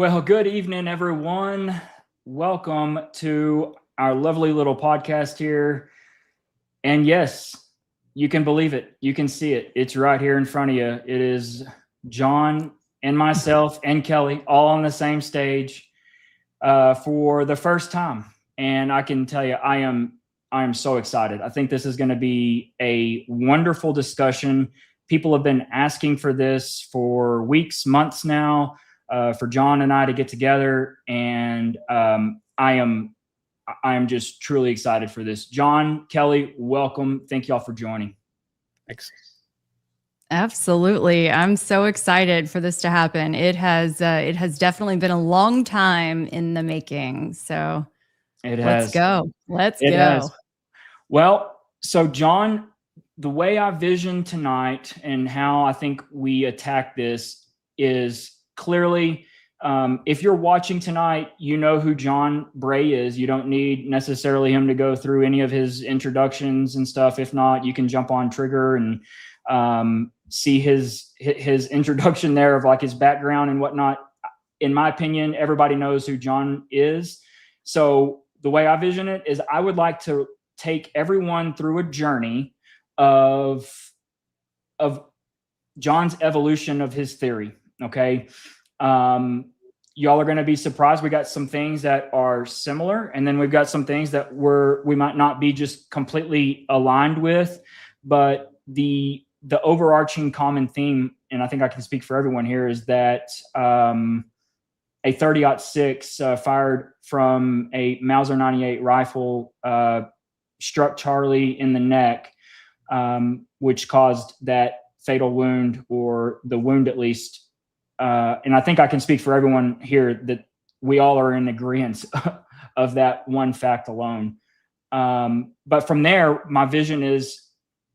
Well, good evening, everyone. Welcome to our lovely little podcast here. And yes, you can believe it. You can see it. It's right here in front of you. It is John and myself and Kelly all on the same stage for the first time. And I can tell you, I am so excited. I think this is going to be a wonderful discussion. People have been asking for this for weeks, months now. For John and I to get together, and I am just truly excited for this. John, Kelly, welcome. Thank y'all for joining. Thanks. Absolutely. I'm so excited for this to happen. It has definitely been a long time in the making. So let's go. Let's go. Well, so John, the way I vision tonight and how I think we attack this is clearly, if you're watching tonight, you know who John Bray is. You don't need necessarily him to go through any of his introductions and stuff. If not, you can jump on Trigger and see his introduction there of like his background and whatnot. In my opinion, everybody knows who John is. So the way I vision it is I would like to take everyone through a journey of John's evolution of his theory. Okay. Y'all are going to be surprised. We got some things that are similar, and then we've got some things that we might not be just completely aligned with, but the overarching common theme, and I think I can speak for everyone here, is that a 30-06 fired from a Mauser 98 rifle struck Charlie in the neck, which caused that fatal wound, or the wound at least. And I think I can speak for everyone here that we all are in agreement of that one fact alone. But from there, my vision is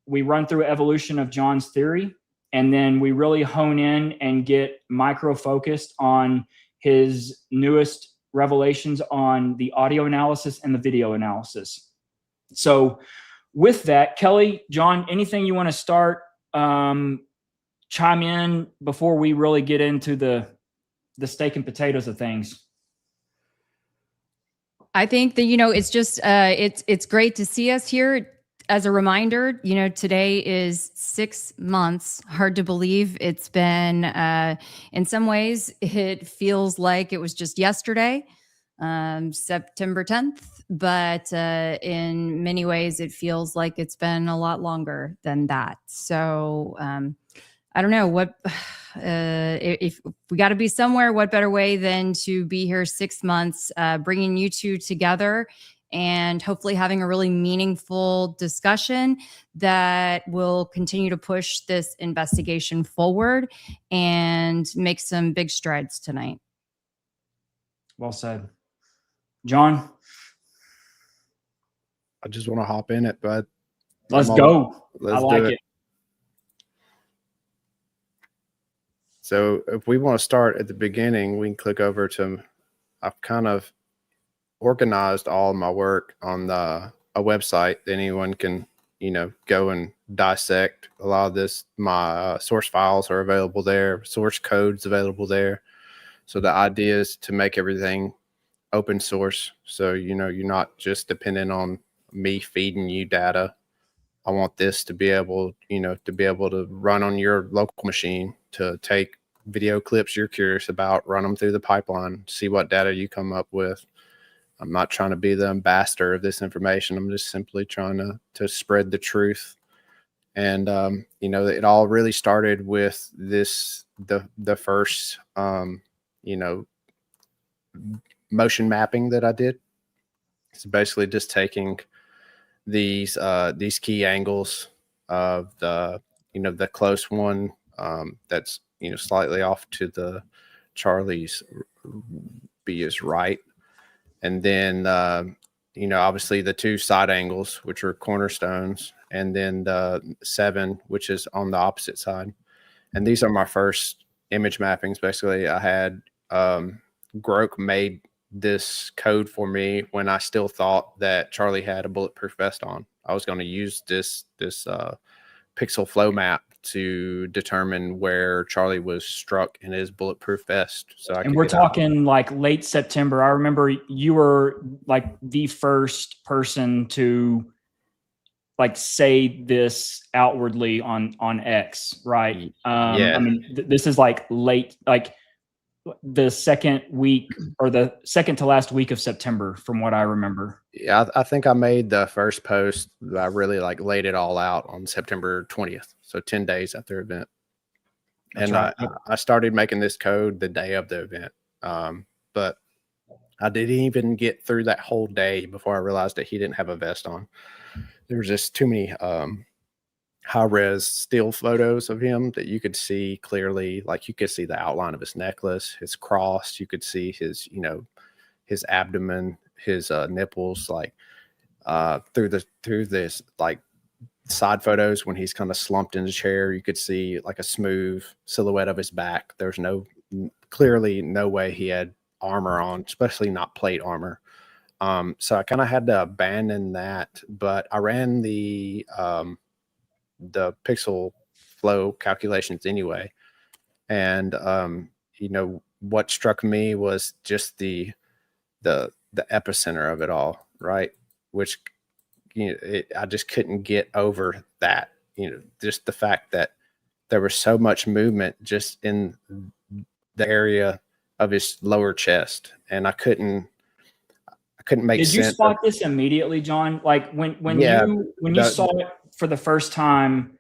we run through evolution of John's theory, and then we really hone in and get micro-focused on his newest revelations on the audio analysis and the video analysis. So with that, Kelly, John, anything you want to start? Chime in before we really get into the steak and potatoes of things. I think that, it's just, it's great to see us here. As a reminder, today is 6 months. Hard to believe. It's been, in some ways, it feels like it was just yesterday, September 10th. But in many ways, it feels like it's been a lot longer than that. So, I don't know what, if we got to be somewhere, what better way than to be here 6 months, bringing you two together and hopefully having a really meaningful discussion that will continue to push this investigation forward and make some big strides tonight. Well said. John? I just want to hop in it, but let's go. Let's I like do it. So if we want to start at the beginning, we can click over to, I've kind of organized all of my work on a website that anyone can, go and dissect a lot of this. My source files are available there, source codes available there. So the idea is to make everything open source. So, you're not just dependent on me feeding you data. I want this to be able, to run on your local machine, to take video clips you're curious about, run them through the pipeline, see what data you come up with. I'm not trying to be the ambassador of this information. I'm just simply trying to spread the truth. And, it all really started with the first, motion mapping that I did. It's basically just taking these key angles of the close one that's slightly off to the Charlie's B is right, and then obviously the two side angles, which are cornerstones, and then the 7, which is on the opposite side. And these are my first image mappings. Basically, I had Grok made this code for me when I still thought that Charlie had a bulletproof vest on. I was going to use this pixel flow map to determine where Charlie was struck in his bulletproof vest. So I And could we're get out. talking like late September. I remember you were like the first person to like say this outwardly on X, right? Yeah. I mean, this is like late, like the second week or the second to last week of September, from what I remember. Yeah, I think I made the first post. I really like laid it all out on September 20th, so 10 days after the event. That's And right. I started making this code the day of the event, but I didn't even get through that whole day before I realized that he didn't have a vest on. There was just too many high-res still photos of him that you could see clearly. Like you could see the outline of his necklace, his cross. You could see his, his abdomen, his nipples, like through this like side photos when he's kind of slumped in the chair. You could see like a smooth silhouette of his back. There's clearly no way he had armor on, especially not plate armor. So I kind of had to abandon that, but I ran the pixel flow calculations anyway. And, what struck me was just the epicenter of it all, right? Which, I just couldn't get over that, just the fact that there was so much movement just in the area of his lower chest. And I couldn't make sense. Did you spot this immediately, John? Like when you saw it for the first time,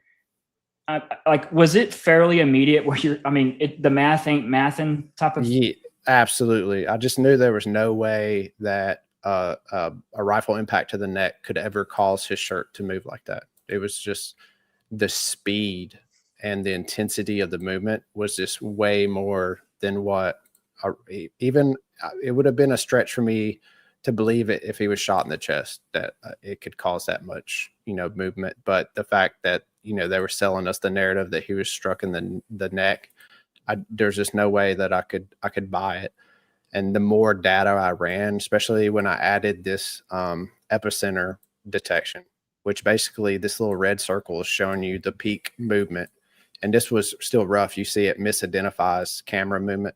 like was it fairly immediate? Where the math ain't mathin' type of. Yeah, absolutely. I just knew there was no way that a rifle impact to the neck could ever cause his shirt to move like that. It was just the speed and the intensity of the movement was just way more than what it would have been a stretch for me to believe it if he was shot in the chest that it could cause that much, movement. But the fact that, they were selling us the narrative that he was struck in the neck, there's just no way that I could buy it. And the more data I ran, especially when I added this epicenter detection, which basically this little red circle is showing you the peak movement. And this was still rough. You see it misidentifies camera movement.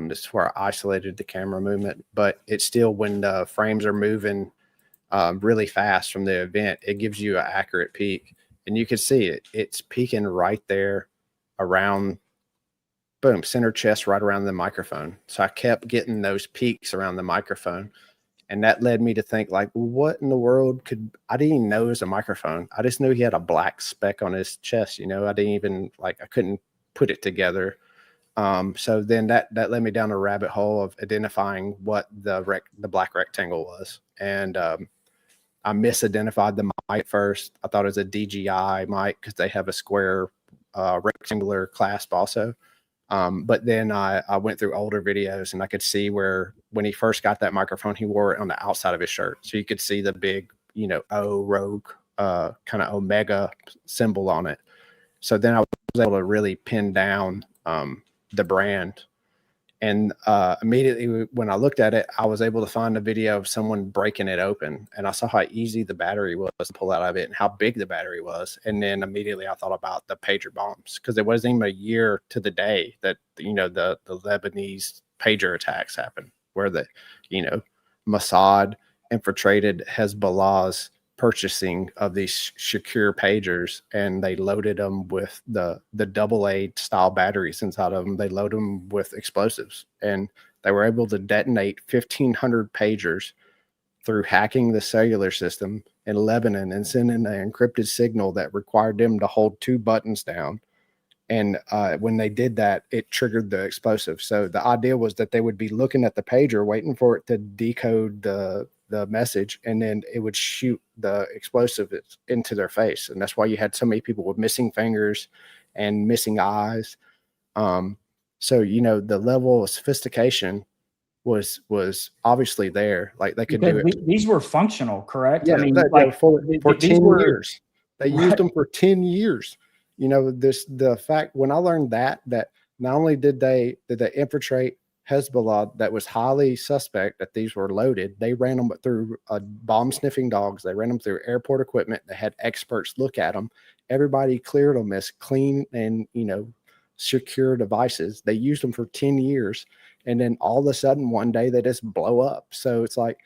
This is where I isolated the camera movement, but it's still when the frames are moving really fast from the event, it gives you an accurate peak. And you can see it. It's peaking right there around, boom, center chest, right around the microphone. So I kept getting those peaks around the microphone. And that led me to think, like, what in the world I didn't even know it was a microphone. I just knew he had a black speck on his chest. I didn't even, I couldn't put it together. So then that led me down a rabbit hole of identifying what the black rectangle was. And I misidentified the mic first. I thought it was a DJI mic because they have a square rectangular clasp also. But then I went through older videos and I could see where when he first got that microphone, he wore it on the outside of his shirt. So you could see the big, O rogue kind of Omega symbol on it. So then I was able to really pin down the brand. And immediately when I looked at it, I was able to find a video of someone breaking it open. And I saw how easy the battery was to pull out of it and how big the battery was. And then immediately I thought about the pager bombs, because it wasn't even a year to the day that, the Lebanese pager attacks happened, where the, Mossad infiltrated Hezbollah's purchasing of these secure pagers, and they loaded them with the AA style batteries inside of them. They loaded them with explosives, and they were able to detonate 1,500 pagers through hacking the cellular system in Lebanon and sending an encrypted signal that required them to hold 2 buttons down. And when they did that, it triggered the explosive. So the idea was that they would be looking at the pager, waiting for it to decode the message, and then it would shoot the explosive into their face. And that's why you had so many people with missing fingers and missing eyes. So, the level of sophistication was obviously there. Like they could do it. These were functional, correct? Yeah, I mean, for 10 were years. They used them for 10 years. The fact when I learned that not only did they infiltrate Hezbollah that was highly suspect that these were loaded. They ran them through bomb sniffing dogs. They ran them through airport equipment. They had experts look at them. Everybody cleared them as clean and, secure devices. They used them for 10 years. And then all of a sudden, one day they just blow up. So it's like,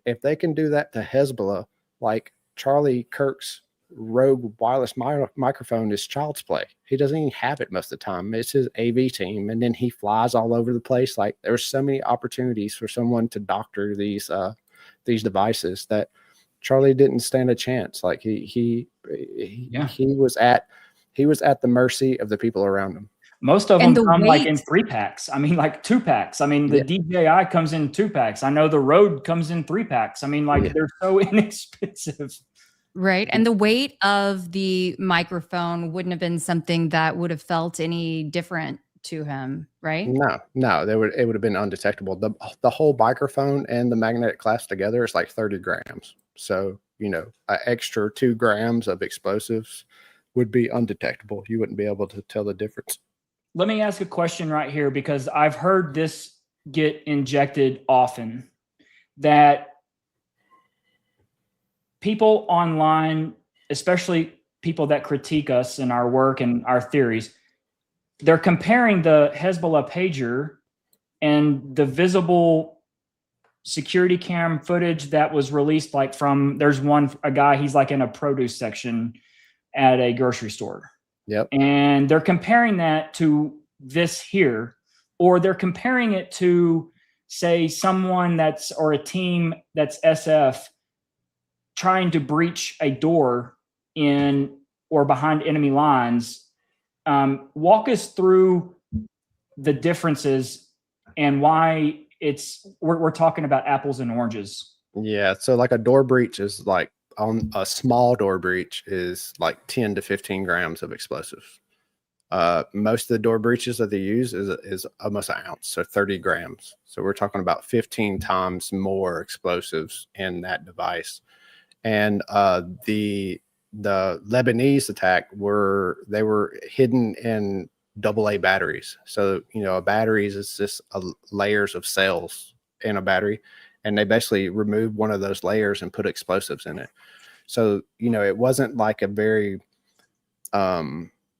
if they can do that to Hezbollah, like Charlie Kirk's rogue wireless microphone is child's play. He doesn't even have it most of the time. It's his AV team, and then he flies all over the place. Like, there's so many opportunities for someone to doctor these devices that Charlie didn't stand a chance. Like he was at the mercy of the people around him. Most of them come like in 3-packs. I mean, like 2-packs. I mean, the DJI comes in 2-packs. I know the Rode comes in 3-packs. I mean, like they're so inexpensive. Right. And the weight of the microphone wouldn't have been something that would have felt any different to him, right? No, it would have been undetectable. The whole microphone and the magnetic clasp together is like 30 grams. So, an extra 2 grams of explosives would be undetectable. You wouldn't be able to tell the difference. Let me ask a question right here, because I've heard this get injected often, that people online, especially people that critique us and our work and our theories, they're comparing the Hezbollah pager and the visible security cam footage that was released, like there's a guy, he's like in a produce section at a grocery store. Yep. And they're comparing that to this here, or they're comparing it to, say, someone or a team that's SF trying to breach a door in or behind enemy lines. Walk us through the differences and why we're talking about apples and oranges. Yeah. So like a door breach is like, on a small door breach is like 10 to 15 grams of explosives. Most of the door breaches that they use is almost an ounce, so 30 grams. So we're talking about 15 times more explosives in that device. And the Lebanese attack they were hidden in AA batteries. So a batteries is just layers of cells in a battery. And they basically removed one of those layers and put explosives in it. So, it wasn't like a very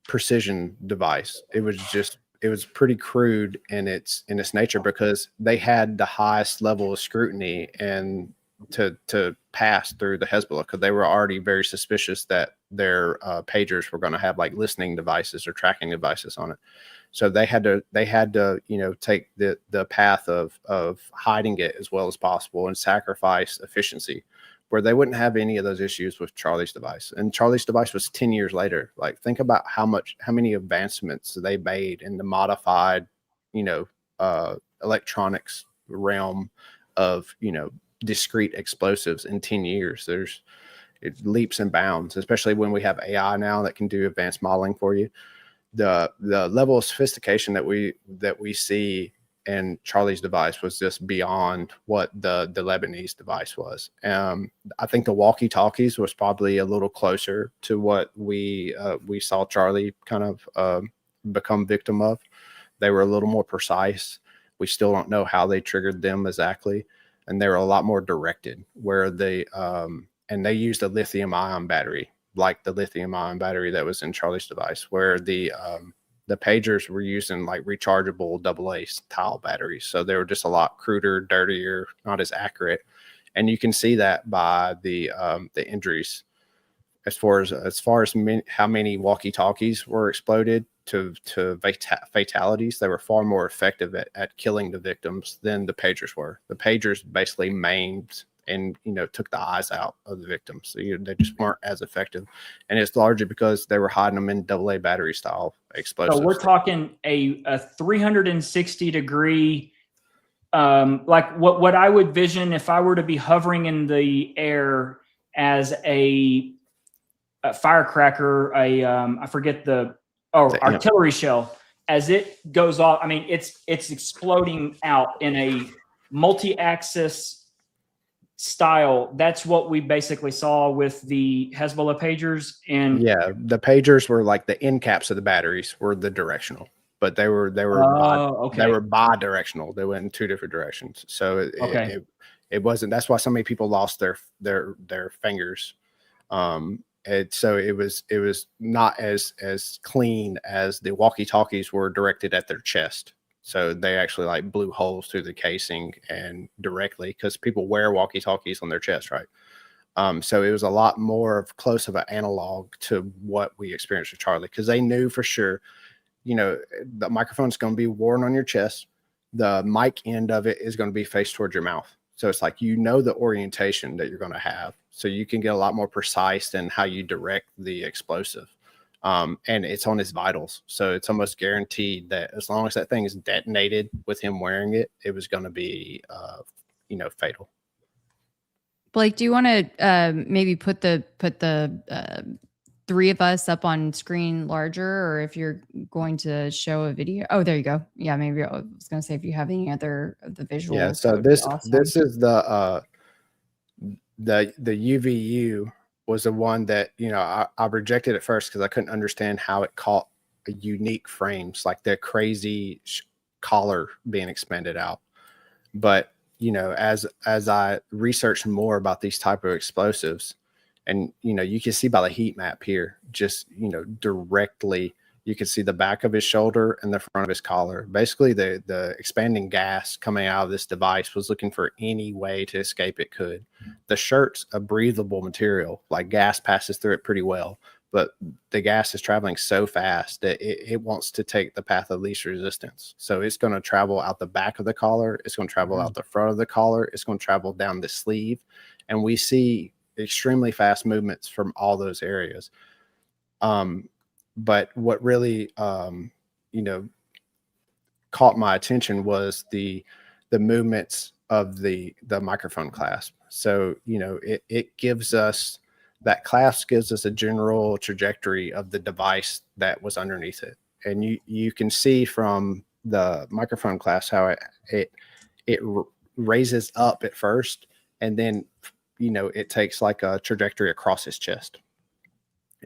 precision device. It was pretty crude in its nature, because they had the highest level of scrutiny and to pass through the Hezbollah, because they were already very suspicious that their pagers were going to have like listening devices or tracking devices on it. So they had to take the path of hiding it as well as possible and sacrifice efficiency, where they wouldn't have any of those issues with Charlie's device. And Charlie's device was 10 years later. Like, think about how many advancements they made in the modified, electronics realm of, discrete explosives in 10 years. It leaps and bounds, especially when we have AI now that can do advanced modeling for you. The level of sophistication that we see in Charlie's device was just beyond what the Lebanese device was. I think the walkie-talkies was probably a little closer to what we saw Charlie kind of become victim of. They were a little more precise. We still don't know how they triggered them exactly, and they were a lot more directed. Where they used a lithium-ion battery, like the lithium-ion battery that was in Charlie's device, where the pagers were using like rechargeable AA tile batteries. So they were just a lot cruder, dirtier, not as accurate. And you can see that by the injuries, as far as how many walkie-talkies were exploded to fatalities. They were far more effective at killing the victims than the pagers were. The pagers basically maimed and took the eyes out of the victims. So they just weren't as effective, and it's largely because they were hiding them in AA battery style explosives. So we're talking a 360 degree, like what I would vision if I were to be hovering in the air as a firecracker, I forget artillery shell, as it goes off. I mean, it's exploding out in a multi-axis style. That's what we basically saw with the Hezbollah pagers. And yeah, the pagers were like the end caps of the batteries were the directional. but they were they okay. were bi-directional. They went in two different directions. So Okay. it wasn't. That's why so many people lost their fingers. And so it was not as clean as the walkie-talkies were directed at their chest. So they actually like blew holes through the casing and directly, because people wear walkie-talkies on their chest, right? So it was a lot more close of an analog to what we experienced with Charlie, because they knew for sure, you know, the microphone's going to be worn on your chest. The mic end of it is going to be faced towards your mouth. So it's like, you know, the orientation that you're going to have, so you can get a lot more precise in how you direct the explosive. And it's on his vitals. So it's almost guaranteed that as long as that thing is detonated with him wearing it, it was going to be, you know, fatal. Blake, do you want to maybe put the three of us up on screen larger, or if you're going to show a video? Oh, there you go. Yeah, maybe I was going to say if you have any other of the visuals. Yeah. So this is the UVU was the one that, you know, I rejected at first because I couldn't understand how it caught a unique frames, like the crazy collar being expanded out. But, you know, as I researched more about these type of explosives, and, you know, you can see by the heat map here, just, you know, directly, you can see the back of his shoulder and the front of his collar. Basically, the expanding gas coming out of this device was looking for any way to escape it could. The shirt's a breathable material, like gas passes through it pretty well, but the gas is traveling so fast that it wants to take the path of least resistance. So it's going to travel out the back of the collar. It's going to travel out the front of the collar. It's going to travel down the sleeve. And we see extremely fast movements from all those areas. But what really, you know, caught my attention was the movements of the microphone clasp. So, you know, it gives us, that clasp gives us a general trajectory of the device that was underneath it. And you can see from the microphone clasp how it raises up at first, and then, you know, it takes like a trajectory across his chest.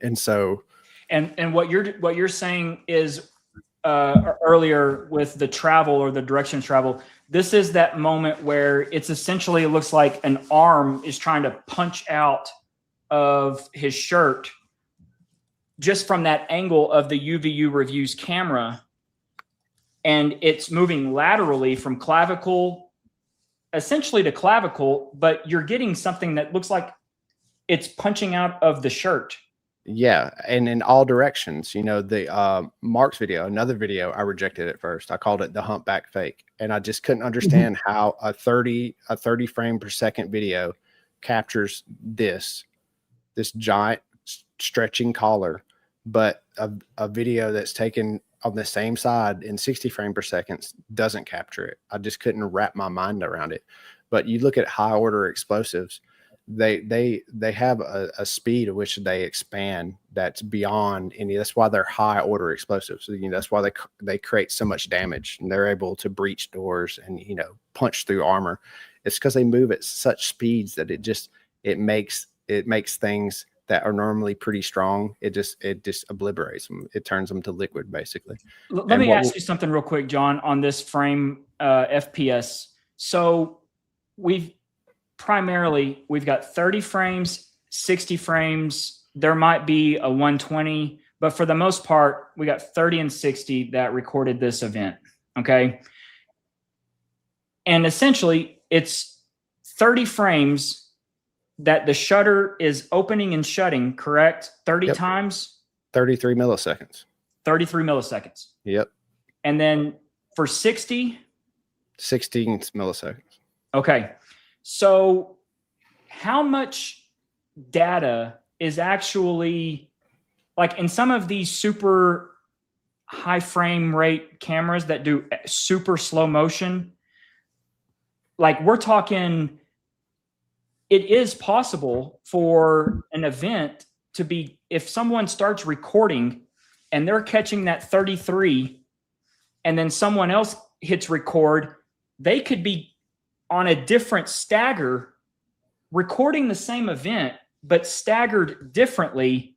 And so, and what you're saying is earlier with the travel or the direction of travel, this is that moment where it's essentially, it looks like an arm is trying to punch out of his shirt just from that angle of the UVU Review's camera. And it's moving laterally from clavicle, essentially to clavicle, but you're getting something that looks like it's punching out of the shirt. Yeah, and in all directions. You know, the Mark's video, another video I rejected at first. I called it the humpback fake, and I just couldn't understand how a 30 frame per second video captures this giant stretching collar, but a video that's taken on the same side in 60 frame per second doesn't capture it. I just couldn't wrap my mind around it. But you look at high order explosives, they have a speed at which they expand that's beyond any. That's why they're high order explosives. So, you know, that's why they create so much damage, and they're able to breach doors and, you know, punch through armor. It's because they move at such speeds that it makes things that are normally pretty strong, it just obliterates them. It turns them to liquid, basically. Let me ask you something real quick, John, on this frame FPS. So we've got 30 frames, 60 frames. There might be a 120, but for the most part, we got 30 and 60 that recorded this event. Okay. And essentially it's 30 frames that the shutter is opening and shutting, correct? 30 Yep. times? 33 milliseconds. 33 milliseconds. Yep. And then for 60? 16 milliseconds. Okay. So how much data is actually, like in some of these super high frame rate cameras that do super slow motion, like we're talking, it is possible for an event to be, if someone starts recording and they're catching that 33 and then someone else hits record, they could be on a different stagger recording the same event, but staggered differently.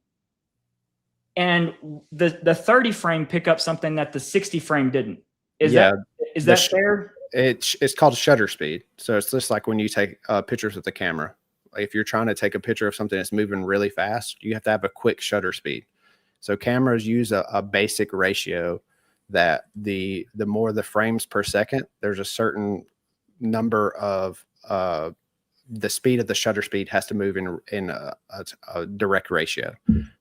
and the 30 frame pick up something that the 60 frame didn't. Is the that fair? It's called shutter speed. So it's just like when you take pictures with the camera. If you're trying to take a picture of something that's moving really fast, you have to have a quick shutter speed. So cameras use a basic ratio that the more the frames per second, there's a certain number of the speed of the shutter speed has to move in a direct ratio.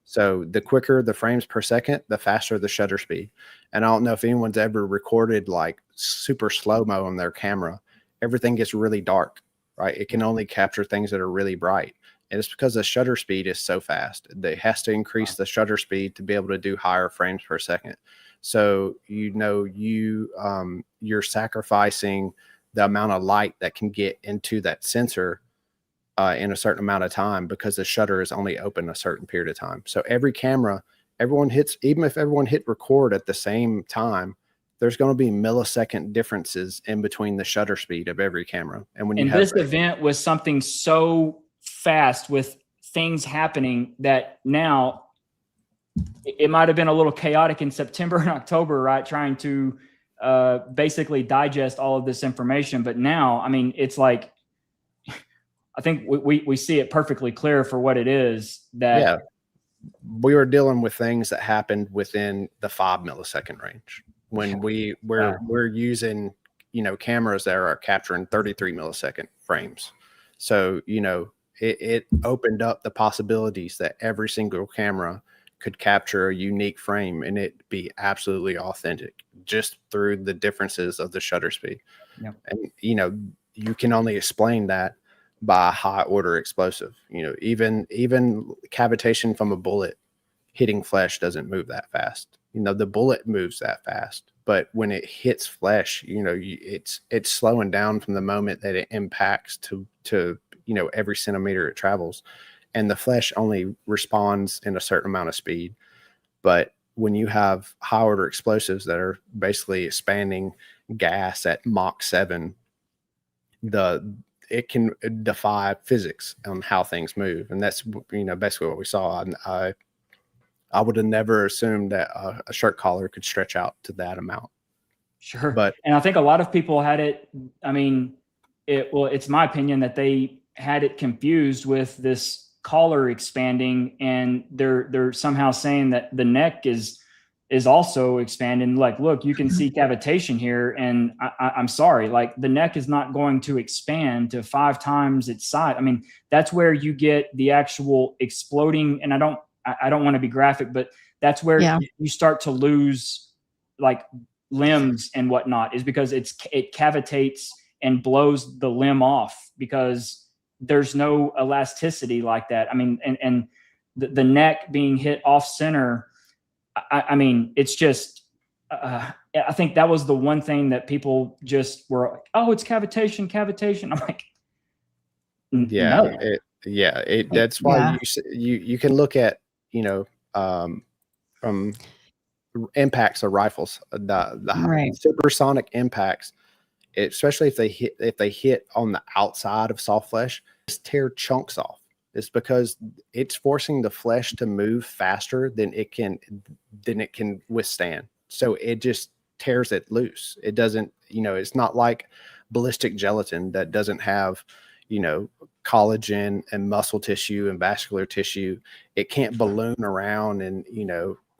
So the quicker the frames per second, the faster the shutter speed. And I don't know if anyone's ever recorded like super slow-mo on their camera. Everything gets really dark, right? It can only capture things that are really bright. And it's because the shutter speed is so fast. It has to increase the shutter speed to be able to do higher frames per second. So, you're sacrificing the amount of light that can get into that sensor in a certain amount of time because the shutter is only open a certain period of time. So every camera, even if everyone hit record at the same time, there's going to be millisecond differences in between the shutter speed of every camera. And when this event was something so fast with things happening that now it might have been a little chaotic in September and October, right? Trying to basically digest all of this information. But now, I mean, it's like, I think we see it perfectly clear for what it is. That we were dealing with things that happened within the 5 millisecond range when we're using, cameras that are capturing 33 millisecond frames. So, it opened up the possibilities that every single camera could capture a unique frame and it be absolutely authentic just through the differences of the shutter speed. Yep. And, you can only explain that by a high order explosive. Even cavitation from a bullet hitting flesh doesn't move that fast. The bullet moves that fast, but when it hits flesh, it's slowing down from the moment that it impacts to every centimeter it travels. And the flesh only responds in a certain amount of speed. But when you have high order explosives that are basically expanding gas at Mach 7, it can defy physics on how things move. And that's, basically what we saw. I would have never assumed that a shirt collar could stretch out to that amount. Sure. And I think a lot of people had it. I mean, it's my opinion that they had it confused with this collar expanding, and they're somehow saying that the neck is also expanding. Like, look, you can see cavitation here, and I'm sorry, like the neck is not going to expand to 5 times its size. I mean, that's where you get the actual exploding. And I don't want to be graphic, but that's where you start to lose like limbs and whatnot, is because it cavitates and blows the limb off because there's no elasticity like that. I mean, and the neck being hit off center, I mean, it's just, I think that was the one thing that people just were like, oh, it's cavitation. I'm like, no. That's why you can look at, from impacts of rifles, the supersonic impacts, especially if they hit on the outside of soft flesh, just tear chunks off. It's because it's forcing the flesh to move faster than it can withstand. So it just tears it loose. It doesn't, it's not like ballistic gelatin that doesn't have, collagen and muscle tissue and vascular tissue. It can't balloon around and,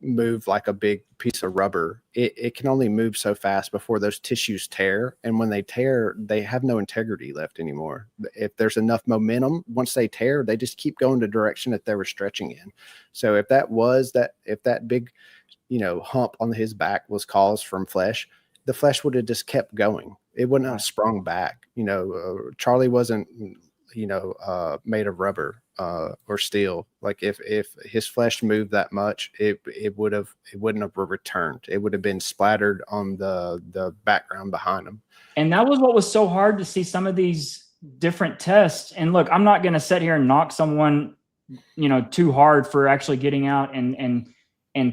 move like a big piece of rubber. It can only move so fast before those tissues tear. And when they tear, they have no integrity left anymore. If there's enough momentum, once they tear, they just keep going the direction that they were stretching in. So if that big, hump on his back was caused from flesh, the flesh would have just kept going. It wouldn't have sprung back. Charlie wasn't, made of rubber or steel. Like if his flesh moved that much, it wouldn't have returned. It would have been splattered on the background behind him. And that was what was so hard to see some of these different tests. And look, I'm not going to sit here and knock someone, too hard for actually getting out and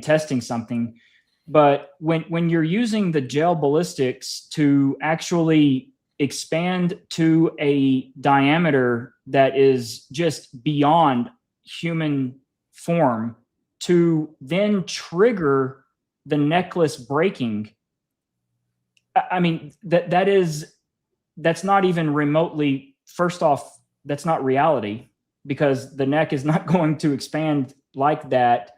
testing something. But when you're using the gel ballistics to actually expand to a diameter that is just beyond human form to then trigger the necklace breaking. I mean, that's not even remotely, first off, that's not reality, because the neck is not going to expand like that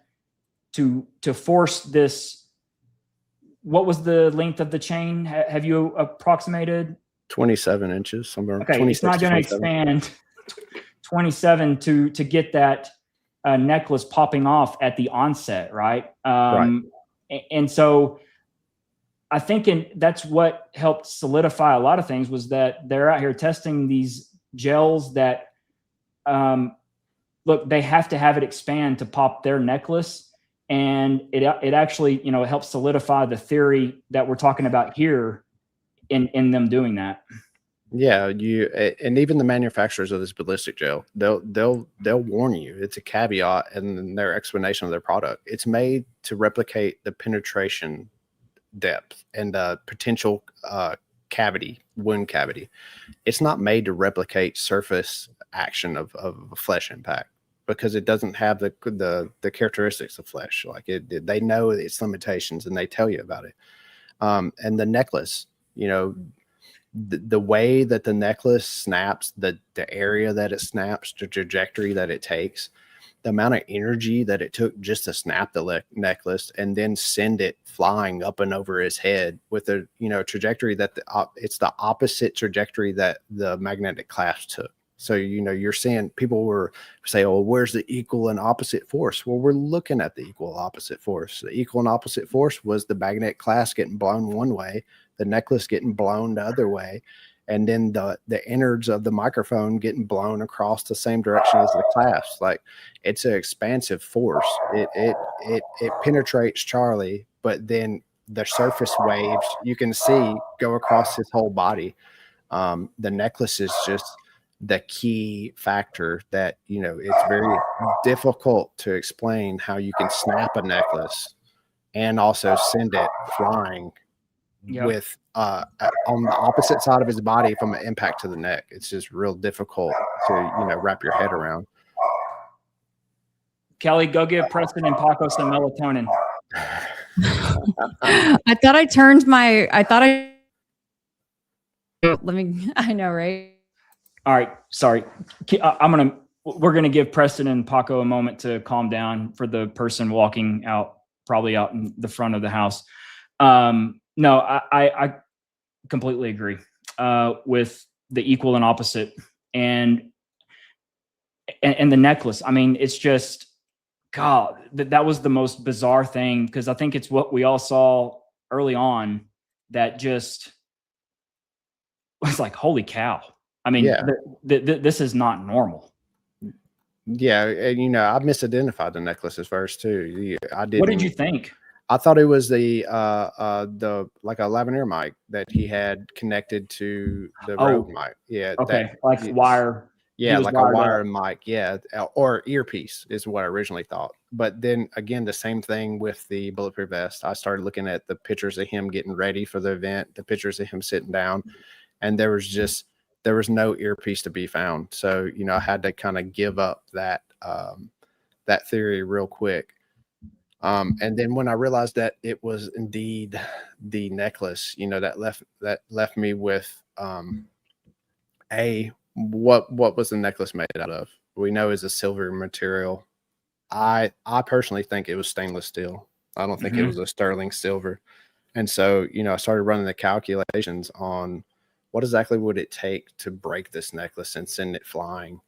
to force this. What was the length of the chain? Have you approximated? 27 inches, somewhere. Okay, it's not going to expand 27 to get that necklace popping off at the onset, right? Right. And so I think that's what helped solidify a lot of things, was that they're out here testing these gels that, look, they have to have it expand to pop their necklace. And it actually, you know, it helps solidify the theory that we're talking about here in them doing that. Yeah, and even the manufacturers of this ballistic gel, they'll warn you. It's a caveat in their explanation of their product. It's made to replicate the penetration depth and the potential wound cavity. It's not made to replicate surface action of a flesh impact, because it doesn't have the characteristics of flesh. Like they know its limitations, and they tell you about it. And the necklace, you know, the way that the necklace snaps, the area that it snaps, the trajectory that it takes, the amount of energy that it took just to snap the necklace and then send it flying up and over his head with a, you know, trajectory that it's the opposite trajectory that the magnetic clasp took. So, you know, you're seeing people were say, oh, where's the equal and opposite force? Well, we're looking at the equal opposite force. The equal and opposite force was the magnetic clasp getting blown one way, the necklace getting blown the other way, and then the innards of the microphone getting blown across the same direction as the clasp. Like, it's an expansive force. It penetrates Charlie, but then the surface waves you can see go across his whole body. The necklace is just the key factor that, you know, it's very difficult to explain how you can snap a necklace and also send it flying with on the opposite side of his body from an impact to the neck. It's just real difficult to, you know, wrap your head around. Kelly, go give Preston and Paco some melatonin. I know, right? All right, sorry. We're gonna give Preston and Paco a moment to calm down for the person walking out, probably out in the front of the house. No, I completely agree with the equal and opposite, and the necklace. I mean, it's just, God, that was the most bizarre thing, because I think it's what we all saw early on that just was like, holy cow. I mean, this is not normal. Yeah, and you know, I misidentified the necklaces first too. I didn't. What did you think? I thought it was the like a lavalier mic that he had connected to the Rode mic. Yeah. Okay. Like wire. Yeah, like a wire mic. Yeah, or earpiece is what I originally thought. But then again, the same thing with the bulletproof vest. I started looking at the pictures of him getting ready for the event, the pictures of him sitting down, and there was no earpiece to be found. So, you know, I had to kind of give up that theory real quick. And then when I realized that it was indeed the necklace, you know, that left me with what was the necklace made out of? We know is a silver material. I personally think it was stainless steel. I don't think it was a sterling silver. And so, you know, I started running the calculations on what exactly would it take to break this necklace and send it flying.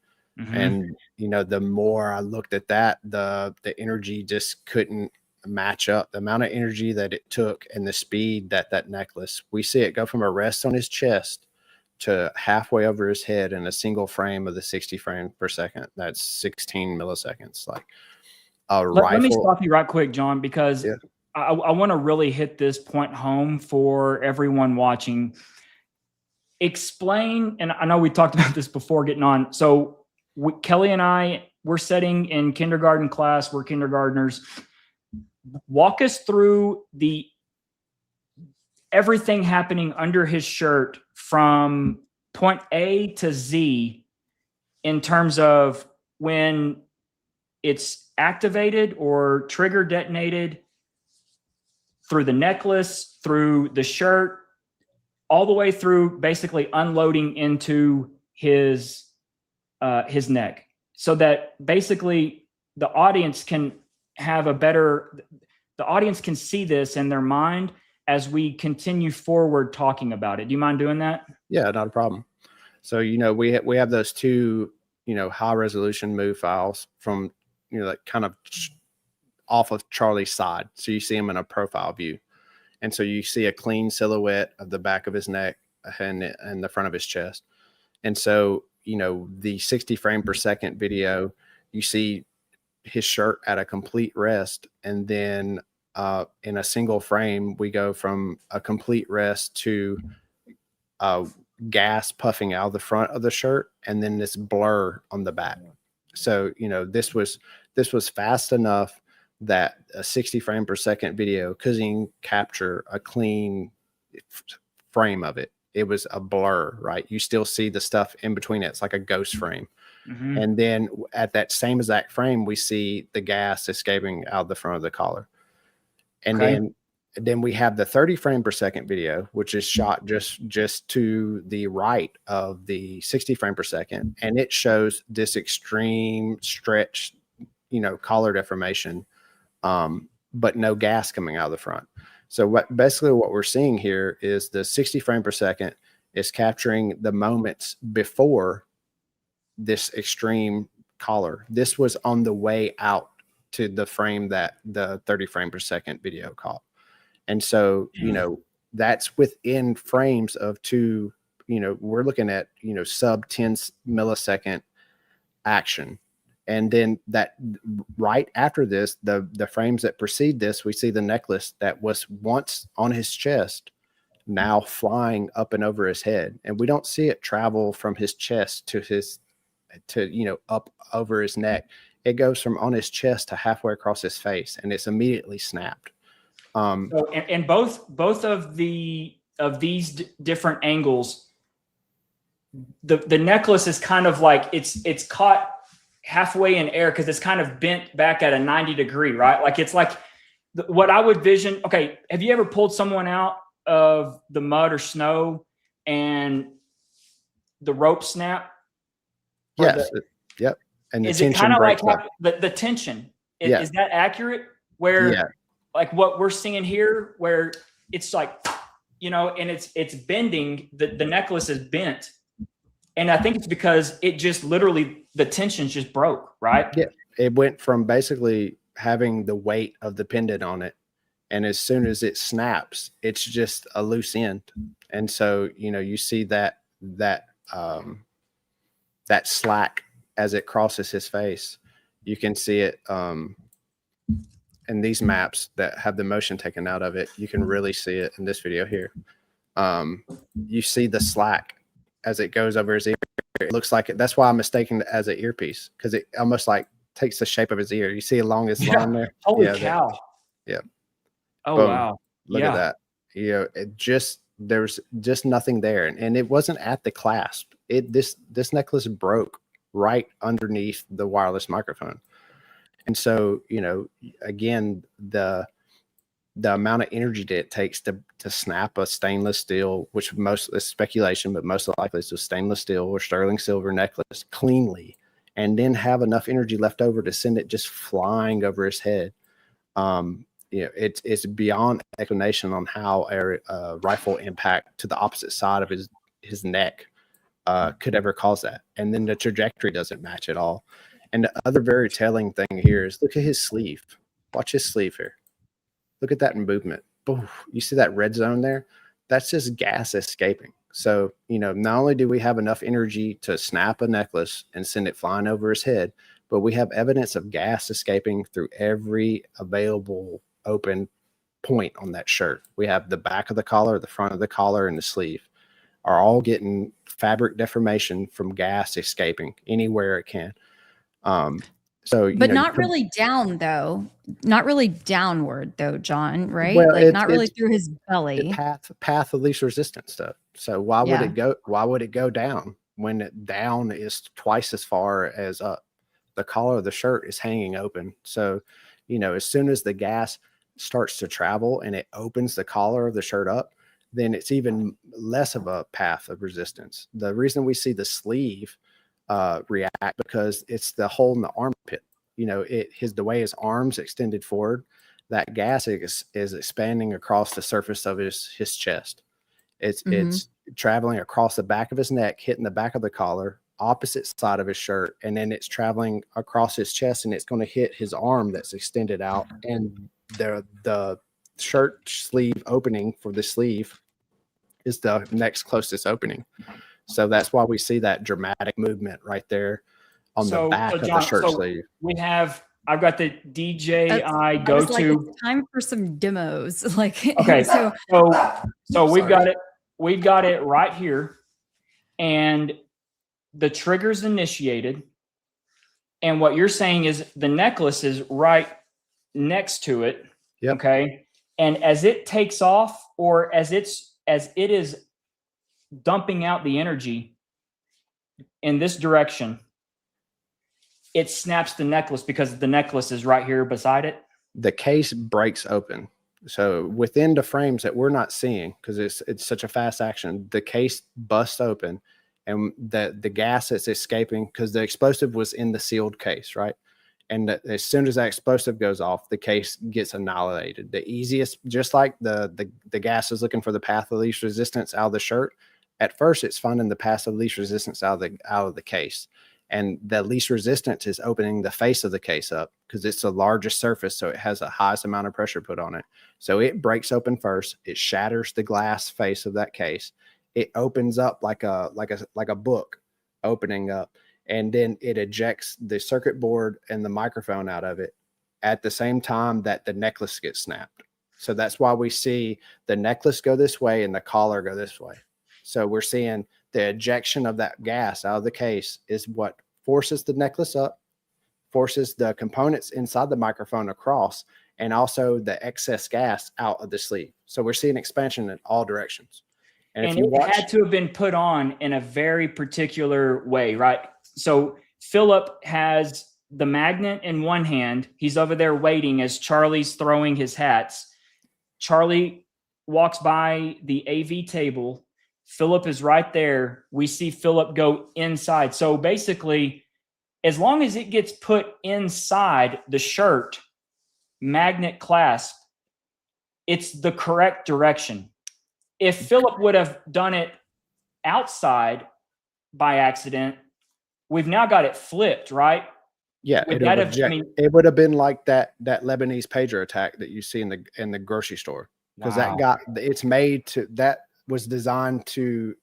And, you know, the more I looked at that, the energy just couldn't match up. The amount of energy that it took and the speed that necklace, we see it go from a rest on his chest to halfway over his head in a single frame of the 60 frames per second. That's 16 milliseconds. Like a rifle. Let me stop you right quick, John, because I want to really hit this point home for everyone watching. Explain, and I know we talked about this before getting on. So Kelly and we're sitting in kindergarten class. We're kindergartners. Walk us through everything happening under his shirt from point A to Z in terms of when it's activated or trigger detonated through the necklace, through the shirt, all the way through basically unloading into his neck, so that basically the audience can see this in their mind as we continue forward talking about it. Do you mind doing that? Yeah, not a problem. So, we have those two, high resolution move files from, like kind of off of Charlie's side. So you see him in a profile view. And so you see a clean silhouette of the back of his neck and the front of his chest. And so, the 60 frame per second video, you see his shirt at a complete rest. And then in a single frame, we go from a complete rest to gas puffing out of the front of the shirt, and then this blur on the back. So, this was fast enough that a 60 frame per second video couldn't capture a clean frame of it. It was a blur, right? You still see the stuff in between it. It's like a ghost frame. Mm-hmm. And then at that same exact frame, we see the gas escaping out of the front of the collar. And then we have the 30 frame per second video, which is shot just to the right of the 60 frame per second. And it shows this extreme stretch, collar deformation, but no gas coming out of the front. So basically what we're seeing here is the 60 frame per second is capturing the moments before this extreme collar. This was on the way out to the frame that the 30 frame per second video caught. And so, that's within frames of two, we're looking at, sub 10 millisecond action. And then that right after this, the frames that precede this, we see the necklace that was once on his chest now flying up and over his head. And we don't see it travel from his chest to up over his neck. It goes from on his chest to halfway across his face, and it's immediately snapped. And both of these different angles, the necklace is kind of like it's caught halfway in air because it's kind of bent back at a 90 degree, right? Like it's like what I would vision. Okay, have you ever pulled someone out of the mud or snow and the rope snap? Yes. Yep. And the is tension it kind of like the tension? Is that accurate? Where like what we're seeing here, where it's like, and it's bending, the necklace is bent. And I think it's because it just literally, the tension just broke, right? Yeah. It went from basically having the weight of the pendant on it. And as soon as it snaps, it's just a loose end. And so, you see that slack as it crosses his face. You can see it in these maps that have the motion taken out of it. You can really see it in this video here. You see the slack as it goes over his ear. It looks like it. That's why I'm mistaken it as an earpiece, because it almost like takes the shape of his ear. You see along his line there? Holy cow. Yeah. Oh, boom. wow. Look at that. There was just nothing there. And it wasn't at the clasp. This necklace broke right underneath the wireless microphone. And so, again, the amount of energy that it takes to snap a stainless steel, which most is speculation, but most likely it's a stainless steel or sterling silver necklace cleanly, and then have enough energy left over to send it just flying over his head. It's beyond explanation on how a rifle impact to the opposite side of his neck could ever cause that. And then the trajectory doesn't match at all. And the other very telling thing here is look at his sleeve. Watch his sleeve here. Look at that movement. Boom. You see that red zone there? That's just gas escaping. So, not only do we have enough energy to snap a necklace and send it flying over his head, but we have evidence of gas escaping through every available open point on that shirt. We have the back of the collar, the front of the collar, and the sleeve are all getting fabric deformation from gas escaping anywhere it can. But not really down though. Not really downward though, John, right? Well, like not really through his belly. Path of least resistance stuff. So why would it go down when down is twice as far as up? the collar of the shirt is hanging open. So, you know, as soon as the gas starts to travel and it opens the collar of the shirt up, then it's even less of a path of resistance. The reason we see the sleeve react, because it's the hole in the armpit. You know, the way his arms extended forward, that gas is expanding across the surface of his chest. It's traveling across the back of his neck, hitting the back of the collar, opposite side of his shirt, and then it's traveling across his chest, and it's going to hit his arm that's extended out, and the shirt sleeve opening for the sleeve is the next closest opening. So that's why we see that dramatic movement right there on the back of the shirt sleeve. I've got the DJI Go like, to. it's time for some demos. Like, okay, so we've sorry. we've got it right here, and the trigger's initiated. And what you're saying is the necklace is right next to it. Yep. Okay. And as it takes off, or as it is dumping out the energy in this direction, it snaps the necklace because the necklace is right here beside it. The case breaks open. So within the frames that we're not seeing, because it's such a fast action, the case busts open, and the gas that's escaping, because the explosive was in the sealed case, right? And as soon as that explosive goes off, the case gets annihilated. The easiest, just like the gas is looking for the path of least resistance out of the shirt. At first, it's finding the path of least resistance out of the case, and the least resistance is opening the face of the case up because it's the largest surface, so it has the highest amount of pressure put on it. So it breaks open first. It shatters the glass face of that case. It opens up like a book opening up. And then it ejects the circuit board and the microphone out of it at the same time that the necklace gets snapped. So that's why we see the necklace go this way and the collar go this way. So we're seeing the ejection of that gas out of the case is what forces the necklace up, forces the components inside the microphone across, and also the excess gas out of the sleeve. So we're seeing expansion in all directions. And it had to have been put on in a very particular way, right? So Philip has the magnet in one hand. He's over there waiting as Charlie's throwing his hats. Charlie walks by the AV table. Philip is right there. We see Philip go inside. So basically, as long as it gets put inside the shirt, magnet clasp, it's the correct direction. If Philip would have done it outside by accident, we've now got it flipped, right? Yeah, it would have been like that Lebanese pager attack that you see in the grocery store, because that was designed to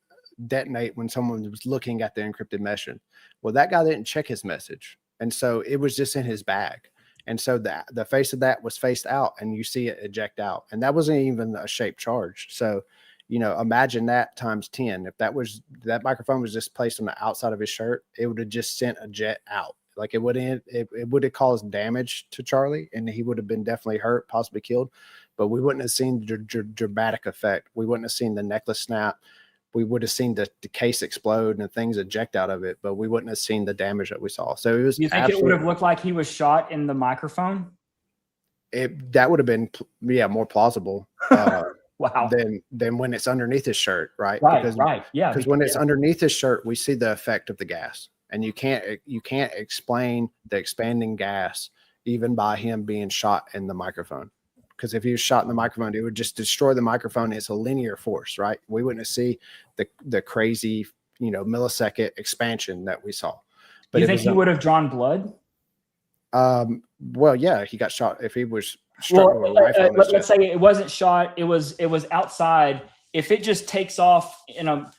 detonate when someone was looking at the encrypted message. Well, that guy didn't check his message, and so it was just in his bag, and so the face of that was faced out, and you see it eject out, and that wasn't even a shaped charge. So, you know, imagine that times 10. If that microphone was just placed on the outside of his shirt, it would have just sent a jet out. Like it would have caused damage to Charlie, and he would have been definitely hurt, possibly killed. But we wouldn't have seen the dramatic effect. We wouldn't have seen the necklace snap. We would have seen the case explode and things eject out of it, but we wouldn't have seen the damage that we saw. So it was. You think it would have looked like he was shot in the microphone? That would have been, more plausible. Wow. Than when it's underneath his shirt, right? Right. Yeah. Because when it's underneath his shirt, we see the effect of the gas, and you can't explain the expanding gas even by him being shot in the microphone. Because if he was shot in the microphone, it would just destroy the microphone. It's a linear force, right? We wouldn't see the crazy, millisecond expansion that we saw. But you think he would have drawn blood? Well, yeah, he got shot. If he was struck with a rifle, let's say it wasn't shot. It was outside. If it just takes off in a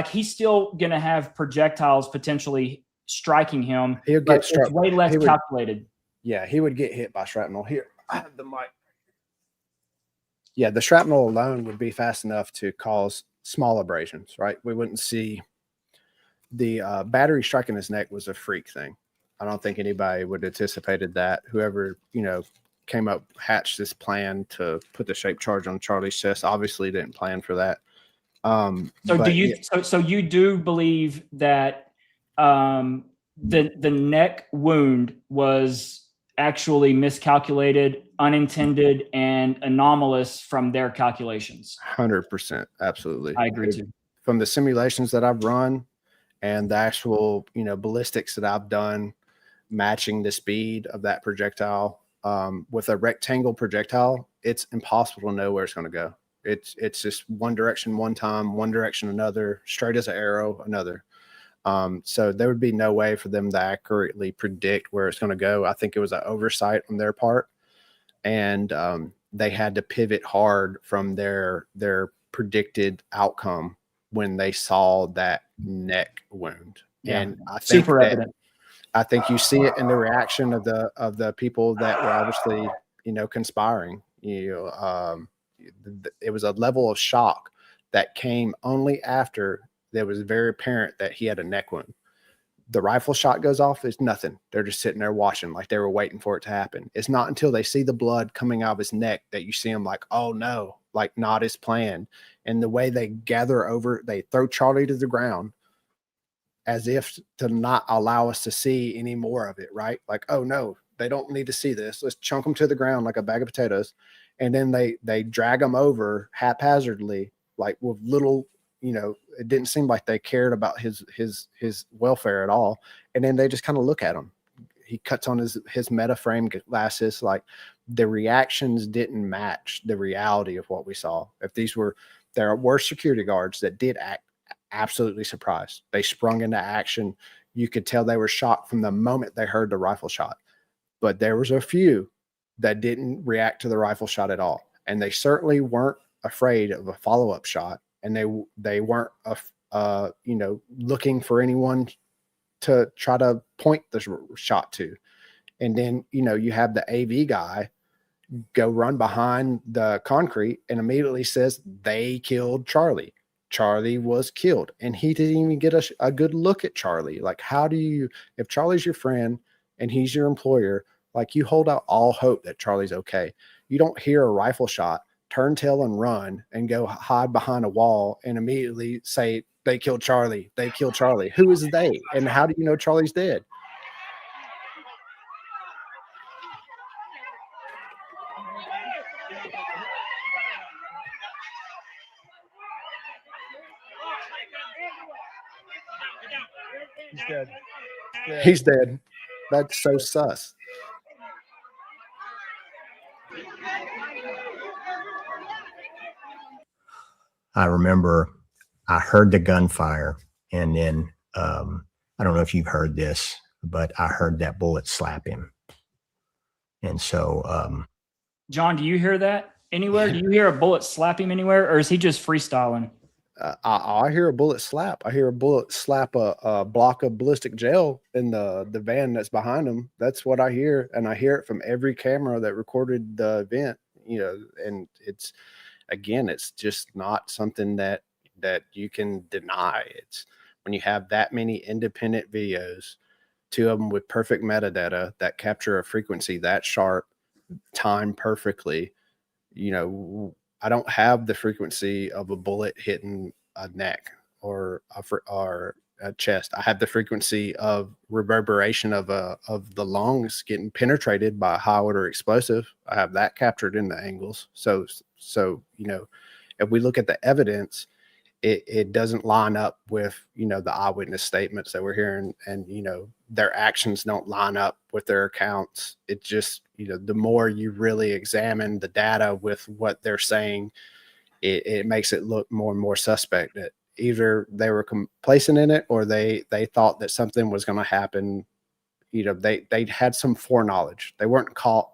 he's still gonna have projectiles potentially striking him. He'll get struck. It's way less calculated. Yeah, he would get hit by shrapnel. Here, I have the mic. Yeah, the shrapnel alone would be fast enough to cause small abrasions, right? We wouldn't see the battery striking his neck was a freak thing. I don't think anybody would have anticipated that. Whoever, hatched this plan to put the shape charge on Charlie's chest obviously didn't plan for that. So you do believe that the neck wound was actually miscalculated, unintended, and anomalous from their calculations. 100%. Absolutely. I agree too. From the simulations that I've run and the actual, ballistics that I've done, matching the speed of that projectile with a rectangle projectile, it's impossible to know where it's going to go. It's just one direction one time, one direction another, straight as an arrow another. So there would be no way for them to accurately predict where it's going to go. I think it was an oversight on their part, and they had to pivot hard from their predicted outcome when they saw that neck wound. Yeah. And I think Super evident. I think you see it in the reaction of the people that were obviously, conspiring. It was a level of shock that came only after it was very apparent that he had a neck wound. The rifle shot goes off, it's nothing. They're just sitting there watching like they were waiting for it to happen. It's not until they see the blood coming out of his neck that you see him like, oh no, like not as planned. And the way they gather over, they throw Charlie to the ground as if to not allow us to see any more of it, right? Like, oh no, they don't need to see this. Let's chunk them to the ground like a bag of potatoes. And then they drag them over haphazardly, like with little, it didn't seem like they cared about his welfare at all. And then they just kind of look at him. He cuts on his meta frame glasses. Like the reactions didn't match the reality of what we saw. There were security guards that did act absolutely surprised. They sprung into action. You could tell they were shocked from the moment they heard the rifle shot. But there was a few that didn't react to the rifle shot at all. And they certainly weren't afraid of a follow-up shot. And they weren't, looking for anyone to try to point the shot to. And then, you have the AV guy go run behind the concrete and immediately says they killed Charlie. Charlie was killed. And he didn't even get a good look at Charlie. Like, how do you, if Charlie's your friend and he's your employer, like you hold out all hope that Charlie's okay. You don't hear a rifle shot, turn tail and run and go hide behind a wall and immediately say, they killed Charlie. They killed Charlie. Who is they? And how do you know Charlie's dead? He's dead. He's dead. That's so sus. I remember I heard the gunfire, and then I don't know if you've heard this, but I heard that bullet slap him. And so, John, do you hear that anywhere? Do you hear a bullet slap him anywhere, or is he just freestyling? I hear a bullet slap. I hear a bullet slap a block of ballistic gel in the van that's behind him. That's what I hear, and I hear it from every camera that recorded the event. And it's just not something that you can deny. It's when you have that many independent videos, 2 of them with perfect metadata that capture a frequency that sharp, timed perfectly. I don't have the frequency of a bullet hitting a neck or a chest. I have the frequency of reverberation of the lungs getting penetrated by a high order explosive. I have that captured in the angles. So if we look at the evidence, it doesn't line up with the eyewitness statements that we're hearing, and their actions don't line up with their accounts. It just the more you really examine the data with what they're saying, it makes it look more and more suspect that either they were complacent in it or they thought that something was going to happen. They had some foreknowledge. They weren't caught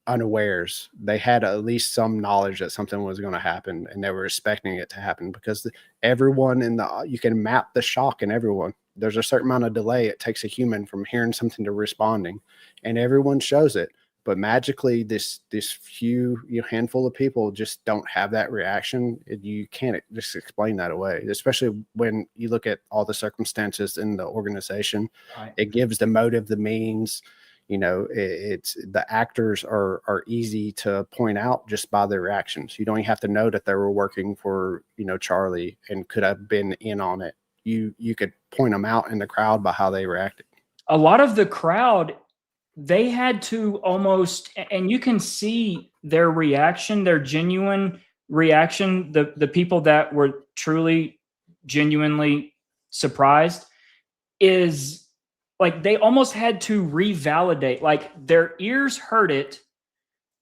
unawares. They had at least some knowledge that something was going to happen, and they were expecting it to happen, because everyone you can map the shock in everyone. There's a certain amount of delay it takes a human from hearing something to responding, and everyone shows it. But magically, this few handful of people just don't have that reaction. You can't just explain that away, especially when you look at all the circumstances in the organization. Right. It gives the motive, the means. It's the actors are easy to point out just by their reactions. You don't even have to know that they were working for Charlie and could have been in on it. you could point them out in the crowd by how they reacted. A lot of the crowd, they had to almost, and you can see their reaction, their genuine reaction, the people that were truly, genuinely surprised, is like they almost had to revalidate, like their ears heard it,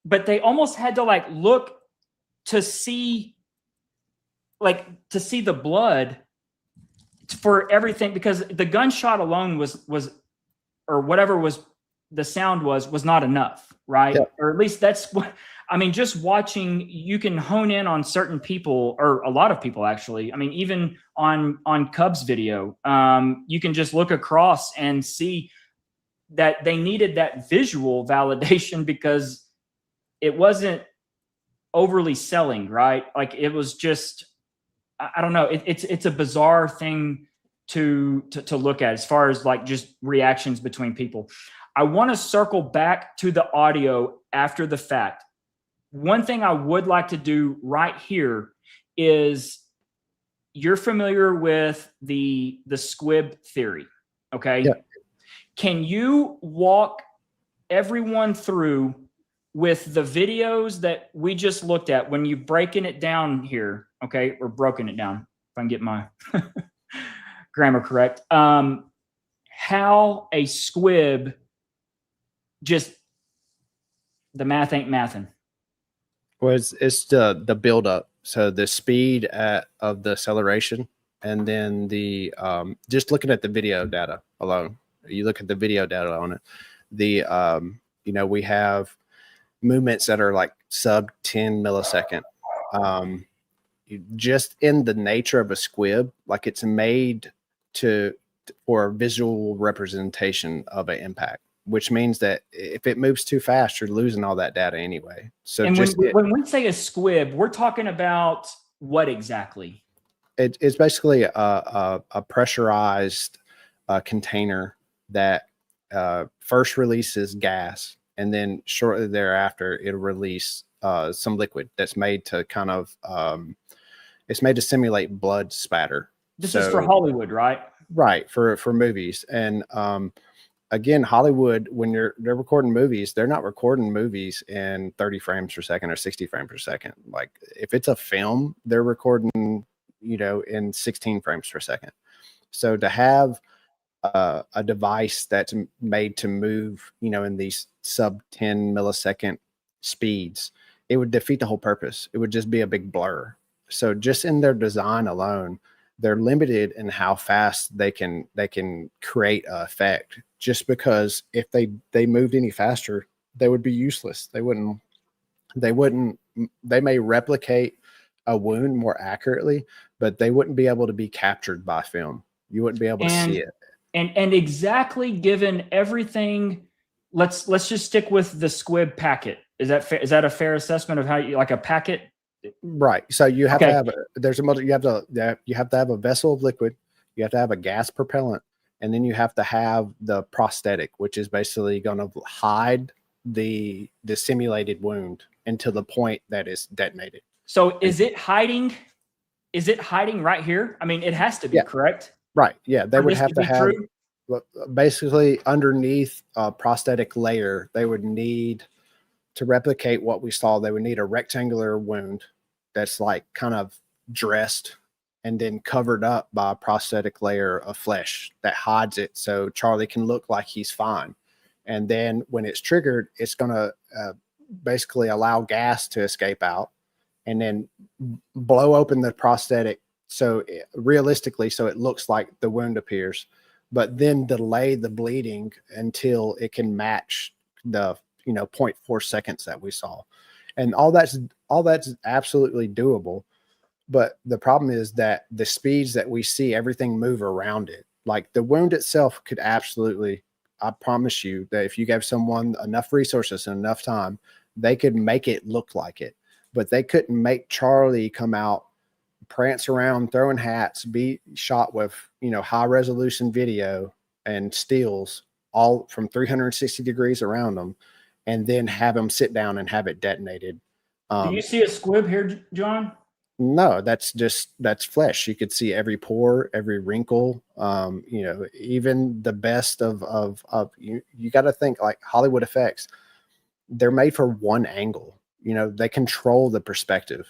but they almost had to like look to see, like to see the blood for everything, because the gunshot alone was or whatever was the sound was not enough, right? Yeah. Or at least that's what I mean. Just watching, you can hone in on certain people, or a lot of people actually. I mean, even on Cubs video, you can just look across and see that they needed that visual validation because it wasn't overly selling, right? Like it was just, I don't know. It's a bizarre thing to look at as far as like just reactions between people. I want to circle back to the audio after the fact. One thing I would like to do right here is, you're familiar with the Squib theory, okay? Yeah. Can you walk everyone through with the videos that we just looked at when you breaking it down here, okay? Or broken it down, if I can get my grammar correct. How a squib, just the math ain't mathin'. Well, it's the build up. So the speed of the acceleration, and then the just looking at the video data alone. You look at the video data on it. The we have movements that are like sub 10 millisecond. Just in the nature of a squib, like it's made for a visual representation of an impact, which means that if it moves too fast, you're losing all that data anyway. So and just when we say a squib, we're talking about what exactly? It's basically a pressurized container that first releases gas, and then shortly thereafter it'll release some liquid that's made to kind of it's made to simulate blood spatter. This is for Hollywood, right? Right, for movies. And again, Hollywood, when they're recording movies, they're not recording movies in 30 frames per second or 60 frames per second. Like if it's a film, they're recording, in 16 frames per second. So to have a device that's made to move, in these sub 10 millisecond speeds, it would defeat the whole purpose. It would just be a big blur. So just in their design alone, they're limited in how fast they can create an effect, just because if they moved any faster, they would be useless. They may replicate a wound more accurately, but they wouldn't be able to be captured by film. You wouldn't be able to see it. And exactly, given everything, let's just stick with the squib packet. Is that fair? Is that a fair assessment of how you like a packet? Right. So you have to have you have to have a vessel of liquid, you have to have a gas propellant, and then you have to have the prosthetic, which is basically going to hide the simulated wound until the point that is detonated. So is it hiding right here? I mean, it has to be, correct? Right. Yeah. They would have to have basically underneath a prosthetic layer, they would need to replicate what we saw. They would need a rectangular wound that's like kind of dressed and then covered up by a prosthetic layer of flesh that hides it, so Charlie can look like he's fine. And then when it's triggered, it's going to basically allow gas to escape out and then blow open the prosthetic. So realistically, so it looks like the wound appears, but then delay the bleeding until it can match the 0.4 seconds that we saw. And all that's absolutely doable. But the problem is that the speeds that we see everything move around it, like the wound itself could absolutely, I promise you that if you gave someone enough resources and enough time, they could make it look like it. But they couldn't make Charlie come out, prance around, throwing hats, be shot with, high resolution video and stills all from 360 degrees around them, and then have him sit down and have it detonated. Do you see a squib here, John? No, that's flesh. You could see every pore, every wrinkle. You know, even the best of you got to think like Hollywood effects. They're made for one angle. You know, they control the perspective.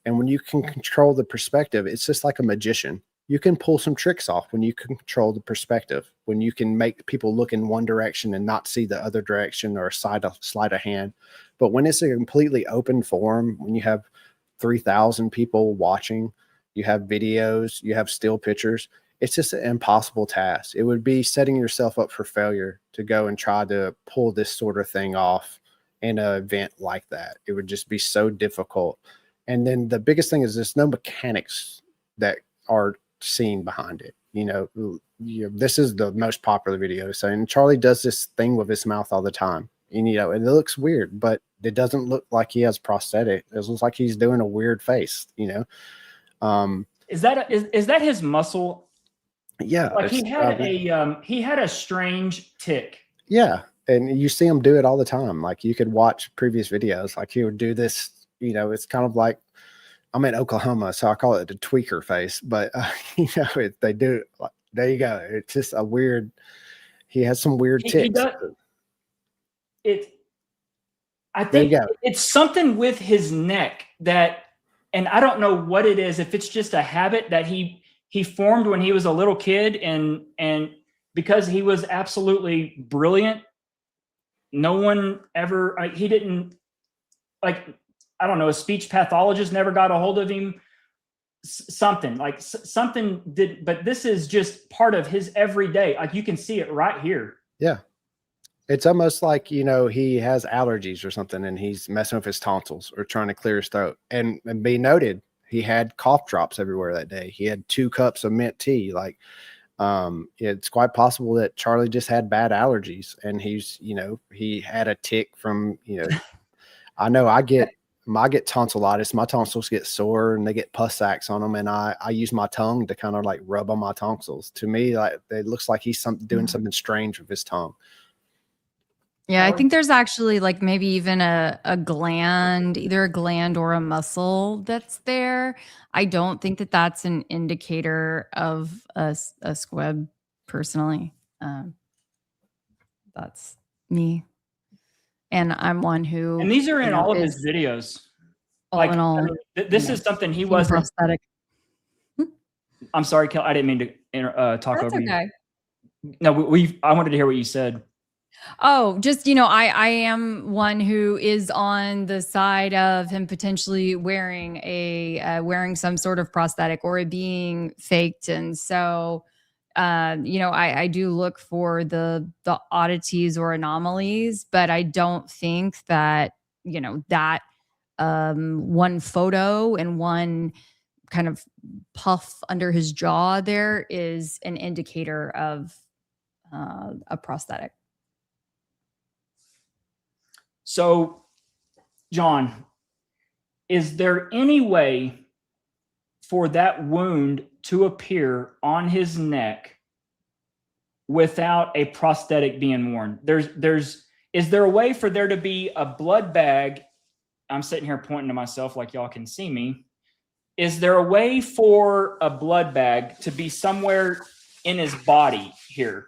And when you can control the perspective, it's just like a magician. You can pull some tricks off when you can control the perspective, when you can make people look in one direction and not see the other direction or sleight of hand. But when it's a completely open forum, when you have 3,000 people watching, you have videos, you have still pictures, it's just an impossible task. It would be setting yourself up for failure to go and try to pull this sort of thing off in an event like that. It would just be so difficult. And then the biggest thing is there's no mechanics that are seen behind it. You know, this is the most popular video. So, and Charlie does this thing with his mouth all the time. And, you know, it looks weird, but it doesn't look like he has prosthetic. It looks like he's doing a weird face, you know? Is that his muscle? Yeah. Like he had a strange tick. Yeah. And you see him do it all the time. Like you could watch previous videos, like he would do this, you know, it's kind of like, I'm in Oklahoma, so I call it the tweaker face, but you know, they do it. Like, there you go. It's just a weird, he has some weird ticks. I think it's something with his neck that, and I don't know what it is, if it's just a habit that he formed when he was a little kid, and because he was absolutely brilliant, no one ever, he didn't, like, I don't know, a speech pathologist never got a hold of him. Something did, but this is just part of his everyday. Like you can see it right here. Yeah. It's almost like, you know, he has allergies or something and he's messing with his tonsils or trying to clear his throat. And be noted, he had cough drops everywhere that day. He had 2 cups of mint tea. Like, it's quite possible that Charlie just had bad allergies and he's, you know, he had a tick from, you know, I know I get tonsillitis. My tonsils get sore and they get pus sacs on them. And I use my tongue to kind of like rub on my tonsils. To me, like it looks like he's doing something strange with his tongue. Yeah, I think there's actually like maybe even a gland, either a gland or a muscle that's there. I don't think that that's an indicator of a squib personally. That's me. And I'm one who. And these are in all of his videos. All in all, I mean, this is something he wasn't. Prosthetic. I'm sorry, Kel. I didn't mean to talk That's over okay. you. No, I wanted to hear what you said. Oh, just, you know, I am one who is on the side of him potentially wearing wearing some sort of prosthetic or it being faked. And so, you know, I do look for the oddities or anomalies, but I don't think that, you know, that one photo and one kind of puff under his jaw there is an indicator of a prosthetic. So, John, is there any way for that wound to appear on his neck without a prosthetic being worn? Is there a way for there to be a blood bag? I'm sitting here pointing to myself like y'all can see me. Is there a way for a blood bag to be somewhere in his body here?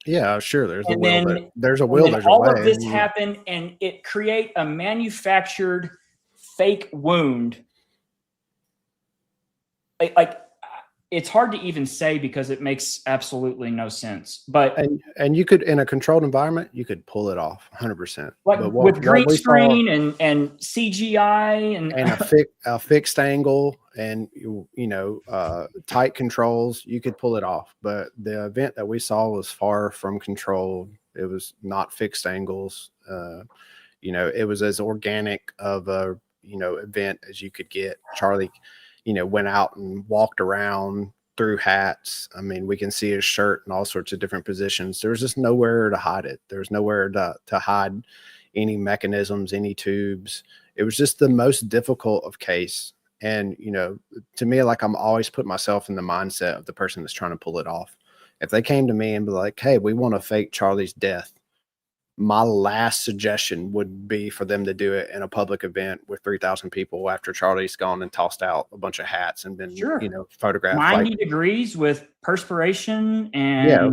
Yeah, sure. There's a And will. then- There's a will. And There's a all way. of this happened and it create a manufactured fake wound. Like it's hard to even say because it makes absolutely no sense. But and you could, in a controlled environment, you could pull it off 100%. like But with green we saw- screen and CGI and a fixed angle and you know tight controls, you could pull it off. But the event that we saw was far from controlled. It was not fixed angles. You know, it was as organic of a, you know, event as you could get. Charlie, you know, went out and walked around through hats. I mean, we can see his shirt in all sorts of different positions. There was just nowhere to hide it. There was nowhere to hide any mechanisms, any tubes. It was just the most difficult of case. And, you know, to me, like I'm always put myself in the mindset of the person that's trying to pull it off. If they came to me and be like, hey, we want to fake Charlie's death, my last suggestion would be for them to do it in a public event with 3,000 people after Charlie's gone and tossed out a bunch of hats and been, Sure. you know, photographed. 90 degrees with perspiration and yeah.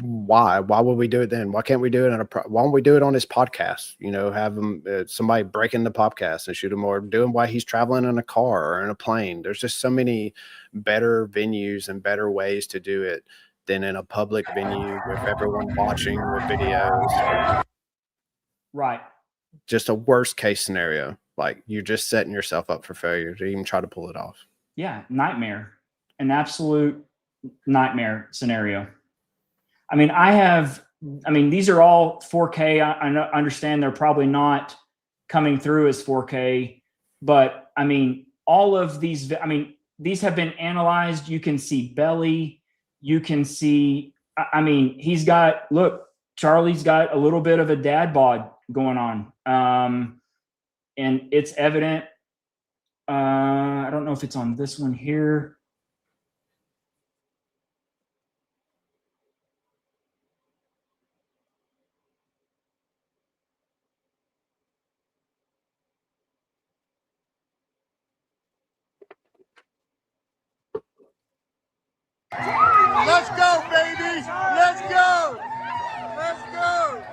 Why would we do it then? Why can't we do it why don't we do it on his podcast? You know, have him somebody breaking the podcast and shoot him, or doing while he's traveling in a car or in a plane. There's just so many better venues and better ways to do it than in a public venue with everyone watching with videos. Right. Just a worst case scenario. Like, you're just setting yourself up for failure to even try to pull it off. Yeah, nightmare. An absolute nightmare scenario. I mean, these are all 4K. I understand they're probably not coming through as 4K, but I mean, all of these, these have been analyzed. You can see belly. You can see, Charlie's got a little bit of a dad bod going on. And it's evident. I don't know if it's on this one here. Let's go, baby! Let's go! Let's go!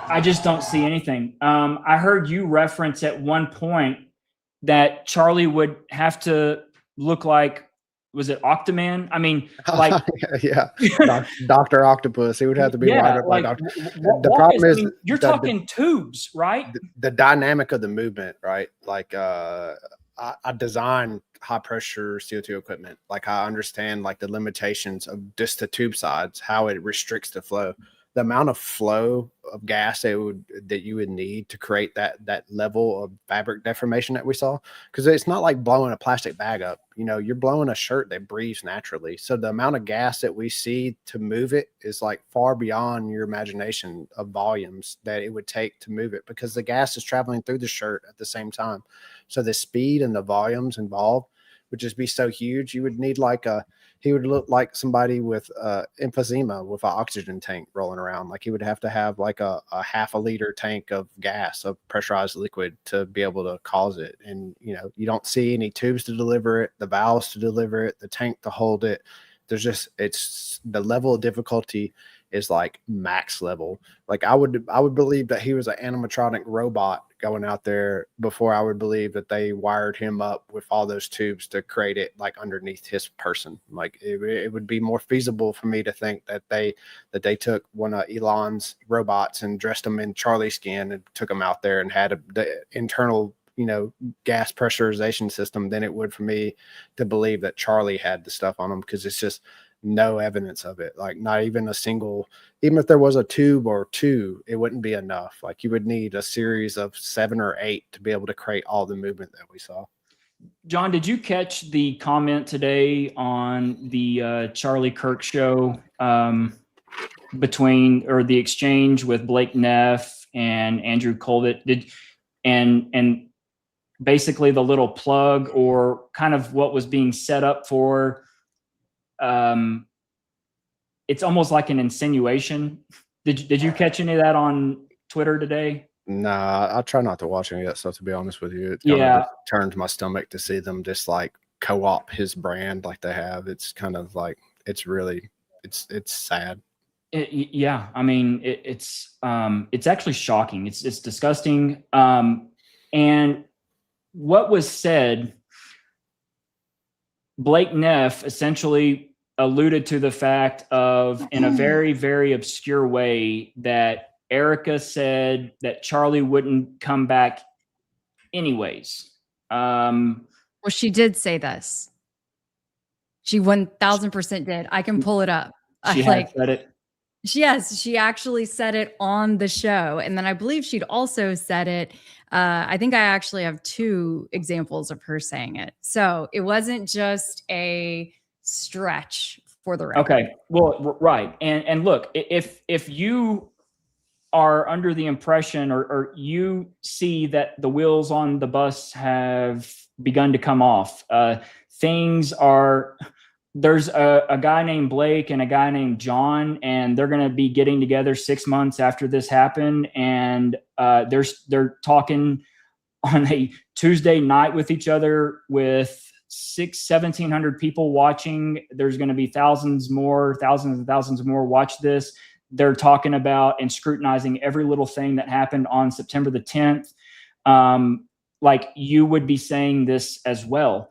I just don't see anything. I heard you reference at one point that Charlie would have to look like, was it Octoman? I mean, like, yeah, Dr. Octopus. He would have to be yeah, wired up like, like the problem is, you're talking tubes, right? The dynamic of the movement, right? Like, I design high pressure CO2 equipment. Like, I understand like the limitations of just the tube sides, how it restricts the flow, the amount of flow of gas that you would need to create that level of fabric deformation that we saw. Because it's not like blowing a plastic bag up. You know, you're blowing a shirt that breathes naturally. So the amount of gas that we see to move it is like far beyond your imagination of volumes that it would take to move it, because the gas is traveling through the shirt at the same time. So the speed and the volumes involved would just be so huge. You would need he would look like somebody with emphysema with an oxygen tank rolling around. Like, he would have to have like a half a liter tank of gas, of pressurized liquid, to be able to cause it. And, you know, you don't see any tubes to deliver it, the valves to deliver it, the tank to hold it. There's just, it's the level of difficulty is like max level. Like, I would believe that he was an animatronic robot going out there before I would believe that they wired him up with all those tubes to create it like underneath his person. Like, it would be more feasible for me to think that they took one of Elon's robots and dressed him in Charlie skin and took him out there and had the internal, you know, gas pressurization system than it would for me to believe that Charlie had the stuff on him, because it's just no evidence of it. Like, not even a single, even if there was a tube or two, it wouldn't be enough. Like, you would need a series of 7 or 8 to be able to create all the movement that we saw. John, did you catch the comment today on the Charlie Kirk show the exchange with Blake Neff and Andrew Colvett? And basically the little plug, or kind of what was being set up for, it's almost like an insinuation. Did you catch any of that on Twitter today? Nah, I try not to watch any of that stuff, to be honest with you. It kind of just turns my stomach to see them just like co-op his brand like they have. It's kind of like, it's really, it's sad. Yeah, I mean, it's actually shocking. It's disgusting. And what was said, Blake Neff essentially alluded to the fact of, in a very, very obscure way, that Erica said that Charlie wouldn't come back anyways. Well, she did say this. She 1000% did. I can pull it up. She had said it. Yes, she actually said it on the show. And then I believe she'd also said it. I think I actually have 2 examples of her saying it. So it wasn't just a stretch for the record. Okay. Well, right. And look, if you are under the impression, or you see that the wheels on the bus have begun to come off, things are there's a guy named Blake and a guy named John, and they're going to be getting together 6 months after this happened. And they're talking on a Tuesday night with each other with 1,700 people watching. There's going to be thousands and thousands more watch this. They're talking about and scrutinizing every little thing that happened on September the 10th. Like you would be saying this as well.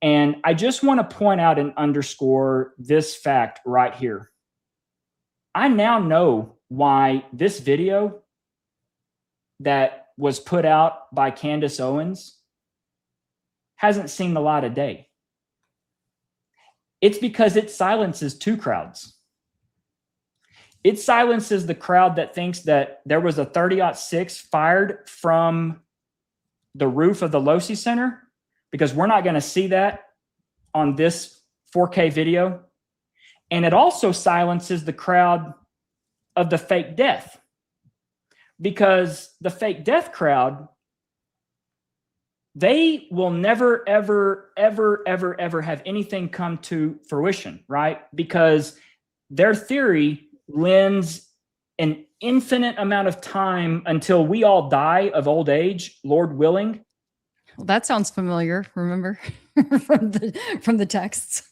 And I just want to point out and underscore this fact right here. I now know why this video that was put out by Candace Owens hasn't seen the light of day. It's because it silences two crowds. It silences the crowd that thinks that there was a 30-06 fired from the roof of the Losi Center, because we're not going to see that on this 4K video. And it also silences the crowd of the fake death, because the fake death crowd, they will never, ever, ever, ever, ever have anything come to fruition, right? Because their theory lends an infinite amount of time until we all die of old age, Lord willing. Well, that sounds familiar. Remember from the texts.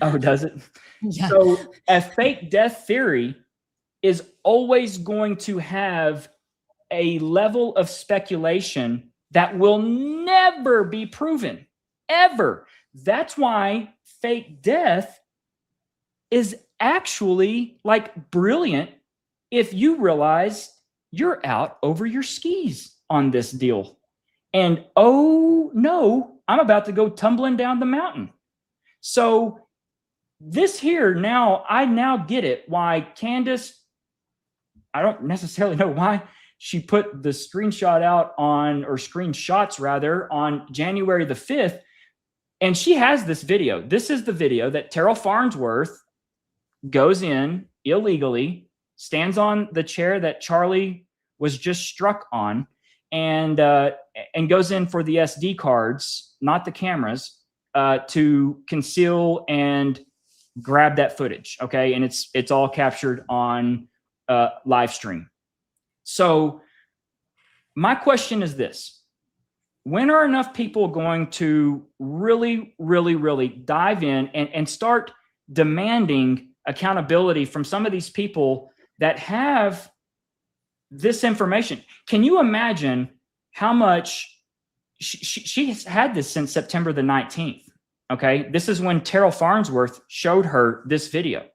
Oh, does it? Yeah. So a fake death theory is always going to have a level of speculation that will never be proven, ever. That's why fake death is actually like brilliant if you realize you're out over your skis on this deal. And oh no, I'm about to go tumbling down the mountain. So this here now, I now get it why Candace, I don't necessarily know why she put the screenshot out on, or screenshots rather, on January the 5th. And she has this video. This is the video that Terrell Farnsworth goes in illegally, stands on the chair that Charlie was just struck on, and goes in for the SD cards, not the cameras, to conceal and grab that footage. Okay, and it's all captured on live stream. So my question is this: when are enough people going to really, really, really dive in and start demanding accountability from some of these people that have this information? Can you imagine how much she's had this since September the 19th? Okay, this is when Terrell Farnsworth showed her this video.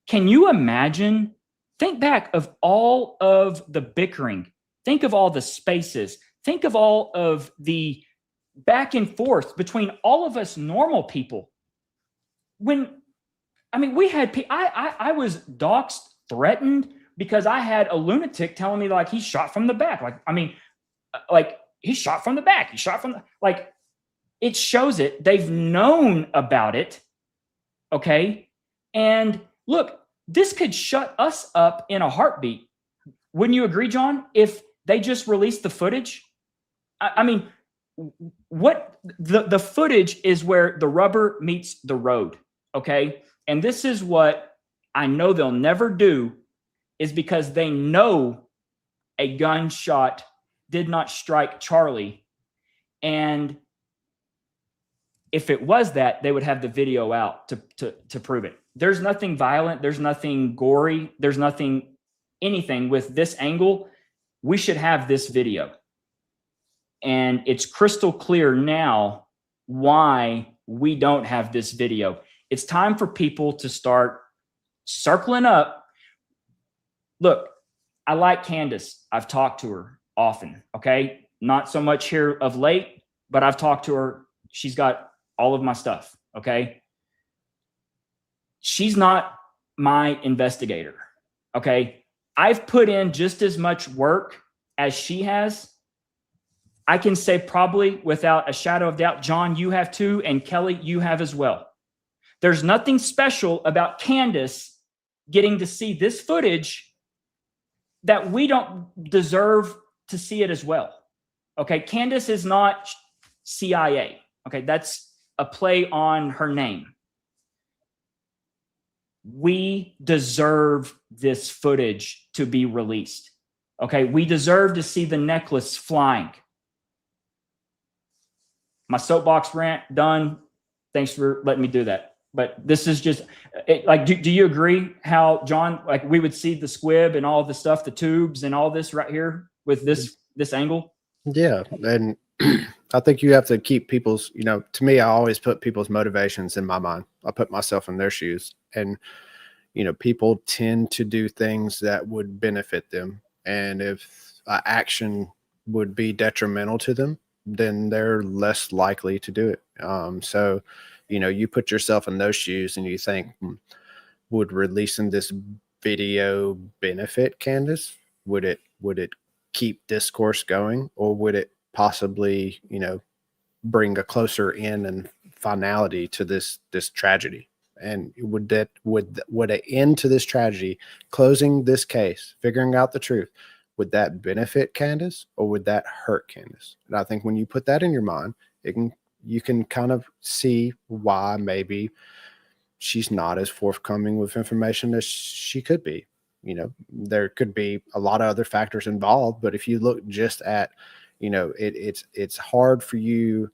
Can you imagine? Think back of all of the bickering. Think of all the spaces. Think of all of the back and forth between all of us normal people. When, I mean, we had, I was doxxed, threatened, because I had a lunatic telling me like he shot from the back. Like, I mean, like he shot from the back. He shot from the, like, it shows it. They've known about it. Okay. And look, this could shut us up in a heartbeat. Wouldn't you agree, John? If they just released the footage? I mean, what the footage is where the rubber meets the road. Okay. And this is what I know they'll never do, is because they know a gunshot did not strike Charlie. And if it was that, they would have the video out to prove it. There's nothing violent. There's nothing gory. There's nothing, anything with this angle. We should have this video. And it's crystal clear now why we don't have this video. It's time for people to start circling up. Look, I like Candace. I've talked to her often. Okay. Not so much here of late, but I've talked to her. She's got all of my stuff. Okay. She's not my investigator. Okay. I've put in just as much work as she has. I can say probably without a shadow of doubt, John, you have too, and Kelly, you have as well. There's nothing special about Candace getting to see this footage that we don't deserve to see it as well. Okay. Candace is not CIA. Okay. That's a play on her name. we deserve this footage to be released. Okay, we deserve to see the necklace flying. My soapbox rant done. Thanks for letting me do that. But this is just like, do you agree how, John, like we would see the squib and all the stuff, the tubes and all this right here with this angle? Yeah. And I think you have to keep people's, to me, I always put people's motivations in my mind. I put myself in their shoes, and, people tend to do things that would benefit them. And if action would be detrimental to them, then they're less likely to do it. So, you put yourself in those shoes and you think, would releasing this video benefit Candace? Would it keep discourse going, or would it possibly, bring a closer end and finality to this tragedy? And would an end to this tragedy, closing this case, figuring out the truth, would that benefit Candace, or would that hurt Candace? And I think when you put that in your mind, you can kind of see why maybe she's not as forthcoming with information as she could be. There could be a lot of other factors involved, but if you look just at, it's hard for you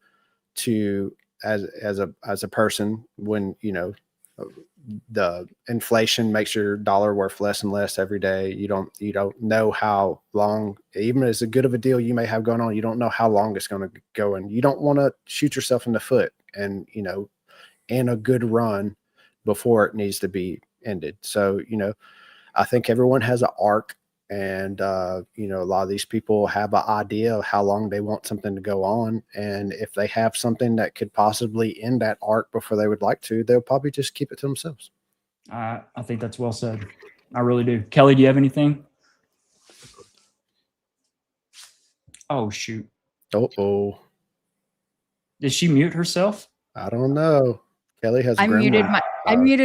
to, as a person, when, the inflation makes your dollar worth less and less every day. You don't know how long, even as good of a deal you may have going on, you don't know how long it's going to go, and you don't want to shoot yourself in the foot and, in a good run before it needs to be ended. So, I think everyone has an arc, and, a lot of these people have an idea of how long they want something to go on. And if they have something that could possibly end that arc before they would like to, they'll probably just keep it to themselves. I think that's well said. I really do. Kelly, do you have anything? Oh, shoot. Oh, Did she mute herself? I don't know. Kelly has. I muted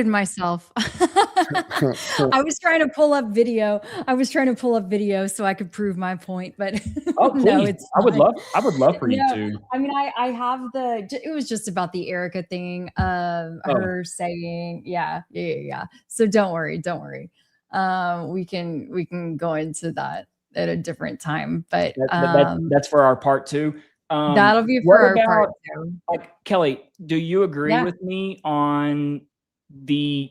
myself. I was trying to pull up video. So I could prove my point, but oh, please. No, it's I would love for you to. I mean, I have it was just about the Erica thing of her saying, yeah. So don't worry. We can go into that at a different time, but that's for our part 2. That'll be for our part 2. Like, Kelly, do you agree with me on the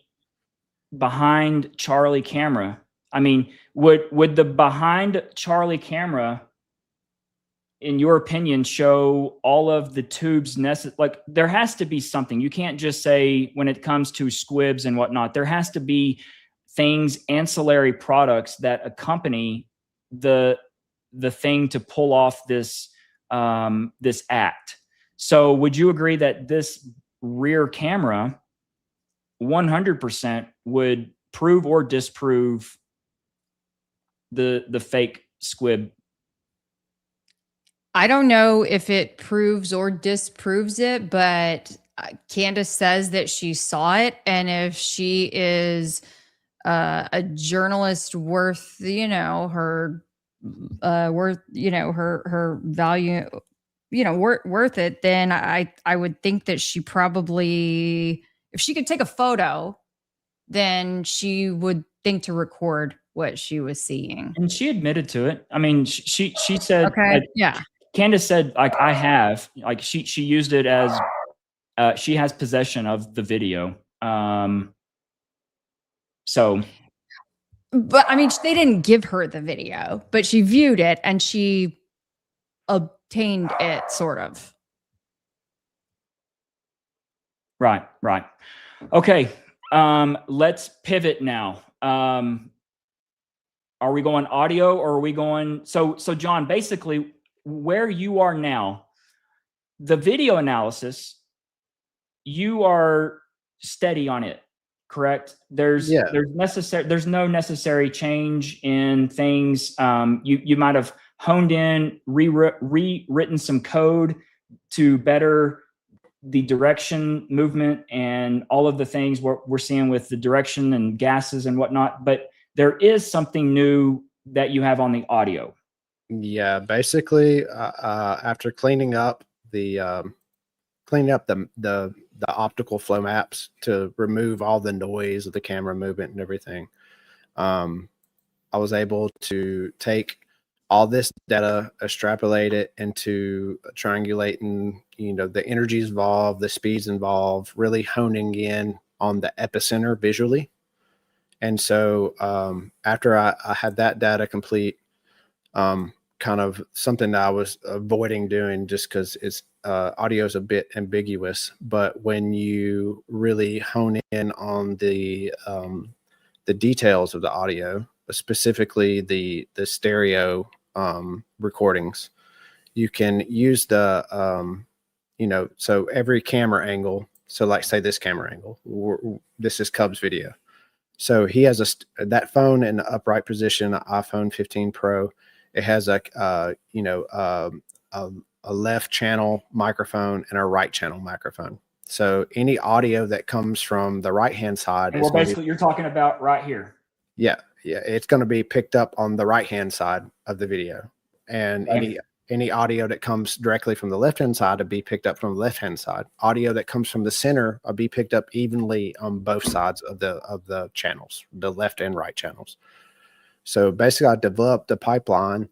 behind Charlie camera? I mean, would the behind Charlie camera, in your opinion, show all of the tubes necessary? Like, there has to be something. You can't just say, when it comes to squibs and whatnot, there has to be things, ancillary products that accompany the thing to pull off this act. So would you agree that this rear camera 100% would prove or disprove the fake squib? I don't know if it proves or disproves it, but Candace says that she saw it, and if she is a journalist worth, her her value, worth it, then I would think that she probably, if she could take a photo, then she would think to record what she was seeing. And she admitted to it. I mean, she said, okay, yeah. Candace said, like, I have, like, she used it as, she has possession of the video. So. But I mean, they didn't give her the video, but she viewed it and she obtained it, sort of. Right. Okay. Let's pivot now. Are we going audio, or are we going? So John, basically where you are now, the video analysis, you are steady on it, correct? There's no necessary change in things. You might have honed in, rewritten some code to better the direction, movement, and all of the things we're seeing with the direction and gases and whatnot. But there is something new that you have on the audio. Yeah, basically, after cleaning up the optical flow maps to remove all the noise of the camera movement and everything. I was able to take all this data, extrapolate it into triangulating, the energies involved, the speeds involved, really honing in on the epicenter visually. And so after I had that data complete, kind of something that I was avoiding doing just because it's audio is a bit ambiguous, but when you really hone in on the details of the audio, specifically the stereo recordings, you can use the so every camera angle. So like say this camera angle, this is Cub's video. So he has that phone in the upright position, an iPhone 15 Pro. It has a left channel microphone and a right channel microphone. So any audio that comes from the right hand side, well, basically you're talking about right here. Yeah, it's going to be picked up on the right hand side of the video, and any audio that comes directly from the left hand side will be picked up from the left hand side. Audio that comes from the center will be picked up evenly on both sides of the channels, the left and right channels. So basically, I developed a pipeline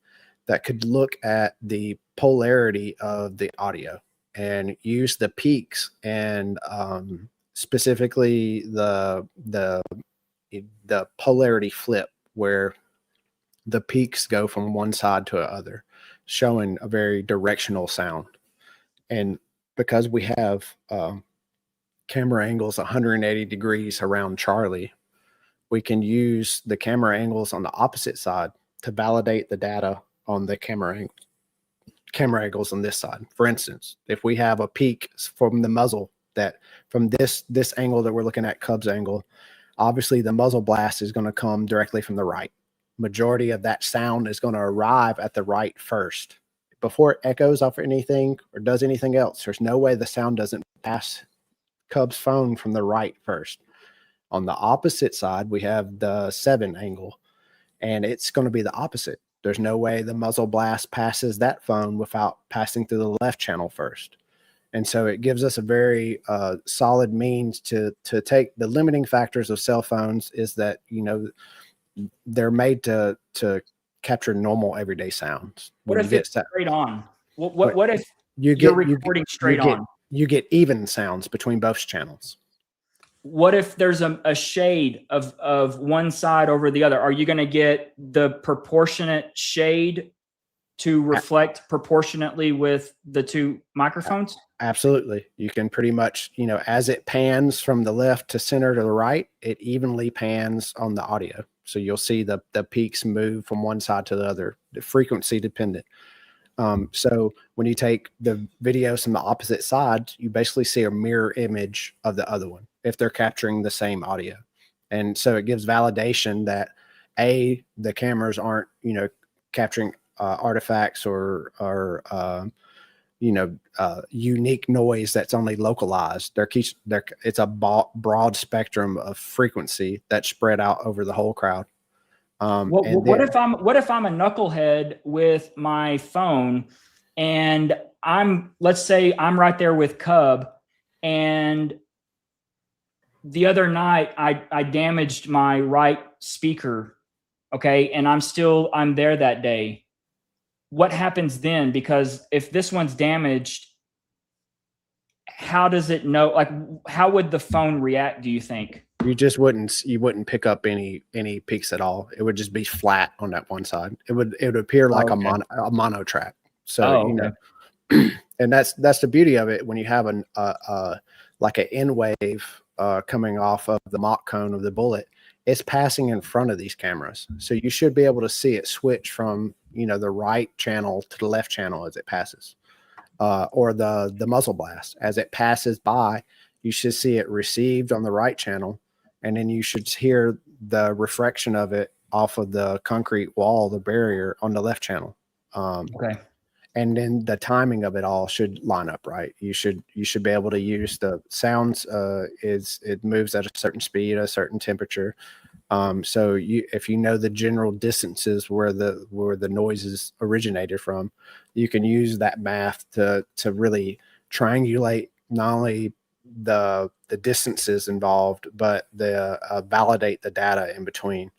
that could look at the polarity of the audio and use the peaks and specifically the polarity flip, where the peaks go from one side to the other, showing a very directional sound. And because we have camera angles 180 degrees around Charlie, we can use the camera angles on the opposite side to validate the data on the camera angles on this side. For instance, if we have a peak from the muzzle, that from this angle that we're looking at, Cub's angle, obviously the muzzle blast is going to come directly from the right. Majority of that sound is going to arrive at the right first before it echoes off anything or does anything else. There's no way the sound doesn't pass Cub's phone from the right first. On the opposite side, we have the 7 angle, and it's going to be the opposite. There's no way the muzzle blast passes that phone without passing through the left channel first. And so it gives us a very solid means to take the limiting factors of cell phones is that, they're made to capture normal everyday sounds. What if it's straight on? What if you're recording straight on? You get even sounds between both channels. What if there's a shade of one side over the other? Are you going to get the proportionate shade to reflect proportionately with the two microphones? Absolutely. You can pretty much, as it pans from the left to center to the right, it evenly pans on the audio. So you'll see the peaks move from one side to the other, the frequency dependent. So when you take the videos from the opposite sides, you basically see a mirror image of the other one if they're capturing the same audio. And so it gives validation that the cameras aren't, capturing artifacts or unique noise that's only localized. It's a broad spectrum of frequency that's spread out over the whole crowd. What if I'm a knucklehead with my phone, and let's say I'm right there with Cub, and the other night I damaged my right speaker, okay, and I'm there that day. What happens then? Because if this one's damaged, how does it know? Like, how would the phone react, do you think? You wouldn't pick up any peaks at all. It would just be flat on that one side. It would appear like a mono track. So and that's the beauty of it when you have like an N wave coming off of the mock cone of the bullet. It's passing in front of these cameras, so you should be able to see it switch from the right channel to the left channel as it passes, or the muzzle blast as it passes by. You should see it received on the right channel, and then you should hear the refraction of it off of the concrete wall, the barrier, on the left channel. Okay. And then the timing of it all should line up right. You should be able to use the sounds. It moves at a certain speed, a certain temperature. So if you know the general distances where the noises originated from, you can use that math to really triangulate not only the distances involved, but the validate the data in between.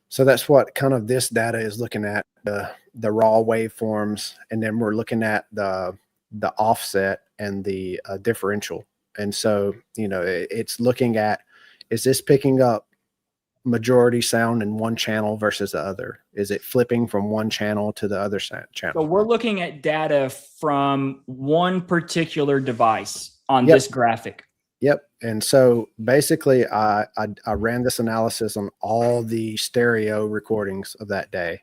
So that's what kind of this data is looking at, the raw waveforms, and then we're looking at the offset and the differential. And so, you know, it's looking at, is this picking up majority sound in one channel versus the other? Is it flipping from one channel to the other channel? So we're looking at data from one particular device on Yep. this graphic. Yep. And so basically I ran this analysis on all the stereo recordings of that day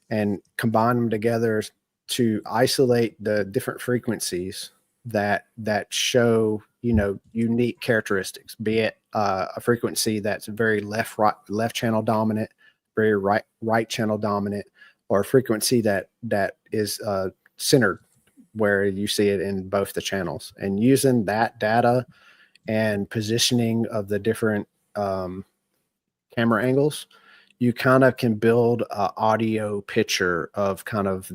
and combined them together to isolate the different frequencies that show, you know, unique characteristics, be it a frequency that's very left channel dominant, very right channel dominant, or a frequency that is centered where you see it in both the channels. And using that data and positioning of the different camera angles, you kind of can build an audio picture of kind of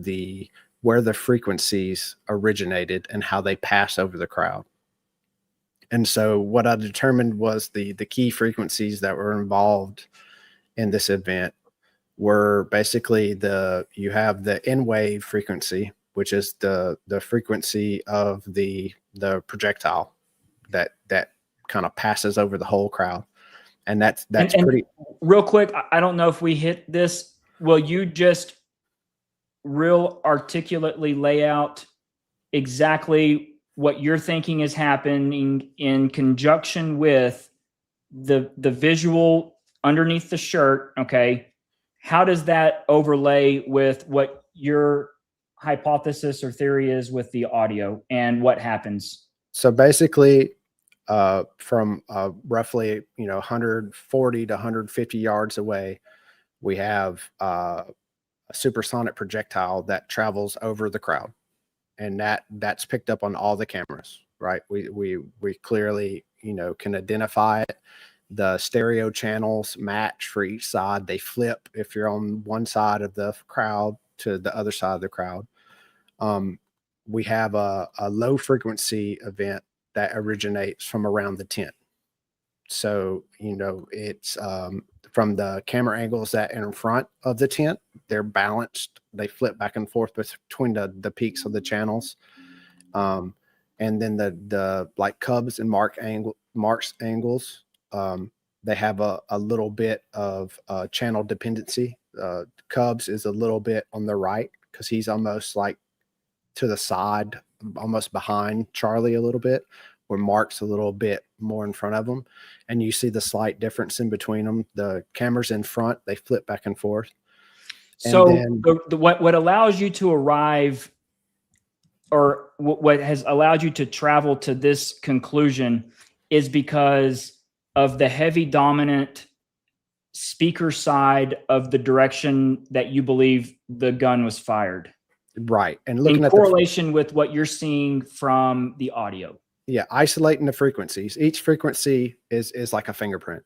where the frequencies originated and how they pass over the crowd. And so what I determined was the key frequencies that were involved in this event were basically you have the N wave frequency, which is the frequency of the projectile that kind of passes over the whole crowd. And that's pretty real quick. I don't know if we hit this. Will you just real articulately lay out exactly what you're thinking is happening in conjunction with the visual underneath the shirt? Okay. How does that overlay with what your hypothesis or theory is with the audio and what happens? So basically, from roughly 140 to 150 yards away, we have a supersonic projectile that travels over the crowd, and that's picked up on all the cameras. Right? We clearly can identify it. The stereo channels match for each side. They flip if you're on one side of the crowd to the other side of the crowd. We have a low frequency event that originates from around the tent. So, it's from the camera angles that are in front of the tent, they're balanced. They flip back and forth between the peaks of the channels. And then the like Cubs and Mark's angles, they have a little bit of channel dependency. Cubs is a little bit on the right because he's almost like to the side, almost behind Charlie a little bit, where Mark's a little bit more in front of him. And you see the slight difference in between them. The cameras in front, they flip back and forth. So and then, what allows you to arrive, or what has allowed you to travel to this conclusion, is because of the heavy dominant speaker side of the direction that you believe the gun was fired. right. And looking in at correlation with what you're seeing from the audio. Yeah, isolating the frequencies. Each frequency is like a fingerprint.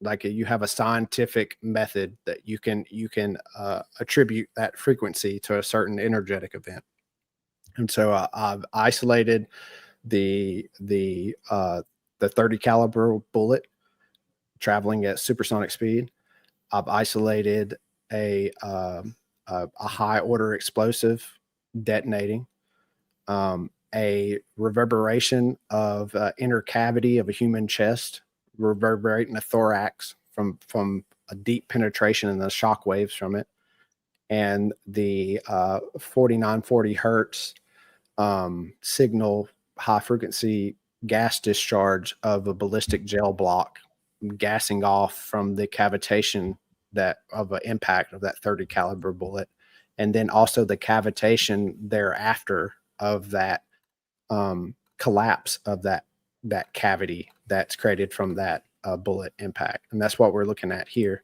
Like you have a scientific method that you can attribute that frequency to a certain energetic event. And so I've isolated the 30 caliber bullet traveling at supersonic speed. I've isolated a high order explosive detonating. A reverberation of inner cavity of a human chest, reverberating the thorax from a deep penetration and the shock waves from it, and the 4940 hertz signal high frequency gas discharge of a ballistic gel block gassing off from the cavitation of an impact of that 30 caliber bullet, and then also the cavitation thereafter of that collapse of that cavity that's created from that bullet impact. And that's what we're looking at here.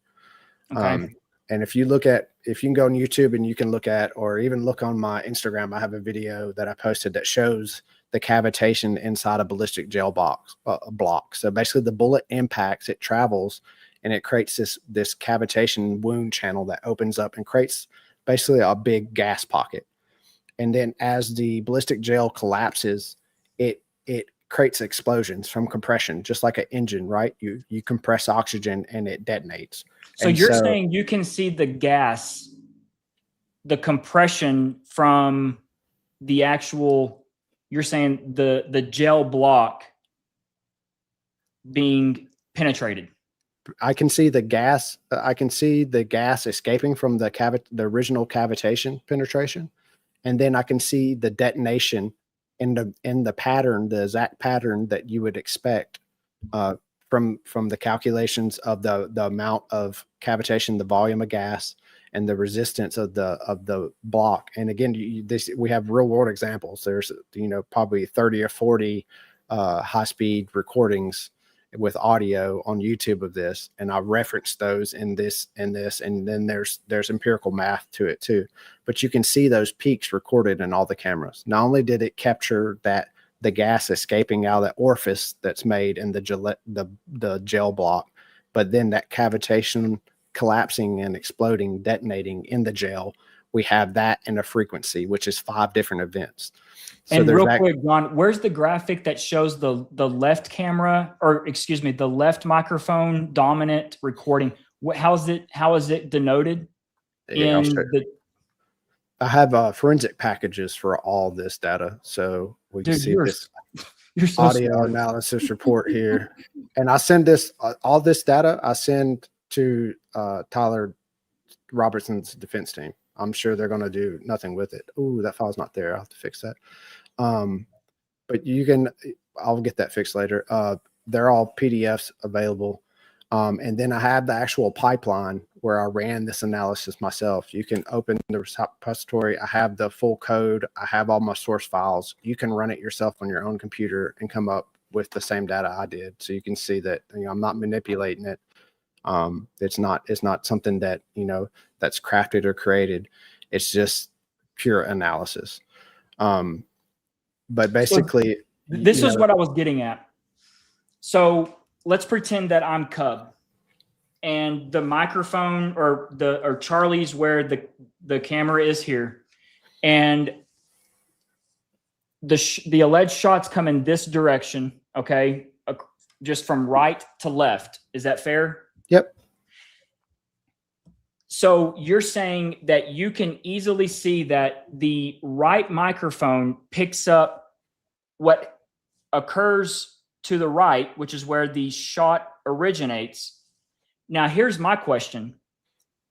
Okay. And if you can go on YouTube and you can look at, or even look on my Instagram, I have a video that I posted that shows the cavitation inside a ballistic gel block. So basically the bullet impacts, it travels and it creates this cavitation wound channel that opens up and creates basically a big gas pocket. And then as the ballistic gel collapses, it creates explosions from compression, just like an engine, right? You compress oxygen and it detonates. So And you're saying you can see the gas, the compression from the actual, you're saying the gel block being penetrated. I can see the gas. I can see the gas escaping from the original cavitation penetration, and then I can see the detonation in the pattern, the exact pattern that you would expect from the calculations of the amount of cavitation, the volume of gas, and the resistance of the block. And again, we have real world examples. There's probably 30 or 40 high speed recordings with audio on YouTube of this, and I referenced those in this, and then there's empirical math to it too. But you can see those peaks recorded in all the cameras. Not only did it capture the gas escaping out of that orifice that's made in the gel block, but then that cavitation collapsing and exploding, detonating in the gel. We have that in a frequency, which is 5 different events. So and real quick, John, where's the graphic that shows the left camera, or excuse me, the left microphone dominant recording? How is it denoted? Yeah, I have forensic packages for all this data, so we can see this so audio smart. analysis report here. And I send this all this data I send to Tyler Robertson's defense team. I'm sure they're going to do nothing with it. Ooh, that file's not there. I'll have to fix that. But I'll get that fixed later. They're all PDFs available. And then I have the actual pipeline where I ran this analysis myself. You can open the repository. I have the full code. I have all my source files. You can run it yourself on your own computer and come up with the same data I did. So you can see that I'm not manipulating it. It's not something that, that's crafted or created. It's just pure analysis. But basically, this is what I was getting at. So let's pretend that I'm Cub and the microphone or Charlie's where the camera is here, and the alleged shots come in this direction. Okay. Just from right to left. Is that fair? Yep. So you're saying that you can easily see that the right microphone picks up what occurs to the right, which is where the shot originates. Now, here's my question.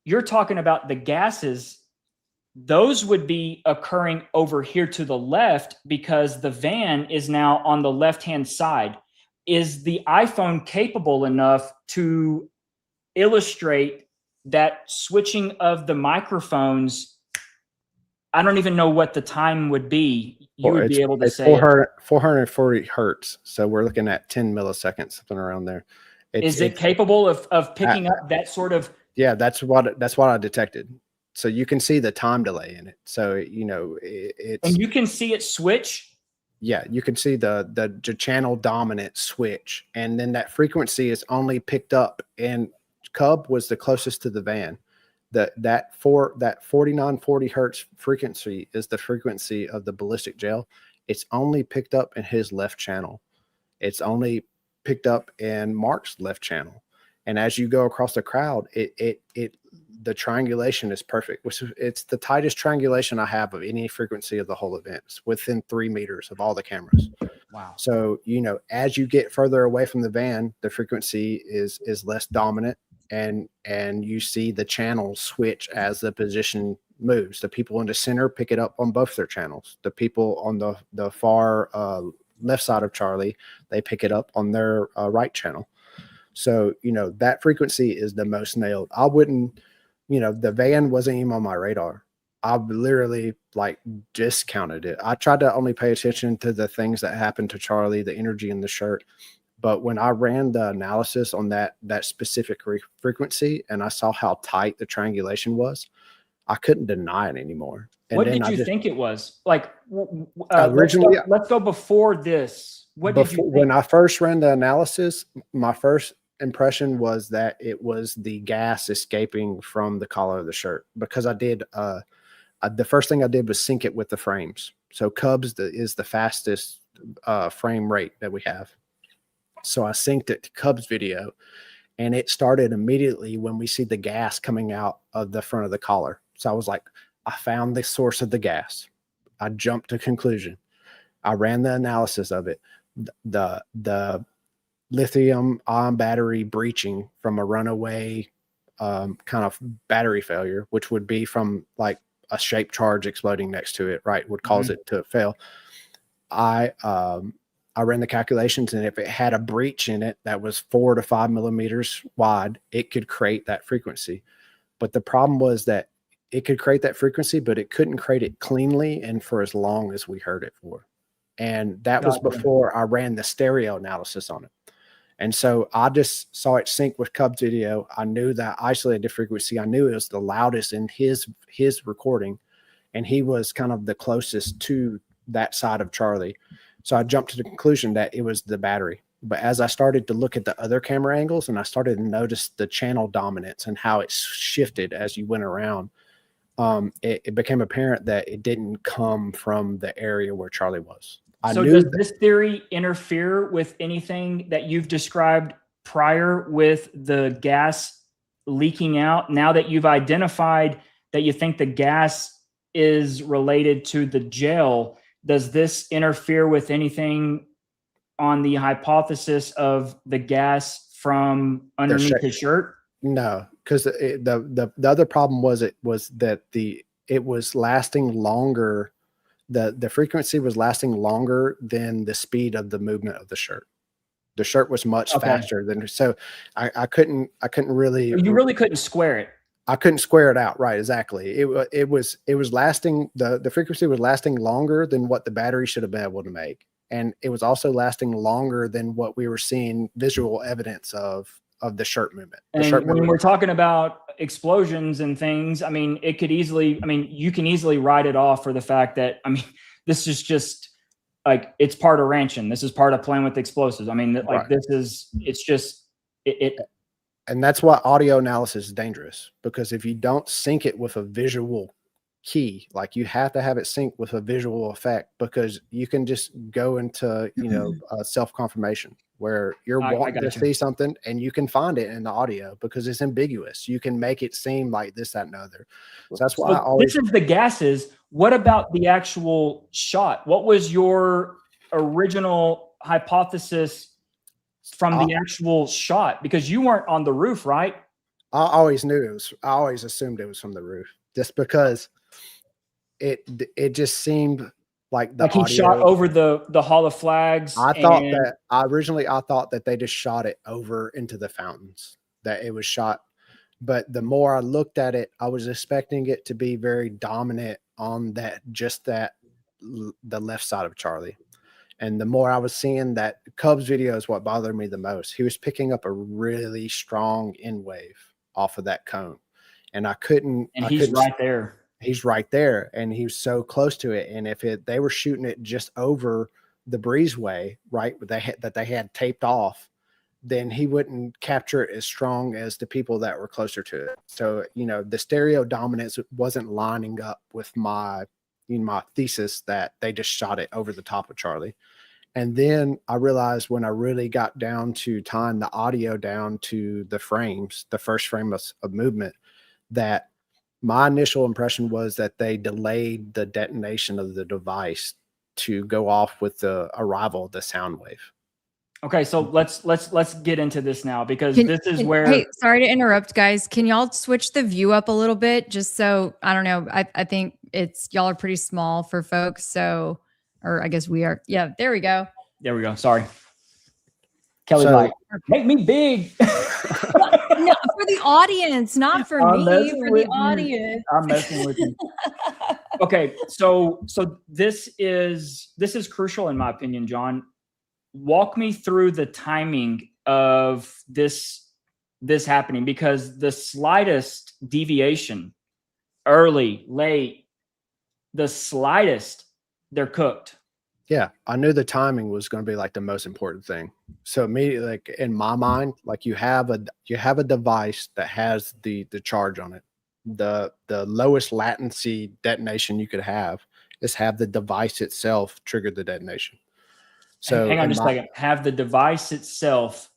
You're talking about the gases. Those would be occurring over here to the left because the van is now on the left-hand side. Is the iPhone capable enough to illustrate that switching of the microphones? I don't even know what the time would be. You would be able to say 440 hertz. So we're looking at 10 milliseconds, something around there. Is it capable of picking up that sort of? Yeah, that's what I detected. So you can see the time delay in it. So, it's. And you can see it switch? Yeah, you can see the channel dominant switch. And then that frequency is only picked up, and Cub was the closest to the van. That 4940 hertz frequency is the frequency of the ballistic gel. It's only picked up in his left channel. It's only picked up in Mark's left channel. And as you go across the crowd, the triangulation is perfect. It's the tightest triangulation I have of any frequency of the whole event. It's within 3 meters of all the cameras. Wow. So, as you get further away from the van, the frequency is less dominant, and you see the channels switch as the position moves. The people in the center pick it up on both their channels. The people on the far left side of Charlie, they pick it up on their right channel. So, that frequency is the most nailed. I wouldn't, the van wasn't even on my radar. I literally discounted it. I tried to only pay attention to the things that happened to Charlie, the energy in the shirt. But when I ran the analysis on that specific frequency, and I saw how tight the triangulation was, I couldn't deny it anymore. And what did you think it was? Originally, let's go before this. What did you think? When I first ran the analysis, my first impression was that it was the gas escaping from the collar of the shirt, because I did the first thing I did was sync it with the frames. So Cubs is the fastest frame rate that we have. So I synced it to Cub's video, and it started immediately when we see the gas coming out of the front of the collar. So I was like, I found the source of the gas. I jumped to conclusion. I ran the analysis of it. The lithium-ion battery breaching from a runaway kind of battery failure, which would be from like a shaped charge exploding next to it, right, would cause it to fail. I ran the calculations, and if it had a breach in it that was 4 to 5 millimeters wide, it could create that frequency. But the problem was that it could create that frequency, but it couldn't create it cleanly and for as long as we heard it for. And that was before I ran the stereo analysis on it. And so I just saw it sync with Cub's video. I knew that isolated frequency. I knew it was the loudest in his recording, and he was kind of the closest to that side of Charlie. So I jumped to the conclusion that it was the battery. But as I started to look at the other camera angles, and I started to notice the channel dominance and how it shifted as you went around, it became apparent that it didn't come from the area where Charlie was. So does this theory interfere with anything that you've described prior with the gas leaking out? Now that you've identified that you think the gas is related to the gel, does this interfere with anything on the hypothesis of the gas from underneath his shirt? No, because the other problem was that it was lasting longer. The frequency was lasting longer than the speed of the movement of the shirt. The shirt was much faster than, so I couldn't really. You really couldn't square it. I couldn't square it out. Right. Exactly. It was lasting, the frequency was lasting longer than what the battery should have been able to make. And it was also lasting longer than what we were seeing visual evidence of the shirt movement. When we're talking about explosions and things, I mean, you can easily write it off for the fact that, I mean, this is just like, it's part of ranching. This is part of playing with explosives. I mean, like it's just, and that's why audio analysis is dangerous, because if you don't sync it with a visual key, like you have to have it synced with a visual effect, because you can just go into, self-confirmation where you're wanting to see something and you can find it in the audio because it's ambiguous. You can make it seem like this, that, and other. So that's why this is the gases. What about the actual shot? What was your original hypothesis from the actual shot? Because you weren't on the roof, right? I always assumed it was from the roof, just because it just seemed like he shot over the Hall of Flags. I thought that they just shot it over into the fountains, that it was shot. But the more I looked at it, I was expecting it to be very dominant on the left side of Charlie. And the more I was seeing that, Cub's video is what bothered me the most. He was picking up a really strong N wave off of that cone. And he's right there. He's right there. And he was so close to it. And if they were shooting it just over the breezeway, right, that they had taped off, then he wouldn't capture it as strong as the people that were closer to it. So, the stereo dominance wasn't lining up with my thesis that they just shot it over the top of Charlie. And then I realized when I really got down to tying the audio down to the frames, the first frame of movement, that my initial impression was that they delayed the detonation of the device to go off with the arrival of the sound wave. Okay, so let's get into this now, because this is where. Hey, sorry to interrupt, guys. Can y'all switch the view up a little bit, just so I don't know? I think y'all are pretty small for folks, so, or I guess we are. Yeah, there we go. There we go. Sorry, Kelly. Make me big. No, for the audience, not for me. For the audience. I'm messing with you. Okay, so this is crucial in my opinion, John. Walk me through the timing of this happening, because the slightest deviation, early, late, the slightest, they're cooked. Yeah, I knew the timing was going to be like the most important thing. So immediately, like in my mind, like you have a device that has the charge on it. The lowest latency detonation you could have is have the device itself trigger the detonation. So hang on in just a second. Have the device itself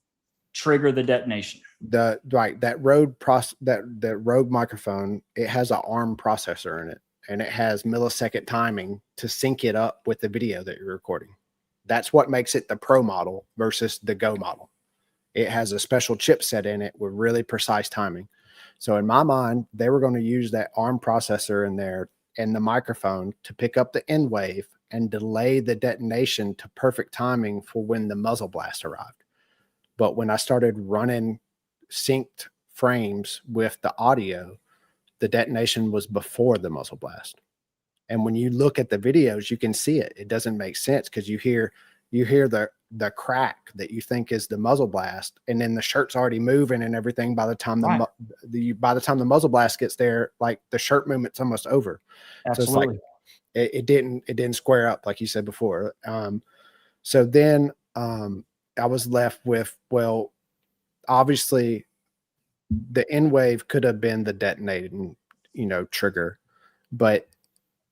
trigger the detonation. that Rode microphone, it has an ARM processor in it, and it has millisecond timing to sync it up with the video that you're recording. That's what makes it the Pro model versus the Go model. It has a special chipset in it with really precise timing. So in my mind, they were going to use that ARM processor in there and the microphone to pick up the N wave and delay the detonation to perfect timing for when the muzzle blast arrived. But when I started running synced frames with the audio, the detonation was before the muzzle blast. And when you look at the videos, you can see it. It doesn't make sense because you hear the crack that you think is the muzzle blast, and then the shirt's already moving and everything. By the time by the time the muzzle blast gets there, like the shirt movement's almost over. Absolutely. So it's like it didn't square up like you said before. So then I was left with, well, obviously the N wave could have been the detonating, trigger, but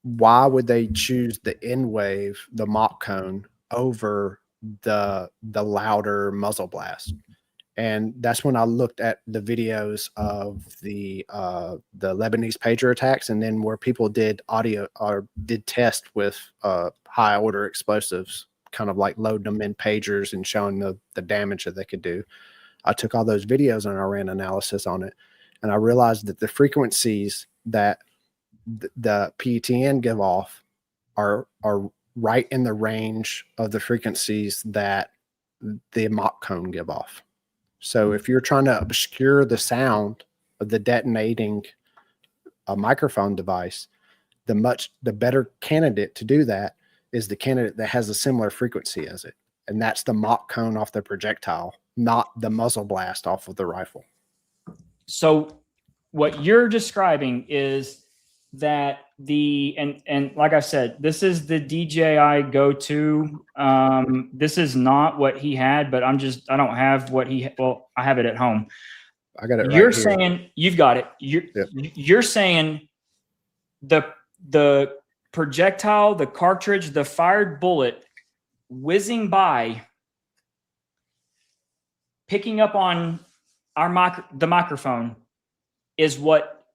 why would they choose the N wave, the mop cone, over the louder muzzle blast? And that's when I looked at the videos of the Lebanese pager attacks, and then where people did audio or did test with high order explosives, kind of like loading them in pagers and showing the damage that they could do. I took all those videos and I ran analysis on it, and I realized that the frequencies that the PETN give off are right in the range of the frequencies that the mop cone give off. So if you're trying to obscure the sound of the detonating microphone device, the better candidate to do that is the candidate that has a similar frequency as it. And that's the mop cone off the projectile, not the muzzle blast off of the rifle. So what you're describing is that and like I said, this is the DJI go-to. This is not what he had, but I don't have what well, I have it at home. I got it right You're here. saying you've got it. You're saying the projectile, the cartridge, the fired bullet whizzing by, picking up on the microphone is what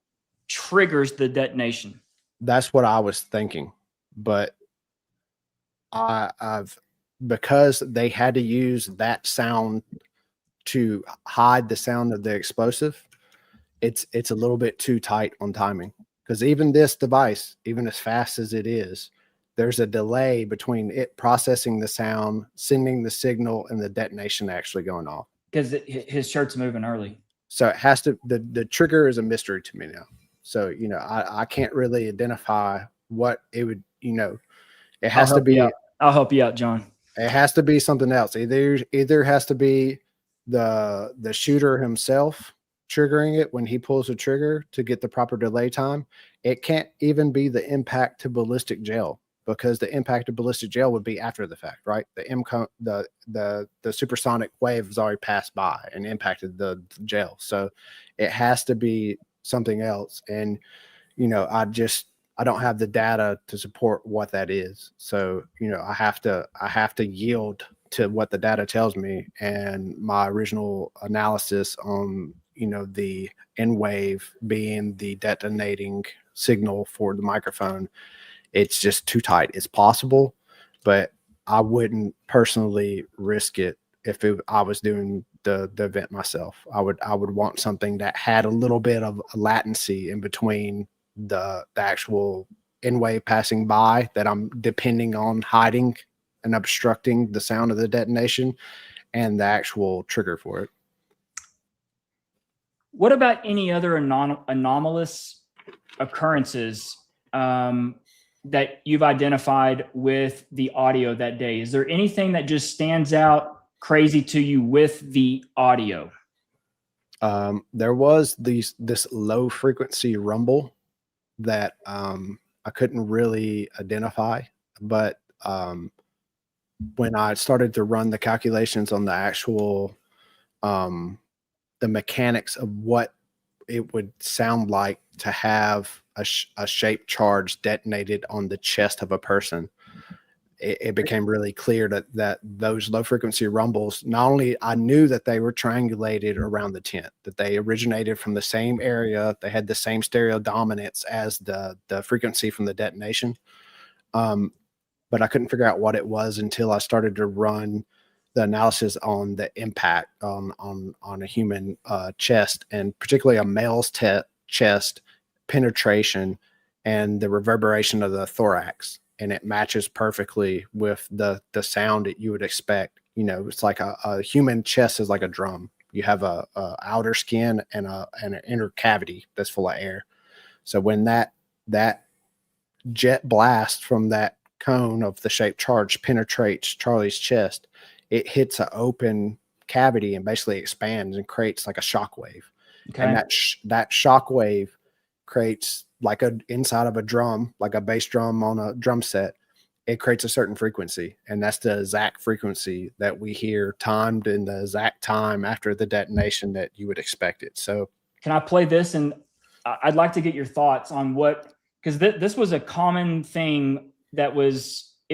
triggers the detonation. That's what I was thinking, but because they had to use that sound to hide the sound of the explosive, it's a little bit too tight on timing. Because even this device, even as fast as it is, there's a delay between it processing the sound, sending the signal, and the detonation actually going off. Because his shirt's moving early. So it has to, the trigger is a mystery to me now. So, I can't really identify what it would, it has to be. I'll help you out, John. It has to be something else. Either has to be the shooter himself triggering it when he pulls the trigger to get the proper delay time. It can't even be the impact to ballistic gel, because the impact to ballistic gel would be after the fact, right? The supersonic wave has already passed by and impacted the gel. So it has to be something else. And, I don't have the data to support what that is. So, I have to yield to what the data tells me. And my original analysis on, the N wave being the detonating signal for the microphone, it's just too tight. It's possible, but I wouldn't personally risk it if I was doing the event myself. I would want something that had a little bit of a latency in between the actual N wave passing by that I'm depending on hiding and obstructing the sound of the detonation, and the actual trigger for it. What about any other anomalous occurrences that you've identified with the audio that day? Is there anything that just stands out crazy to you with the audio? There was this low frequency rumble that I couldn't really identify, but when I started to run the calculations on the actual the mechanics of what it would sound like to have a shaped charge detonated on the chest of a person, it became really clear that those low frequency rumbles, not only I knew that they were triangulated around the tent, that they originated from the same area, they had the same stereo dominance as the frequency from the detonation. But I couldn't figure out what it was until I started to run the analysis on the impact on a human chest, and particularly a male's chest penetration and the reverberation of the thorax. And it matches perfectly with the sound that you would expect. You know, it's like a human chest is like a drum. You have a outer skin and an inner cavity that's full of air. So when that jet blast from that cone of the shaped charge penetrates Charlie's chest, it hits an open cavity and basically expands and creates like a shock wave. Okay. And that shock wave creates like inside of a drum, like a bass drum on a drum set. It creates a certain frequency, and that's the exact frequency that we hear timed in the exact time after the detonation that you would expect it. So can I play this? And I'd like to get your thoughts on what, because this was a common thing that it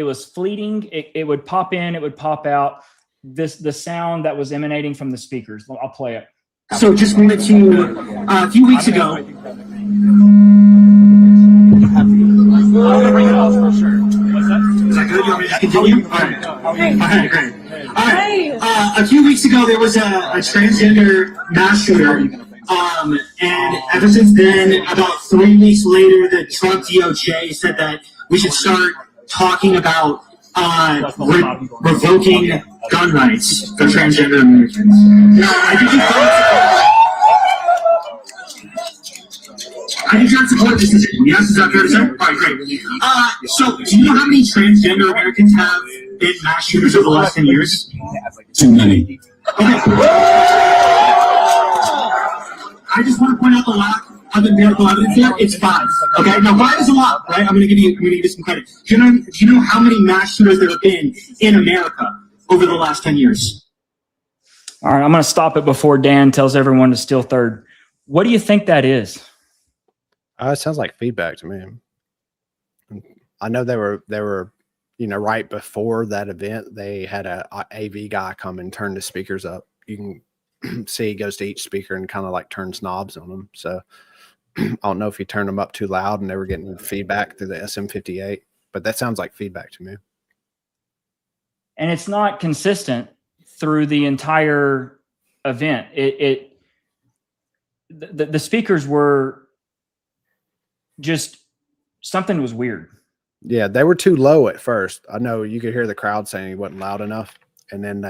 was fleeting. It would pop in, it would pop out. The sound that was emanating from the speakers. I'll play it. So just wanted to, a few weeks ago. I'm gonna bring it off for sure. What's that? Is that good? You want me to continue? All right. All right, great. All right. A few weeks ago, there was a transgender mass shooter. And ever since then, about 3 weeks later, the Trump DOJ said that we should start talking about revoking gun rights for transgender Americans. Now, I think you're in support of this decision. Yes, is that fair to say? All right, great. So, do you know how many transgender Americans have been mass shooters over the last 10 years? Too many. Okay. I just want to point out the lack of empirical evidence here. It's 5. Okay, now 5 is a lot, right? I'm going to give you some credit. Do you know how many mass shooters there have been in America over the last 10 years? All right, I'm going to stop it before Dan tells everyone to steal third. What do you think that is? It sounds like feedback to me. I know they were, right before that event, they had a AV guy come and turn the speakers up. You can see he goes to each speaker and kind of like turns knobs on them. So I don't know if he turned them up too loud and they were getting feedback through the SM58, but that sounds like feedback to me. And it's not consistent through the entire event. The speakers were just, something was weird. Yeah, they were too low at first. I know you could hear the crowd saying he wasn't loud enough. And then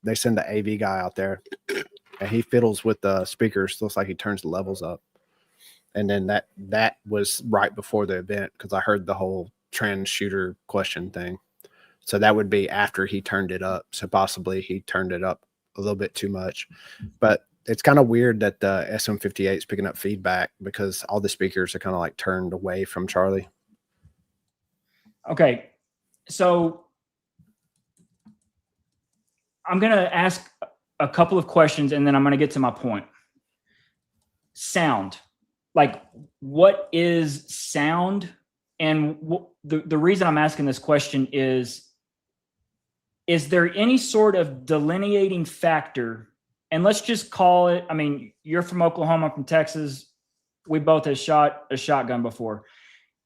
they send the AV guy out there and he fiddles with the speakers. Looks like he turns the levels up. And then that was right before the event, because I heard the whole trans shooter question thing. So that would be after he turned it up. So possibly he turned it up a little bit too much. But it's kind of weird that the SM58 is picking up feedback, because all the speakers are kind of like turned away from Charlie. Okay, so I'm going to ask a couple of questions and then I'm going to get to my point. Sound. Like, what is sound? And the reason I'm asking this question is there any sort of delineating factor? And let's just call it, I mean, you're from Oklahoma, I'm from Texas. We both have shot a shotgun before.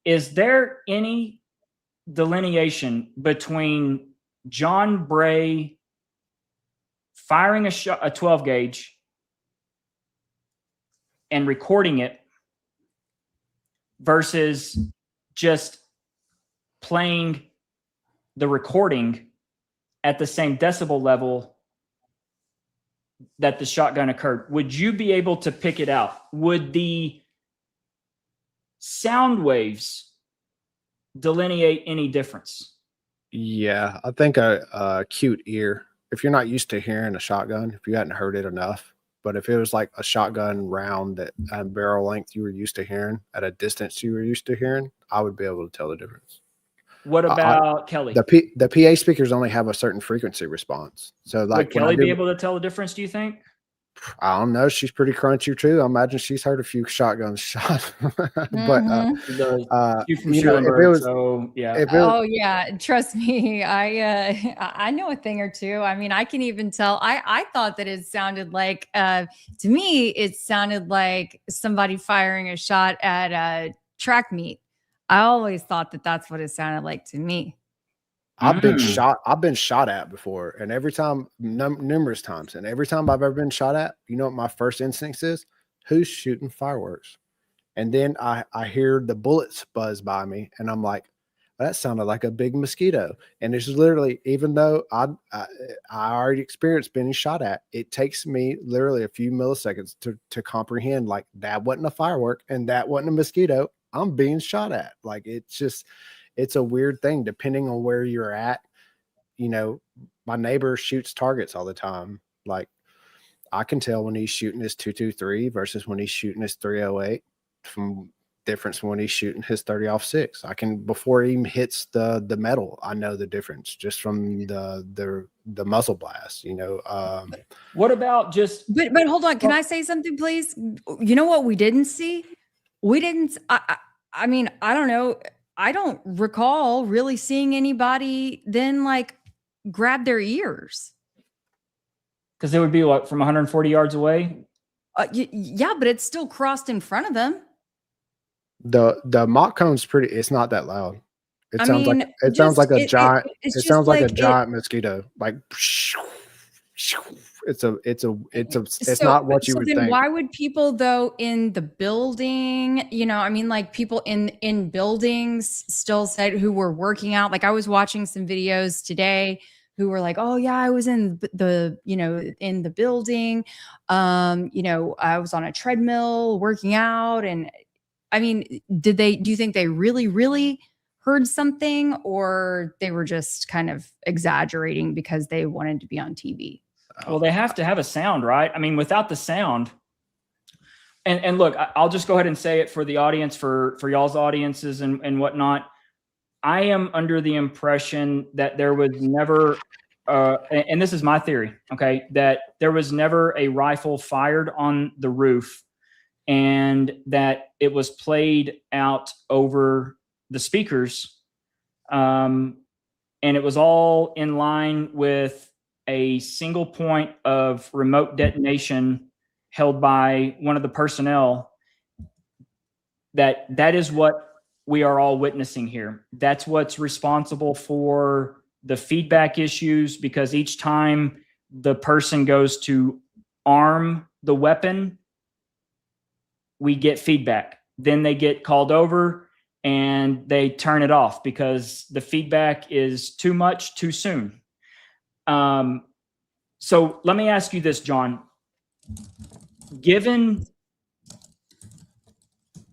Is there any delineation between John Bray firing a 12 gauge and recording it versus just playing the recording at the same decibel level that the shotgun occurred? Would you be able to pick it out? Would the sound waves delineate any difference? Yeah, I think a acute ear, if you're not used to hearing a shotgun, if you hadn't heard it enough, but if it was like a shotgun round at a barrel length you were used to hearing at a distance you were used to hearing, I would be able to tell the difference. What about Kelly? The PA speakers only have a certain frequency response. So like, would Kelly be able to tell the difference, do you think? I don't know. She's pretty crunchy too. I imagine she's heard a few shotguns shot. But Mhm. The you from you know, if it Schulenburg, was, so yeah. if it was, Oh yeah, trust me, I know a thing or two. I mean, I can even tell. I thought that it sounded like to me it sounded like somebody firing a shot at a track meet. I always thought that that's what it sounded like to me. I've been Mm. shot. I've been shot at before, and every time, numerous times, and every time I've ever been shot at, you know what my first instinct is? Who's shooting fireworks? And then I hear the bullets buzz by me, and I'm like, that sounded like a big mosquito. And it's literally, even though I already experienced being shot at, it takes me literally a few milliseconds to comprehend, like, that wasn't a firework and that wasn't a mosquito. I'm being shot at. Like, it's a weird thing depending on where you're at. You know, my neighbor shoots targets all the time. Like, I can tell when he's shooting his 223 versus when he's shooting his 308 from difference when he's shooting his 30-06. I can, before he even hits the metal, I know the difference just from the muzzle blast, you know. What about just But hold on, can I say something, please? You know what we didn't see? We didn't. I mean, I don't know. I don't recall really seeing anybody then like grab their ears. because it would be what, from 140 yards away? Yeah, but it's still crossed in front of them. The mock cone's pretty, it's not that loud. It I sounds mean, like it sounds like a just- giant, it's it just sounds like a like giant mosquito. Like, it's So- not what you so would then think. why would people though in the building, you know, I mean, like people in buildings still said who were working out. Like I was watching some videos today who were like, oh yeah, I was in the, you know, in the building. You know, I was on a treadmill working out. And I mean, do you think they really heard something, or they were just kind of exaggerating because they wanted to be on TV? Well, they have to have a sound, right? I mean, without the sound, and look, I'll just go ahead and say it for the audience, for y'all's audiences and whatnot. I am under the impression that there was never, and this is my theory, okay, that there was never a rifle fired on the roof, and that it was played out over the speakers, and it was all in line with a single point of remote detonation held by one of the personnel. That is what we are all witnessing here. That's what's responsible for the feedback issues, because each time the person goes to arm the weapon, we get feedback. Then they get called over and they turn it off because the feedback is too much too soon. So let me ask you this, John. Given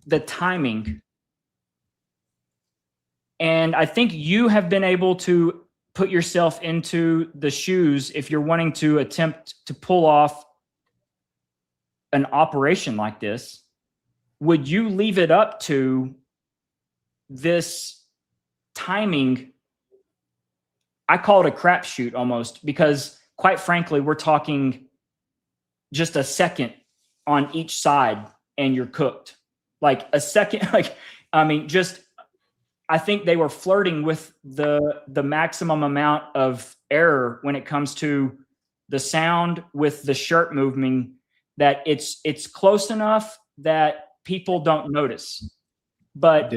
the timing, and I think you have been able to put yourself into the shoes if you're wanting to attempt to pull off an operation like this, would you leave it up to this timing? I call it a crapshoot almost, because quite frankly, we're talking just a second on each side and you're cooked. Like a second, like, I mean, just, I think they were flirting with the maximum amount of error when it comes to the sound with the shirt moving, that it's close enough that people don't notice. But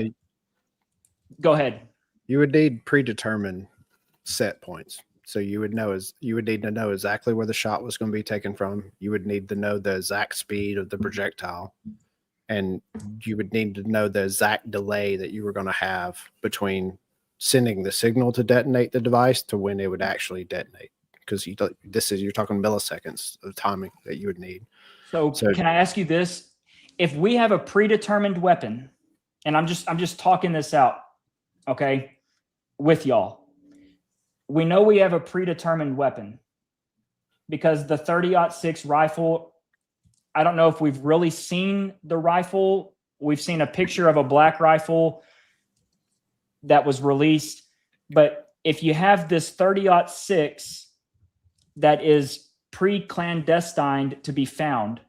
go ahead. You would need predetermined set points. So you would need to know exactly where the shot was going to be taken from. You would need to know the exact speed of the projectile, and you would need to know the exact delay that you were going to have between sending the signal to detonate the device to when it would actually detonate. Because you're talking milliseconds of timing that you would need. So can I ask you this? If we have a predetermined weapon, and I'm just talking this out, okay, with y'all. We know we have a predetermined weapon because the 30-06 rifle, I don't know if we've really seen the rifle. We've seen a picture of a black rifle that was released. But if you have this 30-06 that is pre-clandestined to be found.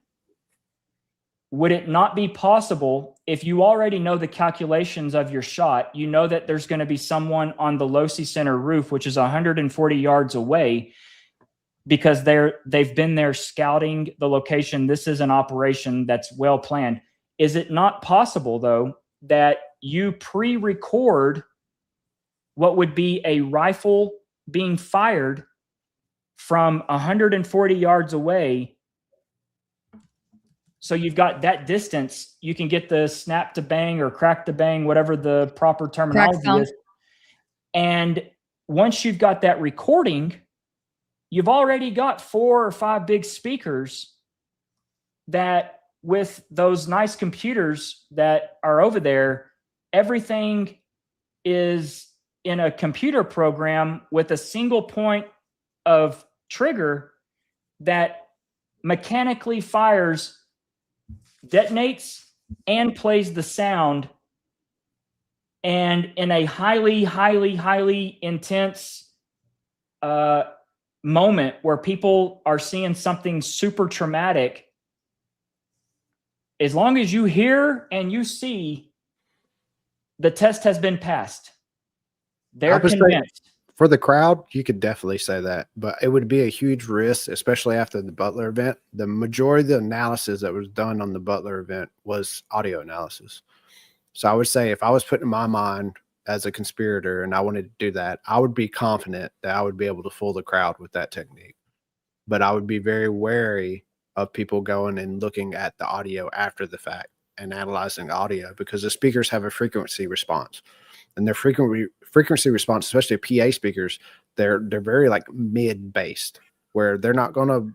Would it not be possible, if you already know the calculations of your shot, you know that there's going to be someone on the Losi Center roof, which is 140 yards away, because they've been there scouting the location. This is an operation that's well planned. Is it not possible, though, that you pre-record what would be a rifle being fired from 140 yards away? So you've got that distance, you can get the snap to bang or crack to bang, whatever the proper terminology is. And once you've got that recording, you've already got 4 or 5 big speakers that, with those nice computers that are over there, everything is in a computer program with a single point of trigger that mechanically fires, detonates, and plays the sound. And in a highly, highly, highly intense moment where people are seeing something super traumatic, as long as you hear and you see, the test has been passed. They're convinced. For the crowd, you could definitely say that, but it would be a huge risk, especially after the Butler event. The majority of the analysis that was done on the Butler event was audio analysis. So I would say, if I was putting in my mind as a conspirator and I wanted to do that, I would be confident that I would be able to fool the crowd with that technique. But I would be very wary of people going and looking at the audio after the fact and analyzing audio, because the speakers have a frequency response. And their frequency response, especially PA speakers, they're very like mid-based, where they're not going to,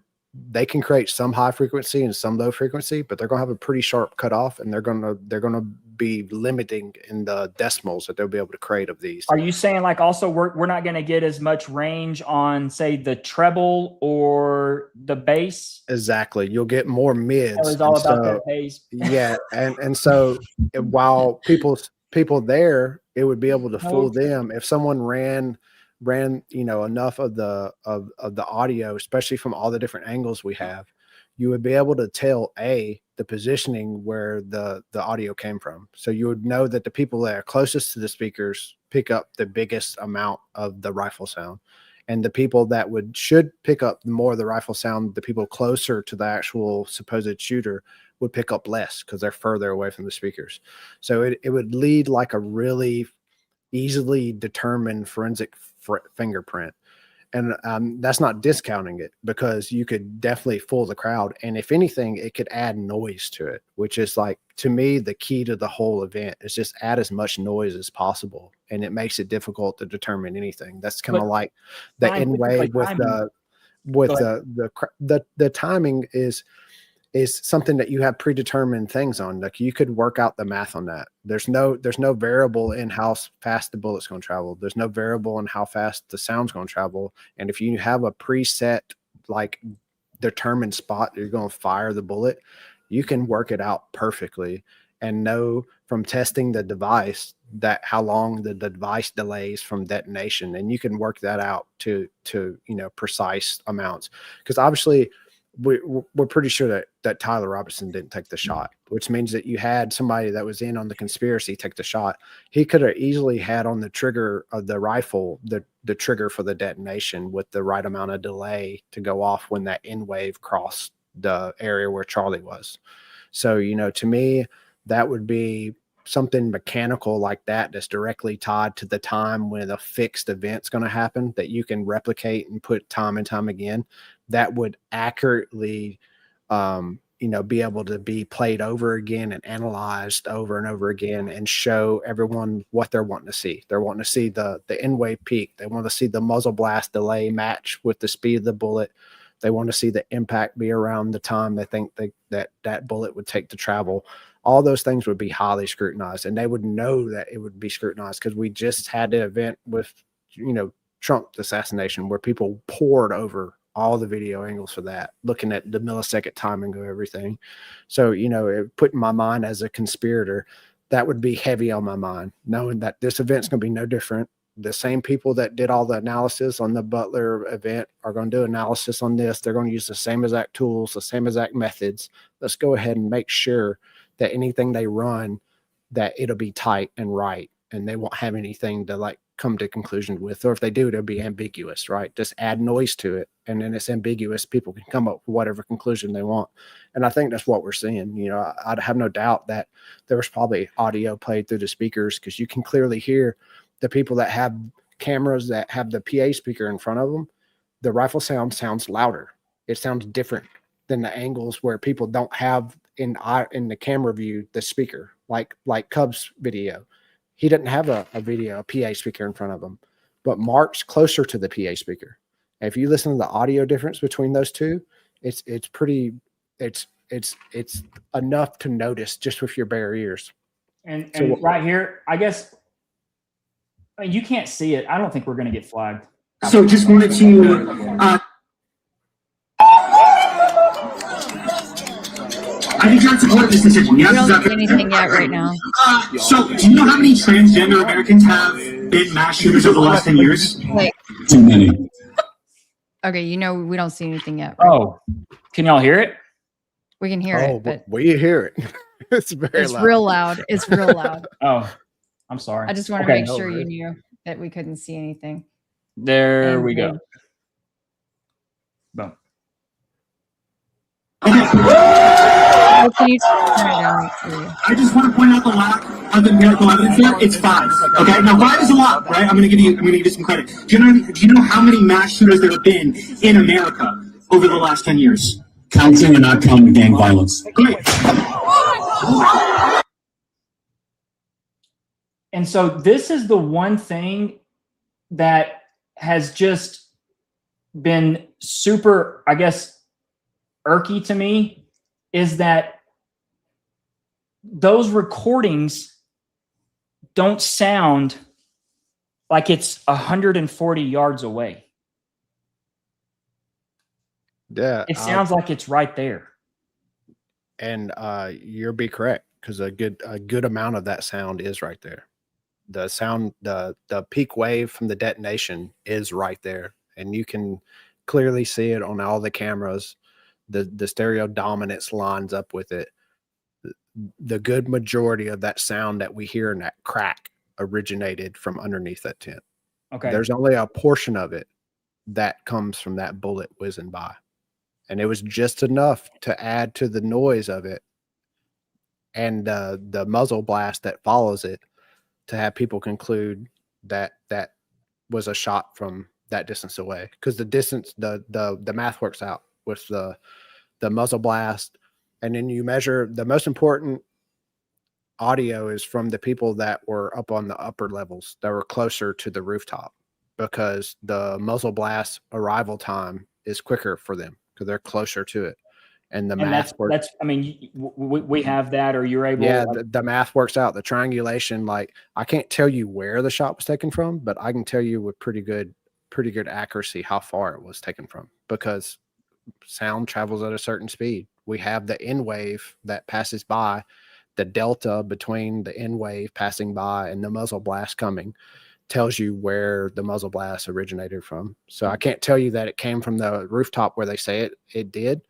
they can create some high frequency and some low frequency, but they're going to have a pretty sharp cutoff, and they're going to be limiting in the decimals that they'll be able to create of these. Are you saying, like, also we're not going to get as much range on, say, the treble or the bass? Exactly. You'll get more mids. It was all about that bass. Yeah. And so while people there, it would be able to fool them if someone ran enough of the audio, especially from all the different angles we have. You would be able to tell the positioning where the audio came from. So you would know that the people that are closest to the speakers pick up the biggest amount of the rifle sound, and the people that should pick up more of the rifle sound, the people closer to the actual supposed shooter, would pick up less because they're further away from the speakers. So it would lead like a really easily determined forensic fingerprint. And that's not discounting it, because you could definitely fool the crowd. And if anything, it could add noise to it, which is, like, to me, the key to the whole event is just add as much noise as possible. And it makes it difficult to determine anything. That's kind of like the end wave with the timing is something that you have predetermined things on. Like, you could work out the math on that. There's no variable in how fast the bullet's going to travel. There's no variable in how fast the sound's going to travel. And if you have a preset, like, determined spot that you're going to fire the bullet, you can work it out perfectly and know from testing the device that how long the device delays from detonation. And you can work that out to precise amounts. Because obviously, we're pretty sure that Tyler Robinson didn't take the shot, which means that you had somebody that was in on the conspiracy take the shot. He could have easily had on the trigger of the rifle the trigger for the detonation with the right amount of delay to go off when that N wave crossed the area where Charlie was. So, to me, that would be something mechanical like that that's directly tied to the time when a fixed event's going to happen, that you can replicate and put time and time again, that would accurately be able to be played over again and analyzed over and over again and show everyone what they're wanting to see. They're wanting to see the N-wave peak. They want to see the muzzle blast delay match with the speed of the bullet. They want to see the impact be around the time they think that bullet would take to travel. All those things would be highly scrutinized, and they would know that it would be scrutinized, because we just had the event with, Trump assassination, where people poured over all the video angles for that, looking at the millisecond timing of everything. So, it put in my mind as a conspirator, that would be heavy on my mind, knowing that this event's going to be no different. the same people that did all the analysis on the Butler event are going to do analysis on this. They're going to use the same exact tools, the same exact methods. Let's go ahead and make sure that anything they run, that it'll be tight and right, and they won't have anything to like come to conclusion with, or if they do, it'll be ambiguous, right? Just add noise to it, and then it's ambiguous. People can come up with whatever conclusion they want. And I think that's what we're seeing. You know, I have no doubt that there was probably audio played through the speakers, because you can clearly hear the people that have cameras that have the PA speaker in front of them. The rifle sound sounds louder. It sounds different than the angles where people don't have in the camera view the speaker, like Cub's video. He didn't have a PA speaker in front of him, but Mark's closer to the PA speaker. And if you listen to the audio difference between those two, it's enough to notice just with your bare ears. And So- right here, I guess, I mean, you can't see it. I don't think we're going to get flagged. So just wanted to, I think you're in support of this decision. Yes, We don't is that see correct? anything yet right now. So do you know how many transgender Americans have been mass shooters over the last 10 years? Wait. Too many. Okay, you know we don't see anything yet. Right? Oh, can y'all hear it? We can hear Oh, it, but we hear it. It's very it's loud. real loud. It's real loud. Oh, I'm sorry. I just want to Okay, make no sure you worries. knew that we couldn't see anything. There And we go. then- Boom. Okay. Oh, can you turn it down for you? I just want to point out the lack of empirical evidence here. It's 5. Okay, now 5 is a lot, right? I'm gonna give you some credit. Do you know how many mass shooters there have been in America over the last 10 years? Counting and not counting gang violence. Great. And so this is the one thing that has just been super, I guess, irky to me, is that those recordings don't sound like it's 140 yards away. Yeah. It sounds like it's right there. And you'll be correct, because a good amount of that sound is right there. The sound, the peak wave from the detonation is right there, and you can clearly see it on all the cameras. The stereo dominance lines up with it. The good majority of that sound that we hear in that crack originated from underneath that tent. Okay. There's only a portion of it that comes from that bullet whizzing by. And it was just enough to add to the noise of it and the muzzle blast that follows it to have people conclude that that was a shot from that distance away. Because the distance, the math works out with the muzzle blast. And then you measure, the most important audio is from the people that were up on the upper levels, that were closer to the rooftop, because the muzzle blast arrival time is quicker for them because they're closer to it. And the And math works. that's, I mean, we have that, or you're able. Yeah, the math works out. The triangulation, like, I can't tell you where the shot was taken from, but I can tell you with pretty good accuracy how far it was taken from, because sound travels at a certain speed. We have the N wave that passes by, the delta between the N wave passing by and the muzzle blast coming tells you where the muzzle blast originated from. So I can't tell you that it came from the rooftop where they say it did,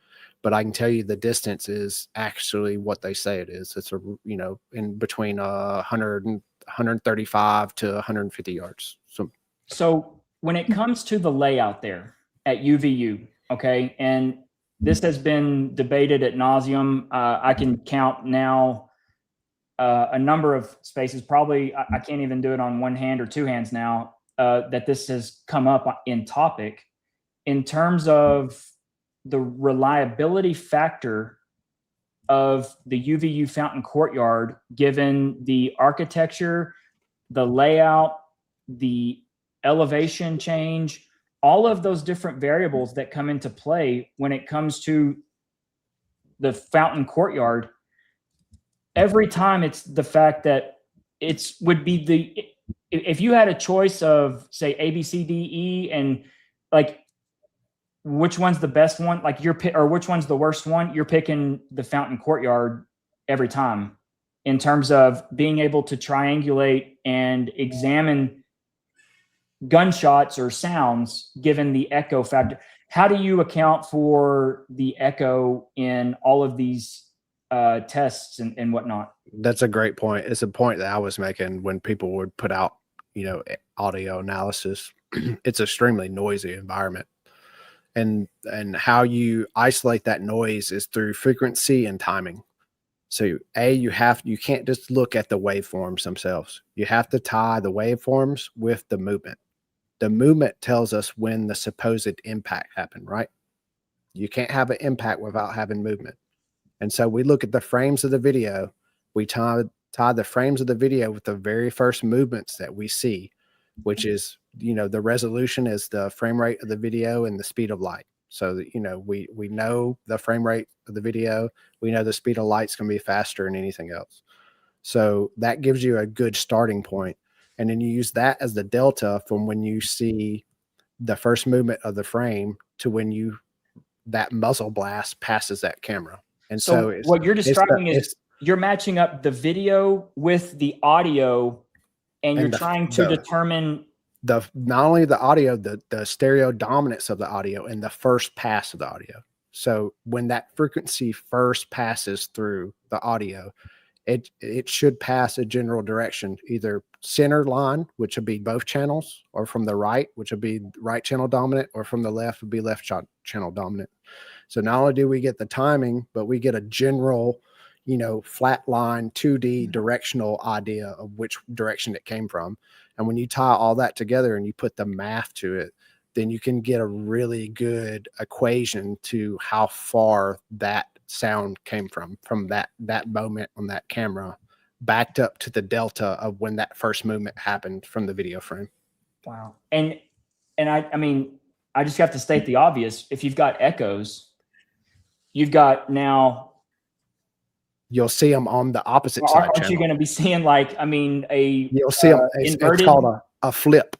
but I can tell you the distance is actually what they say it is. It's in between 100 and 135 to 150 yards. So when it comes to the layout there at UVU, okay, and this has been debated ad nauseum. I can count now a number of spaces, probably I can't even do it on one hand or two hands now, that this has come up in topic in terms of the reliability factor of the UVU Fountain Courtyard, given the architecture, the layout, the elevation change, all of those different variables that come into play when it comes to the Fountain Courtyard. Every time it's the fact that would be if you had a choice of, say, A, B, C, D, E, and like which one's the best one, like or which one's the worst one, you're picking the Fountain Courtyard every time in terms of being able to triangulate and examine gunshots or sounds given the echo factor. How do you account for the echo in all of these tests and whatnot? That's a great point. It's a point that I was making when people would put out, audio analysis. It's an extremely noisy environment. And how you isolate that noise is through frequency and timing. So you can't just look at the waveforms themselves. You have to tie the waveforms with the movement. The movement tells us when the supposed impact happened, right? You can't have an impact without having movement. And so we look at the frames of the video. We tie the frames of the video with the very first movements that we see, which is, the resolution is the frame rate of the video and the speed of light. So that, we know the frame rate of the video. We know the speed of light's going to be faster than anything else. So that gives you a good starting point. And then you use that as the delta from when you see the first movement of the frame to when that muzzle blast passes that camera. And so what you're describing is you're matching up the video with the audio, and you're trying to determine not only the audio, the stereo dominance of the audio and the first pass of the audio. So when that frequency first passes through the audio, it should pass a general direction, either center line, which would be both channels, or from the right, which would be right channel dominant, or from the left would be left channel dominant. So not only do we get the timing, but we get a general, flat line 2D directional idea of which direction it came from. And when you tie all that together and you put the math to it, then you can get a really good equation to how far that sound came from that moment on that camera, backed up to the delta of when that first movement happened from the video frame. Wow. And I mean, I just have to state the obvious. If you've got echoes, you've got now. You'll see them on the opposite side. Aren't you going to be seeing you'll see them. It's called a flip.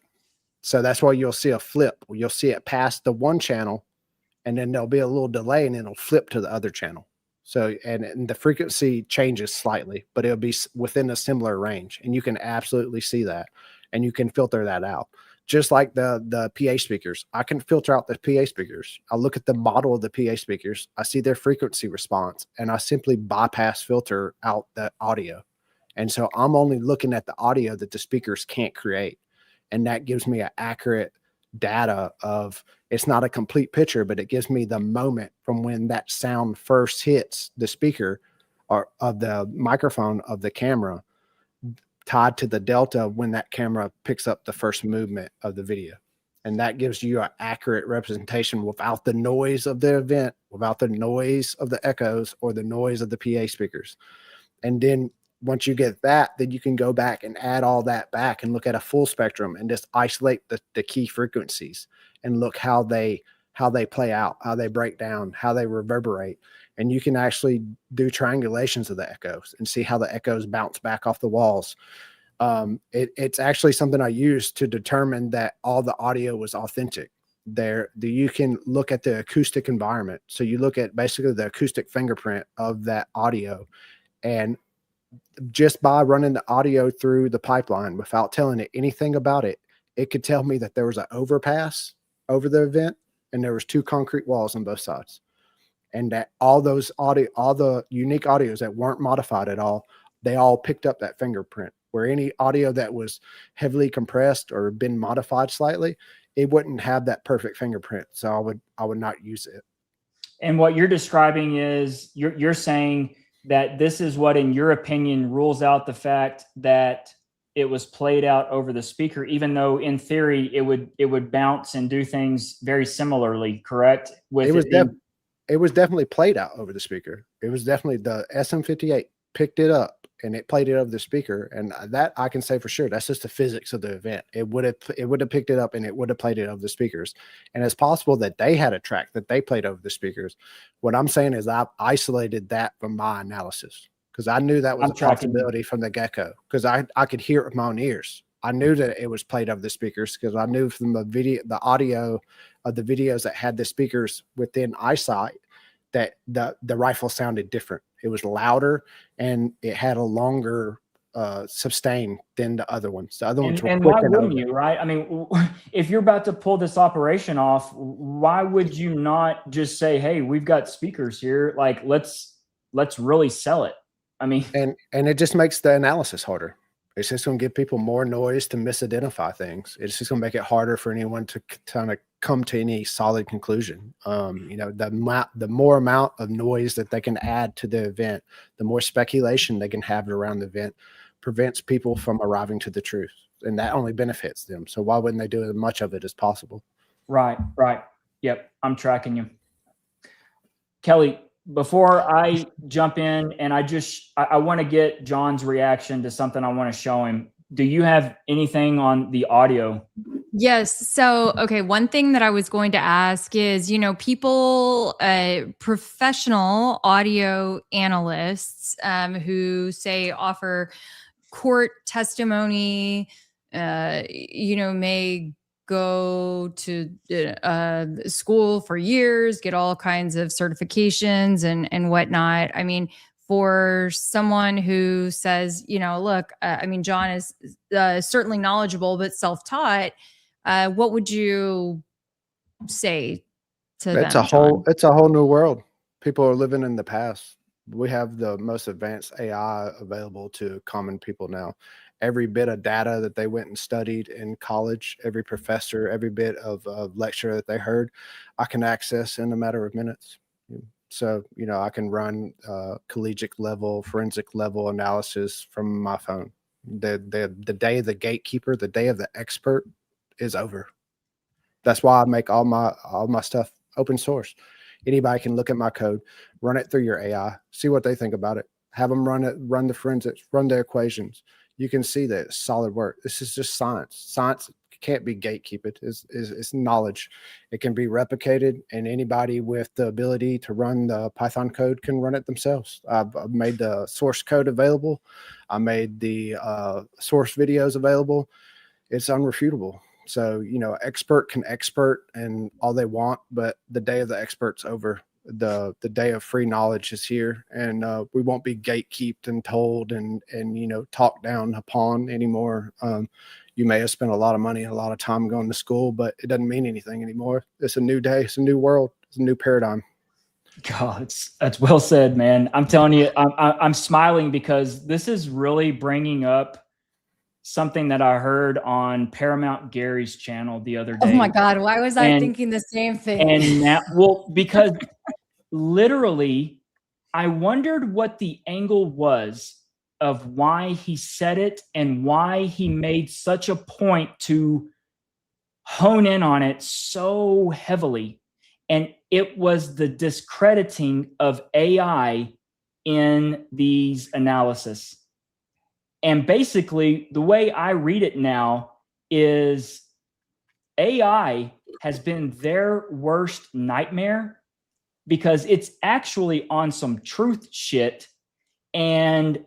So that's why you'll see a flip. You'll see it pass the one channel, and then there'll be a little delay, and it'll flip to the other channel. So, and the frequency changes slightly, but it'll be within a similar range. And you can absolutely see that, and you can filter that out. Just like the PA speakers, I can filter out the PA speakers. I look at the model of the PA speakers. I see their frequency response, and I simply bypass filter out the audio. And so I'm only looking at the audio that the speakers can't create. And that gives me an accurate data of, it's not a complete picture, but it gives me the moment from when that sound first hits the speaker or of the microphone of the camera, tied to the delta when that camera picks up the first movement of the video. And that gives you an accurate representation without the noise of the event, without the noise of the echoes or the noise of the PA speakers. And then once you get that, then you can go back and add all that back and look at a full spectrum and just isolate the key frequencies and look how they play out, how they break down, how they reverberate. And you can actually do triangulations of the echoes and see how the echoes bounce back off the walls. It's actually something I use to determine that all the audio was authentic. You can look at the acoustic environment. So you look at basically the acoustic fingerprint of that audio, and just by running the audio through the pipeline without telling it anything about it, it could tell me that there was an overpass over the event and there was 2 concrete walls on both sides. And that all the unique audios that weren't modified at all, they all picked up that fingerprint. Where any audio that was heavily compressed or been modified slightly, it wouldn't have that perfect fingerprint. So I would not use it. And what you're describing is you're saying that this is what, in your opinion, rules out the fact that it was played out over the speaker, even though in theory it would bounce and do things very similarly, correct? It was definitely played out over the speaker. It was definitely the SM58 picked it up and it played it over the speaker. And that I can say for sure, that's just the physics of the event. It would have picked it up and it would have played it over the speakers. And it's possible that they had a track that they played over the speakers. What I'm saying is I've isolated that from my analysis because I knew that was a possibility from the get-go, because I could hear it with my own ears. I knew that it was played over the speakers because I knew from the audio of the videos that had the speakers within eyesight that the rifle sounded different. It was louder and it had a longer sustained than the other ones. The other ones were And quick why and wouldn't over. you, right? I mean, if you're about to pull this operation off, why would you not just say, "Hey, we've got speakers here. Like, let's really sell it." I mean, And it just makes the analysis harder. It's just going to give people more noise to misidentify things. It's just going to make it harder for anyone to kind of come to any solid conclusion. You know, the more amount of noise that they can add to the event, the more speculation they can have around the event, prevents people from arriving to the truth. And that only benefits them. So why wouldn't they do as much of it as possible? right. Yep, I'm tracking you. Kelly, before I jump in, and I want to get John's reaction to something I want to show him. Do you have anything on the audio? Yes. So, okay. One thing that I was going to ask is, you know, people, professional audio analysts who say offer court testimony, you know, may go to school for years, get all kinds of certifications and whatnot. I mean, for someone who says, you know, look, I mean, John is certainly knowledgeable, but self-taught. What would you say to It's them, John? it's a whole new world. People are living in the past. We have the most advanced AI available to common people now. Every bit of data that they went and studied in college, every professor, every bit of lecture that they heard, I can access in a matter of minutes. So, you know, I can run collegiate level, forensic level analysis from my phone. The day of the gatekeeper, the day of the expert is over. That's why I make all my stuff open source. Anybody can look at my code, run it through your AI, see what they think about it, have them run the forensics, run the equations. You can see that it's solid work. This is just science. Science can't be gatekeeped. It's knowledge. It can be replicated, and anybody with the ability to run the Python code can run it themselves. I've made the source code available. I made the source videos available. It's unrefutable. So, you know, expert can expert and all they want, but the day of the expert's over. The day of free knowledge is here, and we won't be gatekept and told and you know, talked down upon anymore. You may have spent a lot of money and a lot of time going to school, but it doesn't mean anything anymore. It's a new day. It's a new world. It's a new paradigm. God, that's well said, man. I'm telling you, I'm smiling because this is really bringing up something that I heard on Paramount Gary's channel the other day. Oh my God. Why was I thinking the same thing? And now, well, because literally, I wondered what the angle was of why he said it and why he made such a point to hone in on it so heavily. And it was the discrediting of AI in these analysis. And basically, the way I read it now is AI has been their worst nightmare because it's actually on some truth shit. And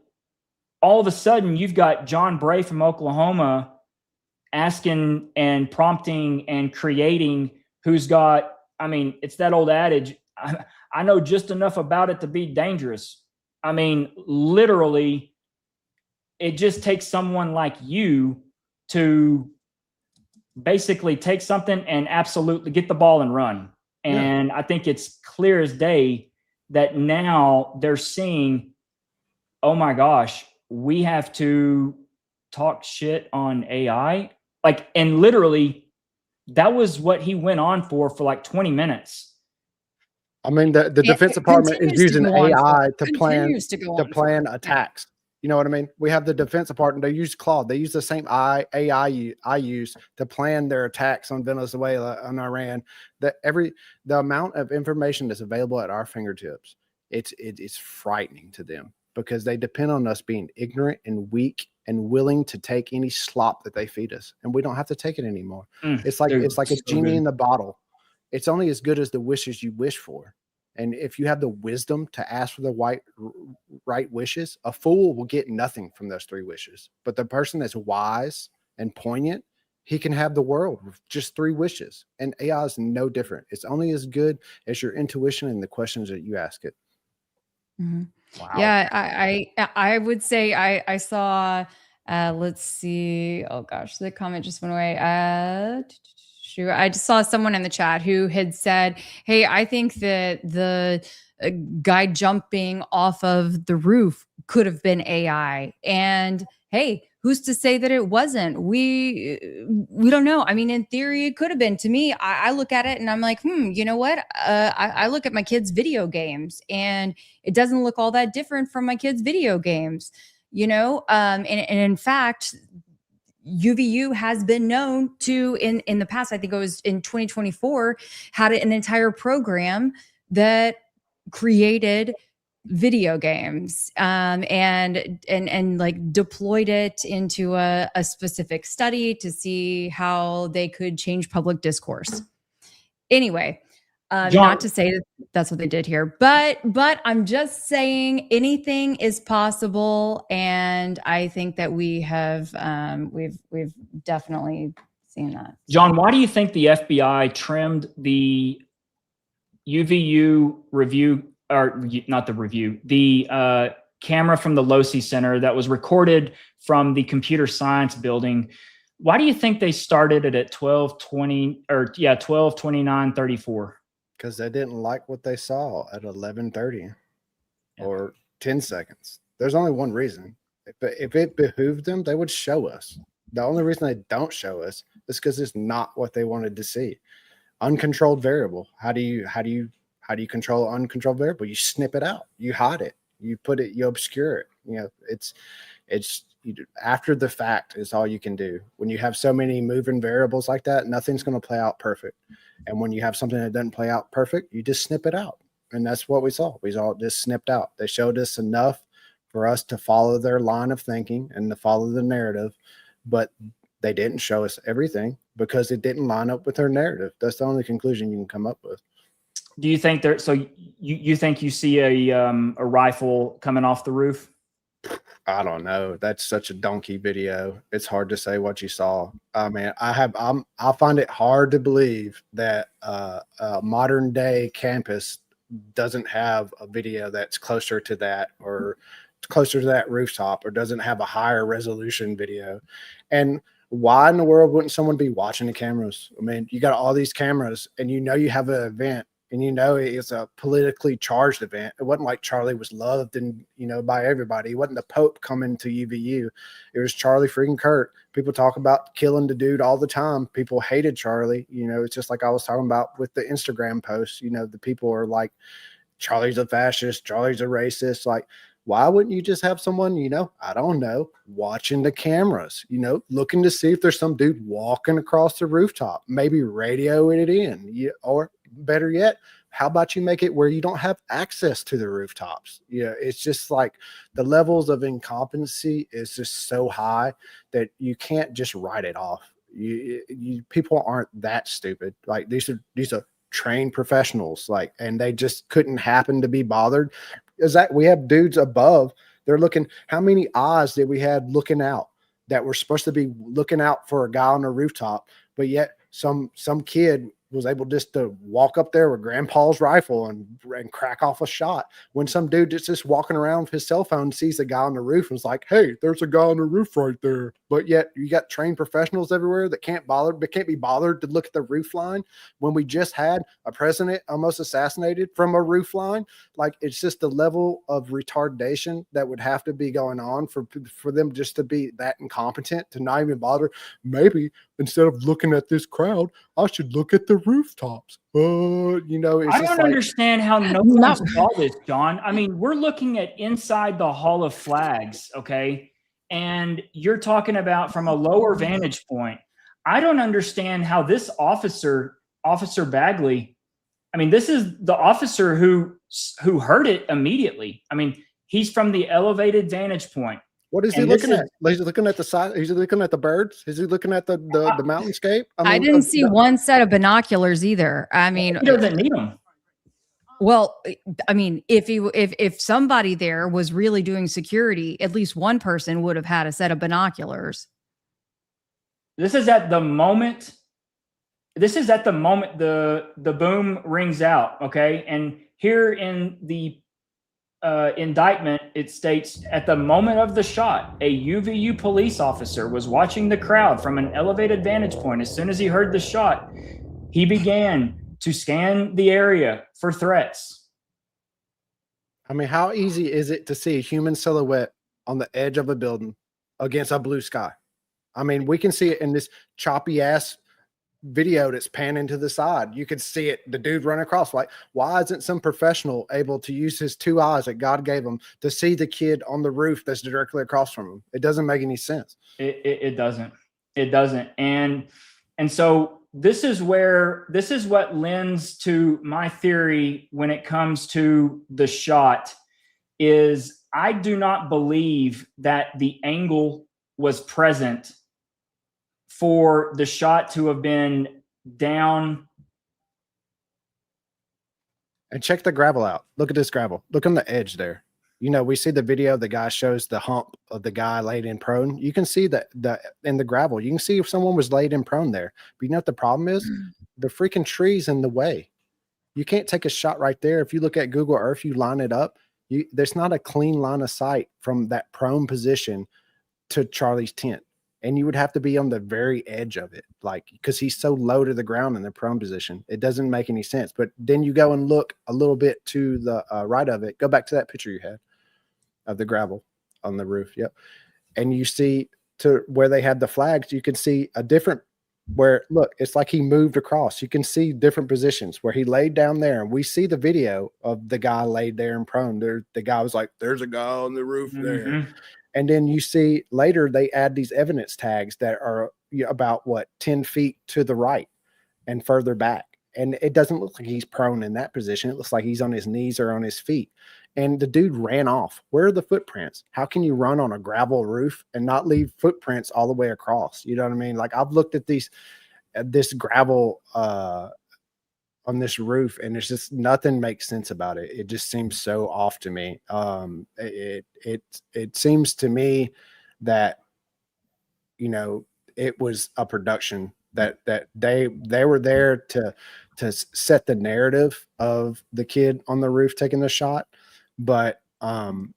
all of a sudden, you've got John Bray from Oklahoma asking and prompting and creating, who's got, I mean, it's that old adage, I know just enough about it to be dangerous. I mean, literally, it just takes someone like you to basically take something and absolutely get the ball and run. And I think it's clear as day that now they're seeing, oh my gosh, we have to talk shit on AI. Like, and literally, that was what he went on for like 20 minutes. I mean, the Defense Department is using AI to plan attacks. You know what I mean? We have the Defense Department. They use Claude. They use the same AI I use to plan their attacks on Venezuela and Iran. The amount of information that's available at our fingertips, it's frightening to them because they depend on us being ignorant and weak and willing to take any slop that they feed us, and we don't have to take it anymore. It's like a genie in the bottle. It's only as good as the wishes you wish for. And if you have the wisdom to ask for the right wishes, a fool will get nothing from those three wishes. But the person that's wise and poignant, he can have the world with just three wishes. And AI is no different. It's only as good as your intuition and the questions that you ask it. Mm-hmm. Wow. Yeah, I would say I saw let's see. Oh gosh, the comment just went away. Shoot, I just saw someone in the chat who had said, "Hey, I think that the guy jumping off of the roof could have been AI." And hey, who's to say that it wasn't? We don't know. I mean, in theory, it could have been. To me, I look at it and I'm like, you know what? I look at my kids' video games and it doesn't look all that different from my kids' video games, you know? And in fact, UVU has been known to, in the past, I think it was in 2024, had an entire program that created video games and like deployed it into a specific study to see how they could change public discourse. Anyway, John- not to say that that's what they did here, but I'm just saying anything is possible, and I think that we have we've definitely seen that. John, why do you think the FBI trimmed the UVU review, or not the review, the camera from the Losi Center that was recorded from the computer science building? Why do you think they started it at 12:20 or 12:29:34? Because they didn't like what they saw at 11:30 or 10 seconds. There's only one reason. If it behooved them, they would show us. The only reason they don't show us is because it's not what they wanted to see. Uncontrolled variable. How do you control an uncontrolled variable? You snip it out. You hide it. You put it. You obscure it. You know, it's after the fact is all you can do. When you have so many moving variables like that, nothing's going to play out perfect. And when you have something that doesn't play out perfect, you just snip it out. And that's what we saw. We saw it just snipped out. They showed us enough for us to follow their line of thinking and to follow the narrative, but they didn't show us everything because it didn't line up with their narrative. That's the only conclusion you can come up with. Do you think there? So you think you see a rifle coming off the roof? I don't know. That's such a donkey video. It's hard to say what you saw. I mean, I find it hard to believe that a modern day campus doesn't have a video that's closer to that or closer to that rooftop or doesn't have a higher resolution video. And why in the world wouldn't someone be watching the cameras? I mean, you got all these cameras and you know you have an event and you know it's a politically charged event. It wasn't like Charlie was loved and, you know, by everybody. It wasn't the Pope coming to UVU. It was Charlie freaking Kirk. People talk about killing the dude all the time. People hated Charlie. You know, it's just like I was talking about with the Instagram posts. You know, the people are like, Charlie's a fascist. Charlie's a racist. Like, why wouldn't you just have someone, you know, I don't know, watching the cameras, you know, looking to see if there's some dude walking across the rooftop, maybe radio it in, or better yet, how about you make it where you don't have access to the rooftops? You know, it's just like the levels of incompetency is just so high that you can't just write it off. People aren't that stupid. Like these are trained professionals, like, and they just couldn't happen to be bothered. Is that we have dudes above, they're looking, how many eyes did we have looking out that were supposed to be looking out for a guy on a rooftop, but yet some kid was able just to walk up there with grandpa's rifle and crack off a shot when some dude that's just walking around with his cell phone sees the guy on the roof and is like, hey, there's a guy on the roof right there. But yet you got trained professionals everywhere that can't be bothered to look at the roof line when we just had a president almost assassinated from a roof line. Like, it's just the level of retardation that would have to be going on for them just to be that incompetent to not even bother. Maybe instead of looking at this crowd, I should look at the rooftops. You know, it's I don't understand how no one saw this, John. I mean, we're looking at inside the Hall of Flags, okay? And you're talking about from a lower vantage point. I don't understand how this officer Bagley, I mean, this is the officer who heard it immediately. I mean, he's from the elevated vantage point. What is he looking at? He's looking at the side. He's looking at the birds. Is he looking at the mountainscape? I didn't see one set of binoculars either. I mean, he doesn't need them. Well, I mean, if somebody there was really doing security, at least one person would have had a set of binoculars. This is at the moment the boom rings out, okay? And here in the indictment, it states, at the moment of the shot, a UVU police officer was watching the crowd from an elevated vantage point. As soon as he heard the shot, he began to scan the area for threats. I mean, how easy is it to see a human silhouette on the edge of a building against a blue sky? I mean, we can see it in this choppy ass video that's panning to the side. You could see it, the dude run across. Like, why isn't some professional able to use his 2 eyes that God gave him to see the kid on the roof that's directly across from him? It doesn't make any sense. It doesn't. It doesn't. And so this is what lends to my theory when it comes to the shot is I do not believe that the angle was present for the shot to have been down. And check the gravel out. Look at this gravel. Look on the edge there. You know, we see the video, the guy shows the hump of the guy laid in prone. You can see that in the gravel, you can see if someone was laid in prone there. But you know what the problem is? The freaking tree's in the way. You can't take a shot right there. If you look at Google Earth, you line it up, there's not a clean line of sight from that prone position to Charlie's tent. And you would have to be on the very edge of it, like, because he's so low to the ground in the prone position. It doesn't make any sense. But then you go and look a little bit to the right of it. Go back to that picture you had of the gravel on the roof. Yep. And you see to where they had the flags, you can see a different where, look, it's like he moved across. You can see different positions where he laid down there. And we see the video of the guy laid there in prone. The guy was like, there's a guy on the roof there. And then you see later they add these evidence tags that are about 10 feet to the right and further back. And it doesn't look like he's prone in that position. It looks like he's on his knees or on his feet. And the dude ran off. Where are the footprints? How can you run on a gravel roof and not leave footprints all the way across? You know what I mean? Like, I've looked at this gravel on this roof, and there's just nothing makes sense about it. It just seems so off to me. It seems to me that, you know, it was a production that they were there to set the narrative of the kid on the roof taking the shot, but I'm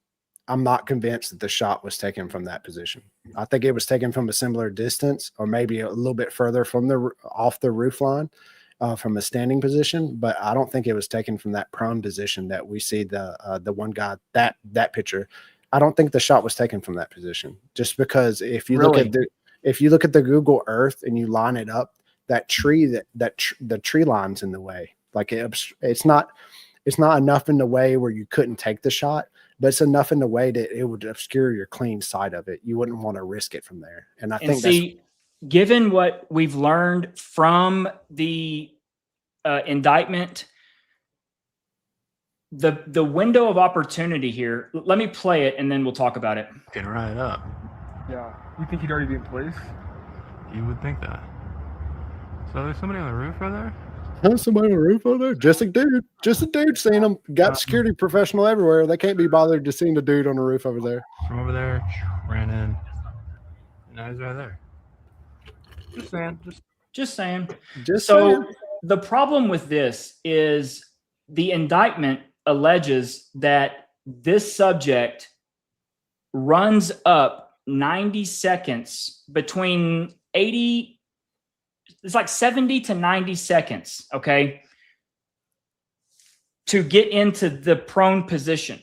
not convinced that the shot was taken from that position. I think it was taken from a similar distance, or maybe a little bit further from off the roof line. From a standing position, but I don't think it was taken from that prone position that we see the one guy, that picture. I don't think the shot was taken from that position, just because if you look at the Google Earth and you line it up, that tree, the tree line's in the way. Like, it's not enough in the way where you couldn't take the shot, but it's enough in the way that it would obscure your clean sight of it. You wouldn't want to risk it from there. And I think given what we've learned from the indictment, the window of opportunity here, let me play it and then we'll talk about it. Get right up. Yeah. You think he'd already be in place? You would think that. So there's somebody on the roof right there? There's somebody on the roof over there. Just a dude seeing him. Got security professional everywhere. They can't be bothered to seeing the dude on the roof over there. From over there, ran in. And now he's right there. Just saying. So the problem with this is the indictment alleges that this subject runs up 90 seconds between 80, it's like 70 to 90 seconds, okay, to get into the prone position.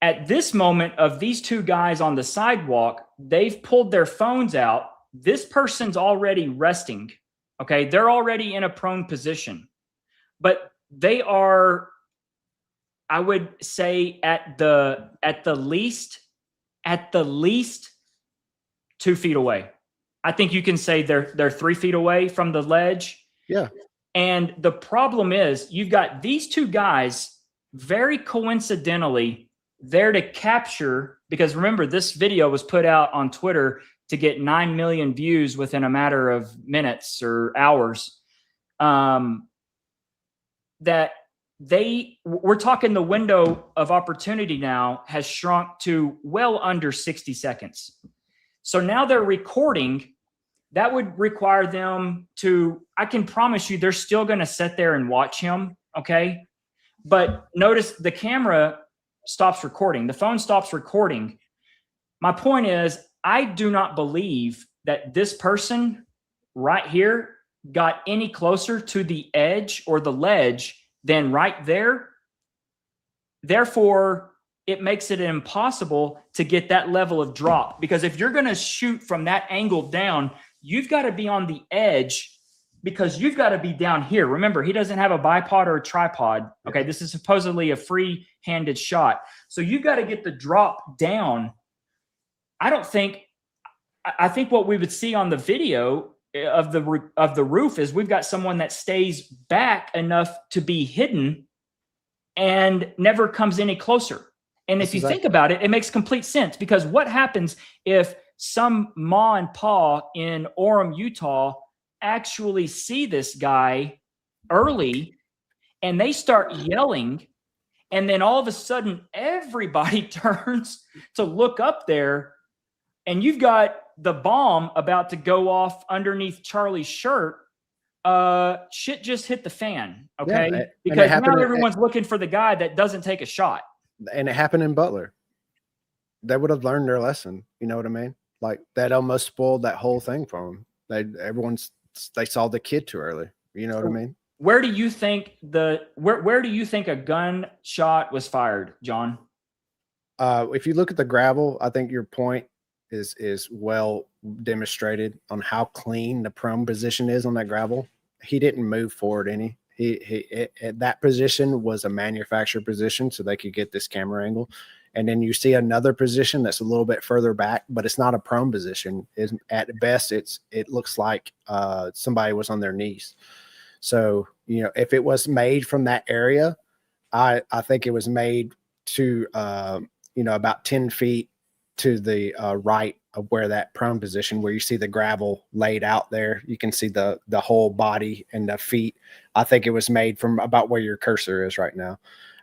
At this moment of these two guys on the sidewalk, they've pulled their phones out. This person's already resting. Okay. They're already in a prone position, but they are, I would say at the least 2 feet away. I think you can say they're 3 feet away from the ledge. Yeah. And the problem is you've got these two guys very coincidentally there to capture, because remember, this video was put out on Twitter to get 9 million views within a matter of minutes or hours. That we're talking the window of opportunity now has shrunk to well under 60 seconds. So now they're recording. That would require them to, I can promise you, they're still going to sit there and watch him. Okay. But notice the camera stops recording. The phone stops recording. My point is, I do not believe that this person right here got any closer to the edge or the ledge than right there. Therefore, it makes it impossible to get that level of drop, because if you're going to shoot from that angle down, you've got to be on the edge, because you've got to be down here. Remember, he doesn't have a bipod or a tripod. Okay, this is supposedly a free-handed shot. So you've got to get the drop down. I think what we would see on the video of the roof is we've got someone that stays back enough to be hidden and never comes any closer. And if you think about it, it makes complete sense, because what happens if some ma and pa in Orem, Utah actually see this guy early and they start yelling, and then all of a sudden everybody turns to look up there, and you've got the bomb about to go off underneath Charlie's shirt. Shit just hit the fan, okay? Yeah, because now everyone's looking for the guy that doesn't take a shot. And it happened in Butler. They would have learned their lesson. You know what I mean? Like, that almost spoiled that whole thing for them. They saw the kid too early. You know what I mean? Where do you think where do you think a gunshot was fired, John? If you look at the gravel, I think your point is well demonstrated on how clean the prone position is on that gravel. He didn't move forward any. That position was a manufactured position so they could get this camera angle. And then you see another position that's a little bit further back, but it's not a prone position. At best, it looks like somebody was on their knees. So, you know, if it was made from that area, I think it was made to, about 10 feet to the right of where that prone position, where you see the gravel laid out there. You can see the whole body and the feet. I think it was made from about where your cursor is right now.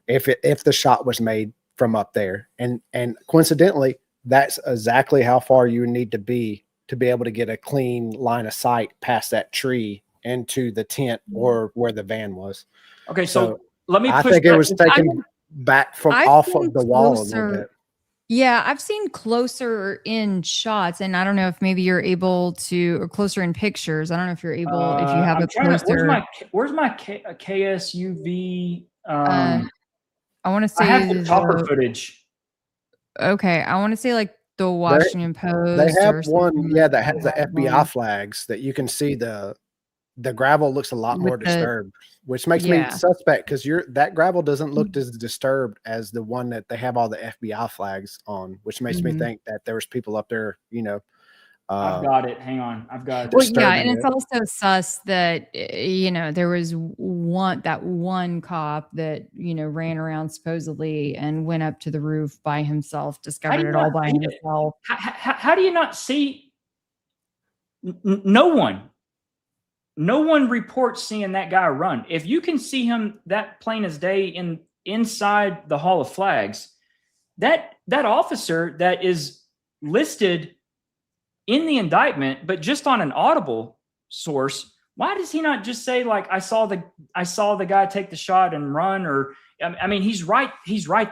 If the shot was made from up there, and coincidentally, that's exactly how far you would need to be able to get a clean line of sight past that tree into the tent or where the van was. Okay, so let me. I think it was taken back from off of the wall a little bit. Yeah, I've seen closer in shots, and I don't know if maybe you're able to, or closer in pictures. I don't know if you're able, if you have a closer. Where's my KSUV? I want to say I have the chopper footage. Okay, I want to say like the Washington Post. They have one, that has the FBI flags that you can see the gravel looks a lot more disturbed, which makes me suspect, because that gravel doesn't look as disturbed as the one that they have all the FBI flags on, which makes me think that there was people up there, I've got it. Hang on. I've got it. Well, yeah, and it's also sus that, there was one cop that, ran around supposedly and went up to the roof by himself, discovered it all by himself. How do you not see? No one reports seeing that guy run. If you can see him that plain as day inside the Hall of Flags, that officer that is listed in the indictment, but just on an audible source, why does he not just say, like, I saw the guy take the shot and run? Or I mean, he's right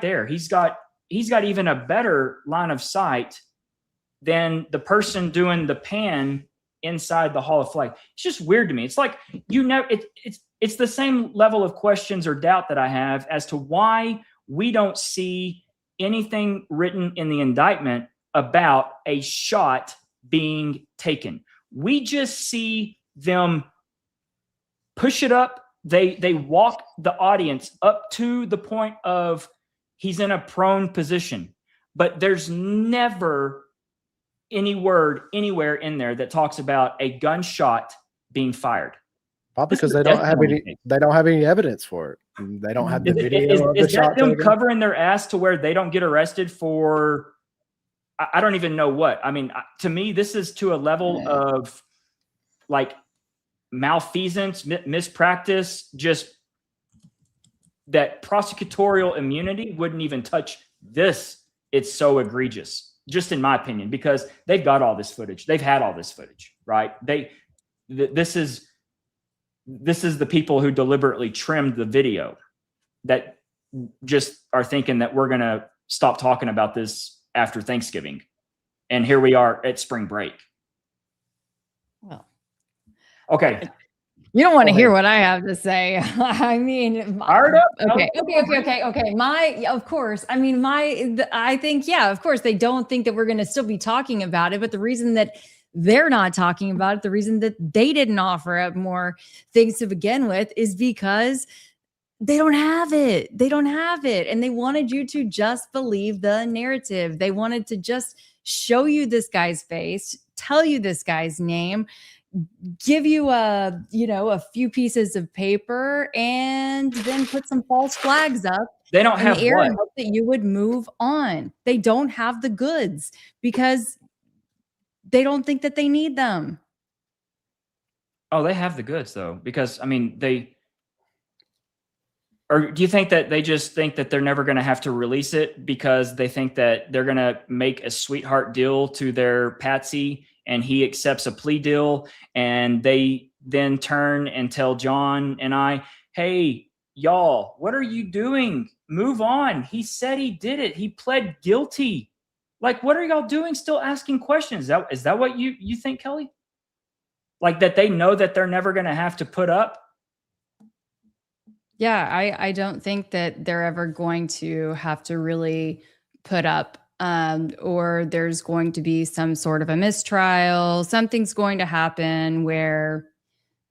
there. He's got even a better line of sight than the person doing the pan inside the Hall of Flags. It's just weird to me. It's like, it's the same level of questions or doubt that I have as to why we don't see anything written in the indictment about a shot being taken. We just see them push it up. They walk the audience up to the point of he's in a prone position, but there's never any word anywhere in there that talks about a gunshot being fired. Probably because they don't have any evidence for it. They don't have the video of the shot. Is that them covering their ass to where they don't get arrested for, I don't even know what. I mean, to me, this is to a level of like malfeasance, mispractice, just that prosecutorial immunity wouldn't even touch this. It's so egregious, just in my opinion, because they've got all this footage. They've had all this footage, right? This is the people who deliberately trimmed the video that just are thinking that we're going to stop talking about this after Thanksgiving. And here we are at spring break. Well, okay. you don't want to Go hear ahead. what I have to say. I mean, Fired up. okay. Of course. I mean, I think, yeah, of course, they don't think that we're going to still be talking about it. But the reason that they're not talking about it, the reason that they didn't offer up more things to begin with is because they don't have it. They don't have it. And they wanted you to just believe the narrative. They wanted to just show you this guy's face, tell you this guy's name, give you a few pieces of paper, and then put some false flags up. They don't have in the air what? and hope that you would move on. They don't have the goods because they don't think that they need them. Oh, they have the goods though, because I mean, or do you think that they just think that they're never going to have to release it because they think that they're going to make a sweetheart deal to their patsy and he accepts a plea deal, and they then turn and tell John and I, hey, y'all, what are you doing? Move on. He said he did it. He pled guilty. Like, what are y'all doing still asking questions? Is that what you think, Kelly? Like that they know that they're never going to have to put up? Yeah, I don't think that they're ever going to have to really put up, or there's going to be some sort of a mistrial. Something's going to happen where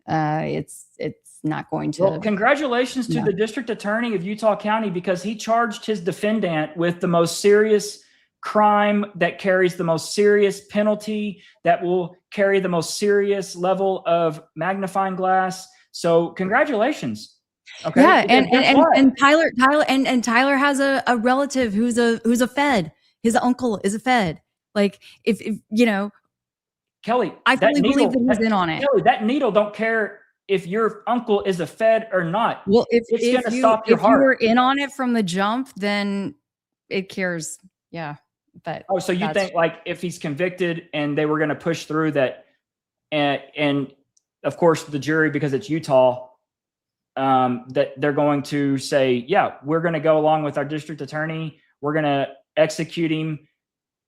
it's not going to. Well, congratulations to the district attorney of Utah County, because he charged his defendant with the most serious crime that carries the most serious penalty, that will carry the most serious level of magnifying glass. So congratulations. Okay. Yeah, and Tyler has a relative who's a Fed. His uncle is a Fed. Like if you know, Kelly, I fully believe that he's in on it. Kelly, that needle don't care if your uncle is a Fed or not. Well, if gonna stop your heart. you were in on it from the jump, then it cares. Yeah, but so you think like if he's convicted and they were going to push through that, and of course the jury, because it's Utah, that they're going to say, yeah, we're going to go along with our district attorney. We're going to execute him.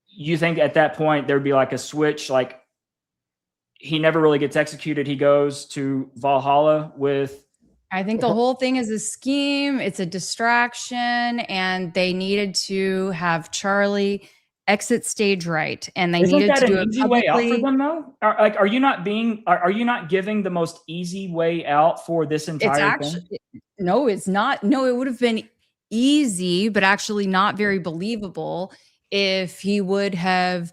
You think at that point there'd be like a switch, like he never really gets executed. He goes to Valhalla with. I think the whole thing is a scheme. It's a distraction, and they needed to have Charlie exit stage right, and they needed to do it easy way out publicly. for them though? Are you not giving the most easy way out for this entire thing? No, it's not. No, it would have been easy, but actually not very believable if he would have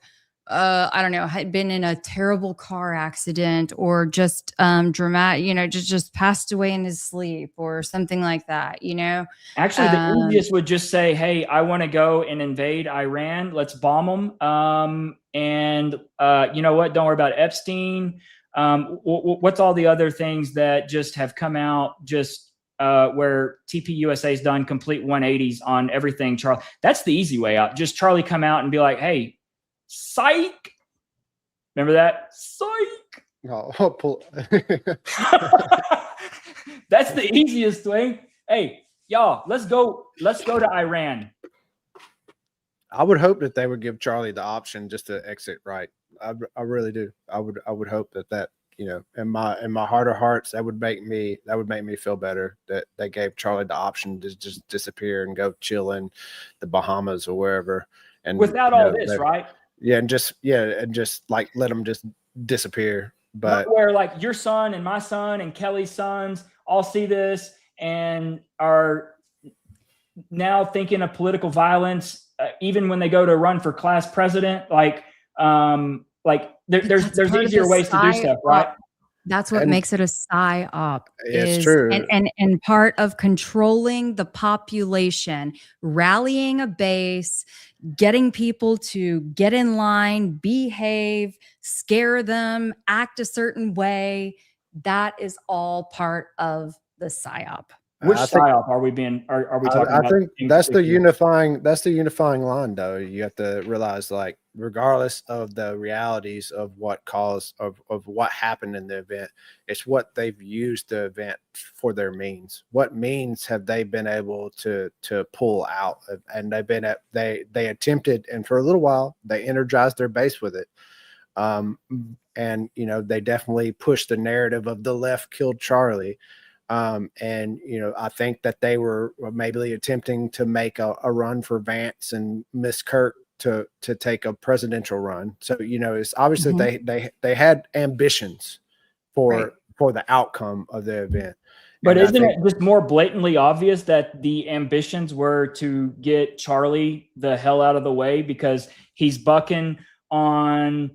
I don't know, had been in a terrible car accident, or just dramatic, just passed away in his sleep or something like that, Actually, the easiest would just say, hey, I want to go and invade Iran. Let's bomb them. And you know what? Don't worry about Epstein. What's all the other things that just have come out just where TPUSA has done complete 180s on everything, Charlie? That's the easy way out. Just Charlie come out and be like, hey, psych. Remember that? Psych. Oh, pull. That's the easiest way. Hey, y'all, let's go to Iran. I would hope that they would give Charlie the option just to exit right. I really do. I would hope that in my heart of hearts, that would make me feel better that they gave Charlie the option to just disappear and go chill in the Bahamas or wherever. And without all this, right? Yeah, and just like let them just disappear. But where like your son and my son and Kelly's sons all see this and are now thinking of political violence, even when they go to run for class president. There's easier ways to do stuff, right? That's what makes it a psyop. It's true. And part of controlling the population, rallying a base, getting people to get in line, behave, scare them, act a certain way. That is all part of the psyop. Which psyop are we talking about? I think that's the unifying line, though. You have to realize, like, regardless of the realities of what caused of what happened in the event, it's what they've used the event for their means. What means have they been able to pull out? And they attempted, and for a little while they energized their base with it. And they definitely pushed the narrative of the left killed Charlie. And I think that they were maybe attempting to make a run for Vance and Miss Kirk to take a presidential run. So it's obviously they had ambitions for the outcome of the event. But And isn't it just more blatantly obvious that the ambitions were to get Charlie the hell out of the way because he's bucking on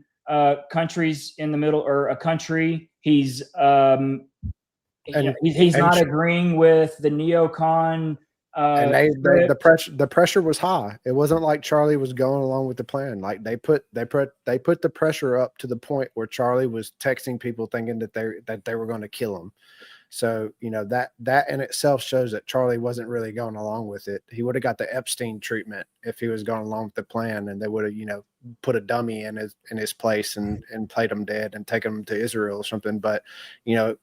countries in the middle, or a country he's not agreeing with the neocon. And the pressure was high. It wasn't like Charlie was going along with the plan. Like they put the pressure up to the point where Charlie was texting people thinking that they were going to kill him. So that in itself shows that Charlie wasn't really going along with it. He would have got the Epstein treatment if he was going along with the plan, and they would have put a dummy in his place and played him dead and taken him to Israel or something. But I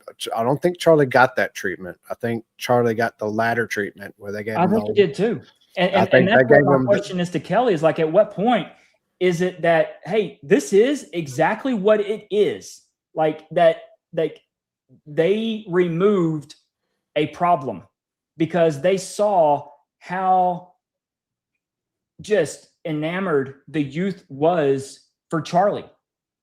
don't think Charlie got that treatment. I think Charlie got the latter treatment where they gave him. I think he did too. And that's what my question is to Kelly is like, at what point is it that, hey, this is exactly what it is, like that they removed a problem because they saw how just enamored the youth was for Charlie.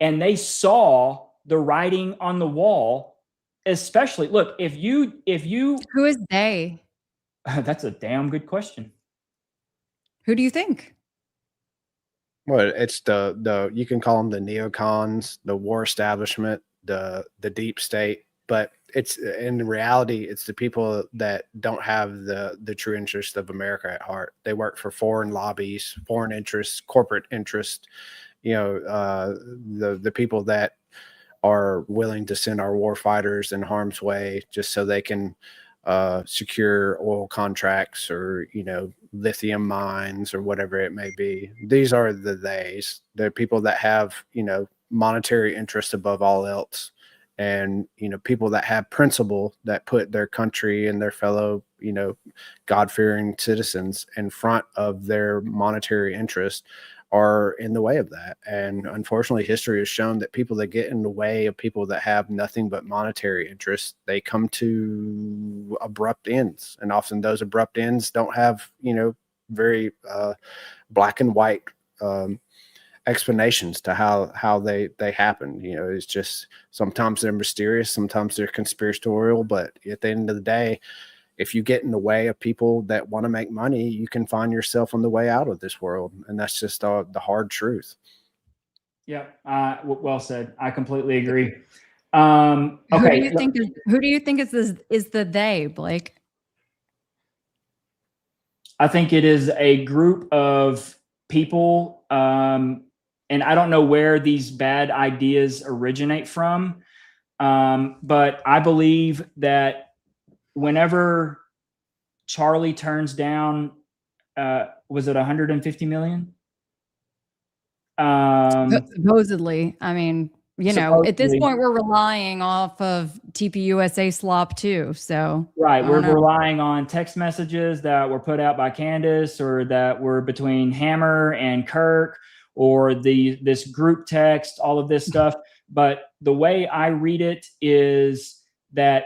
And they saw the writing on the wall, especially, look, if you Who is they? That's a damn good question. Who do you think? Well, it's the you can call them the neocons, the war establishment, the deep state. But it's in reality, it's the people that don't have the true interest of America at heart. They work for foreign lobbies, foreign interests, corporate interests. The people that are willing to send our war fighters in harm's way just so they can secure oil contracts or lithium mines or whatever it may be. These are the theys. They're people that have monetary interest above all else. And people that have principle, that put their country and their fellow God-fearing citizens in front of their monetary interest are in the way of that. And unfortunately, history has shown that people that get in the way of people that have nothing but monetary interests, they come to abrupt ends. And often those abrupt ends don't have very black and white explanations to how they happen. It's just sometimes they're mysterious, sometimes they're conspiratorial, but at the end of the day, if you get in the way of people that want to make money, you can find yourself on the way out of this world, and that's just the hard truth. Yeah, well said. I completely agree. Okay, Who do you think is the they, Blake? I think it is a group of people, and I don't know where these bad ideas originate from, but I believe that whenever Charlie turns down, was it 150 million? Supposedly. I mean, at this point, we're relying off of TPUSA slop too. So right, we're relying on text messages that were put out by Candace, or that were between Hammer and Kirk, or this group text, all of this stuff. But the way I read it is that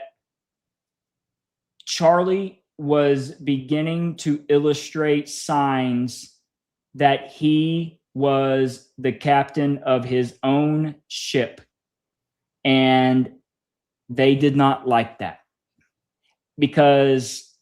Charlie was beginning to illustrate signs that he was the captain of his own ship, and they did not like that, because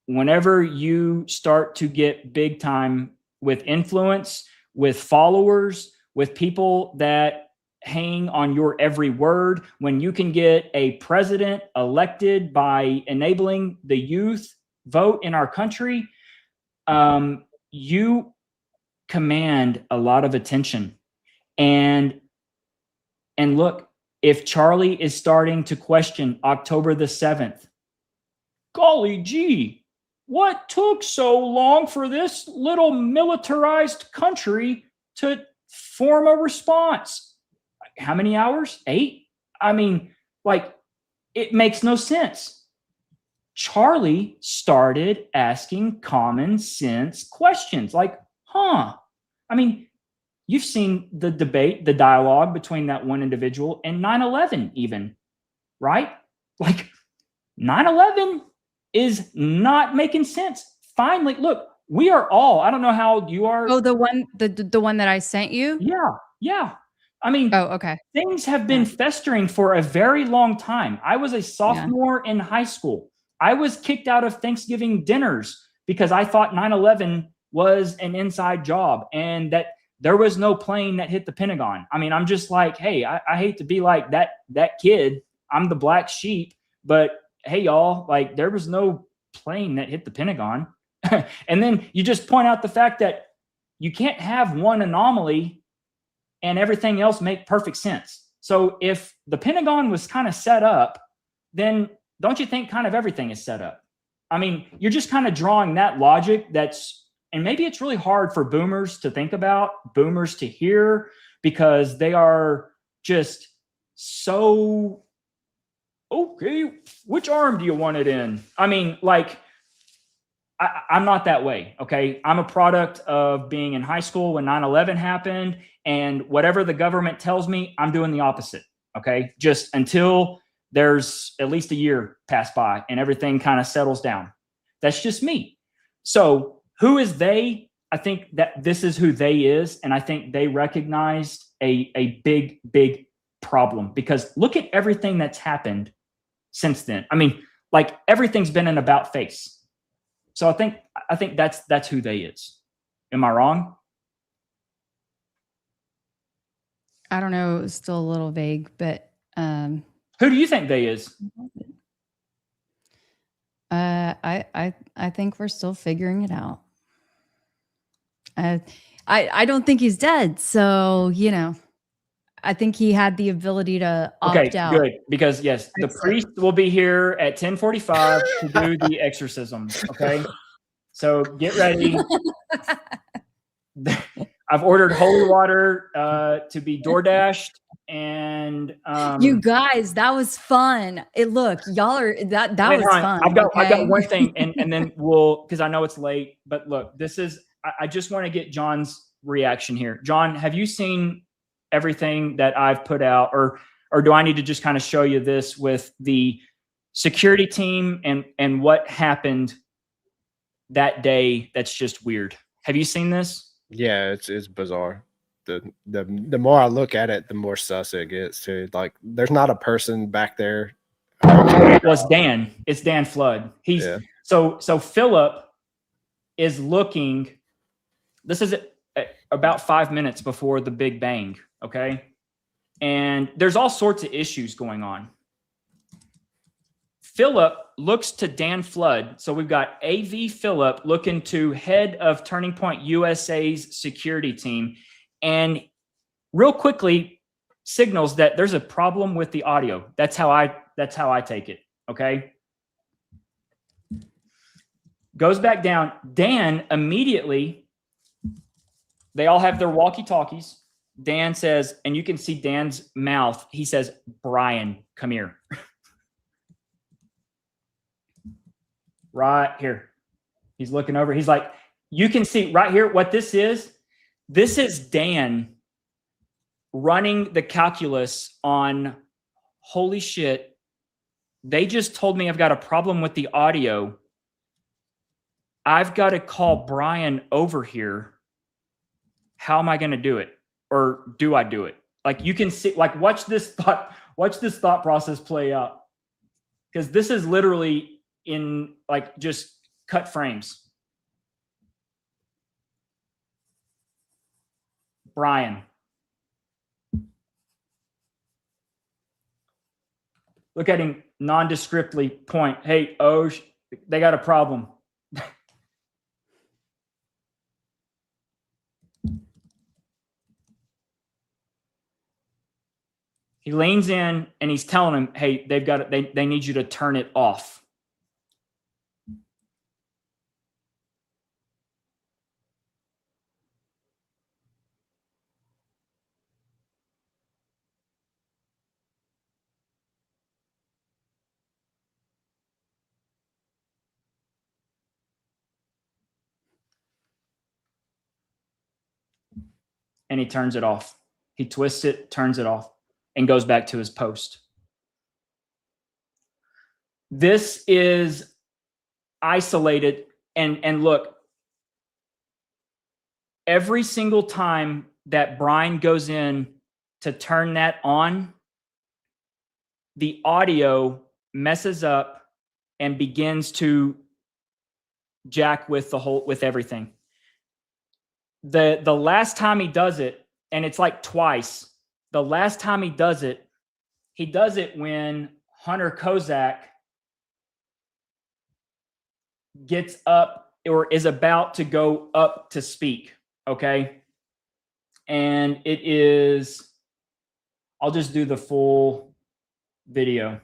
whenever you start to get big time with influence, with followers, with people that hang on your every word, when you can get a president elected by enabling the youth vote in our country, you command a lot of attention. And look, if Charlie is starting to question October the 7th, golly gee, what took so long for this little militarized country to form a response. How many hours? 8? I mean, like, it makes no sense. Charlie started asking common sense questions like, I mean, you've seen the debate, the dialogue between that one individual and 9/11 even, right? Like 9/11 is not making sense. Finally, look, we are all, I don't know how old you are. Oh, the one that I sent you? Yeah. I mean, Oh, okay. things have been festering for a very long time. I was a sophomore in high school. I was kicked out of Thanksgiving dinners because I thought 9/11 was an inside job and that there was no plane that hit the Pentagon. I mean, I'm just like, hey, I hate to be like that kid. I'm the black sheep, but hey, y'all, like there was no plane that hit the Pentagon. And then you just point out the fact that you can't have one anomaly and everything else make perfect sense. So if the Pentagon was kind of set up, then don't you think kind of everything is set up? I mean, you're just kind of drawing that logic and maybe it's really hard for boomers to think about, boomers to hear, because they are just so, okay, which arm do you want it in? I mean, like, I'm not that way, okay? I'm a product of being in high school when 9/11 happened, and whatever the government tells me, I'm doing the opposite, okay? Just until there's at least a year pass by and everything kind of settles down. That's just me. So who is they? I think that this is who they is, and I think they recognized a big, big problem, because look at everything that's happened since then. I mean, like everything's been an about face. So I think that's who they is. Am I wrong? I don't know. It was still a little vague, but who do you think they is? I think we're still figuring it out. I don't think he's dead, so you know, I think he had the ability to opt out. Okay, good, because yes, the priest will be here at 10:45 to do the exorcism. Okay, so get ready. I've ordered holy water to be DoorDashed, and you guys, that was fun. Look, y'all are that was fun. I've got one thing, and then we'll, because I know it's late, but look, this is, I just want to get John's reaction here. John, have you seen everything that I've put out, or do I need to just kind of show you this with the security team and what happened that day? That's just weird. Have you seen this? Yeah, it's bizarre. The more I look at it, the more sus it gets too. Like there's not a person back there. Well, it's Dan. It's Dan Flood. So Philip is looking. This is about 5 minutes before the Big Bang. Okay. And there's all sorts of issues going on. Philip looks to Dan Flood. So we've got AV Philip looking to head of Turning Point USA's security team, and real quickly signals that there's a problem with the audio. That's how I take it. Okay. Goes back down. Dan immediately, they all have their walkie-talkies. Dan says, and you can see Dan's mouth. He says, "Brian, come here." Right here. He's looking over. He's like, you can see right here what this is. This is Dan running the calculus on, holy shit, they just told me I've got a problem with the audio. I've got to call Brian over here. How am I going to do it? Or do I do it? Like you can see, like watch this thought process play out. Because this is literally in like just cut frames. Brian. Look at him nondescriptly point. Hey, they got a problem. He leans in and he's telling him, hey, they need you to turn it off. and he turns it off. He twists it, turns it off, and goes back to his post. This is isolated. And look, every single time that Brian goes in to turn that on, the audio messes up and begins to jack with with everything. The last time he does it, and it's like twice, the last time he does it when Hunter Kozak gets up or is about to go up to speak. Okay. And it is, I'll just do the full video.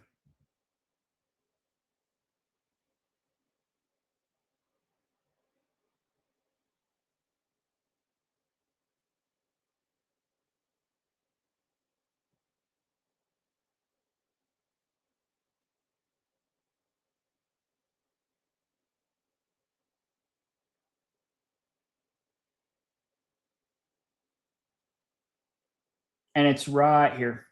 And it's right here.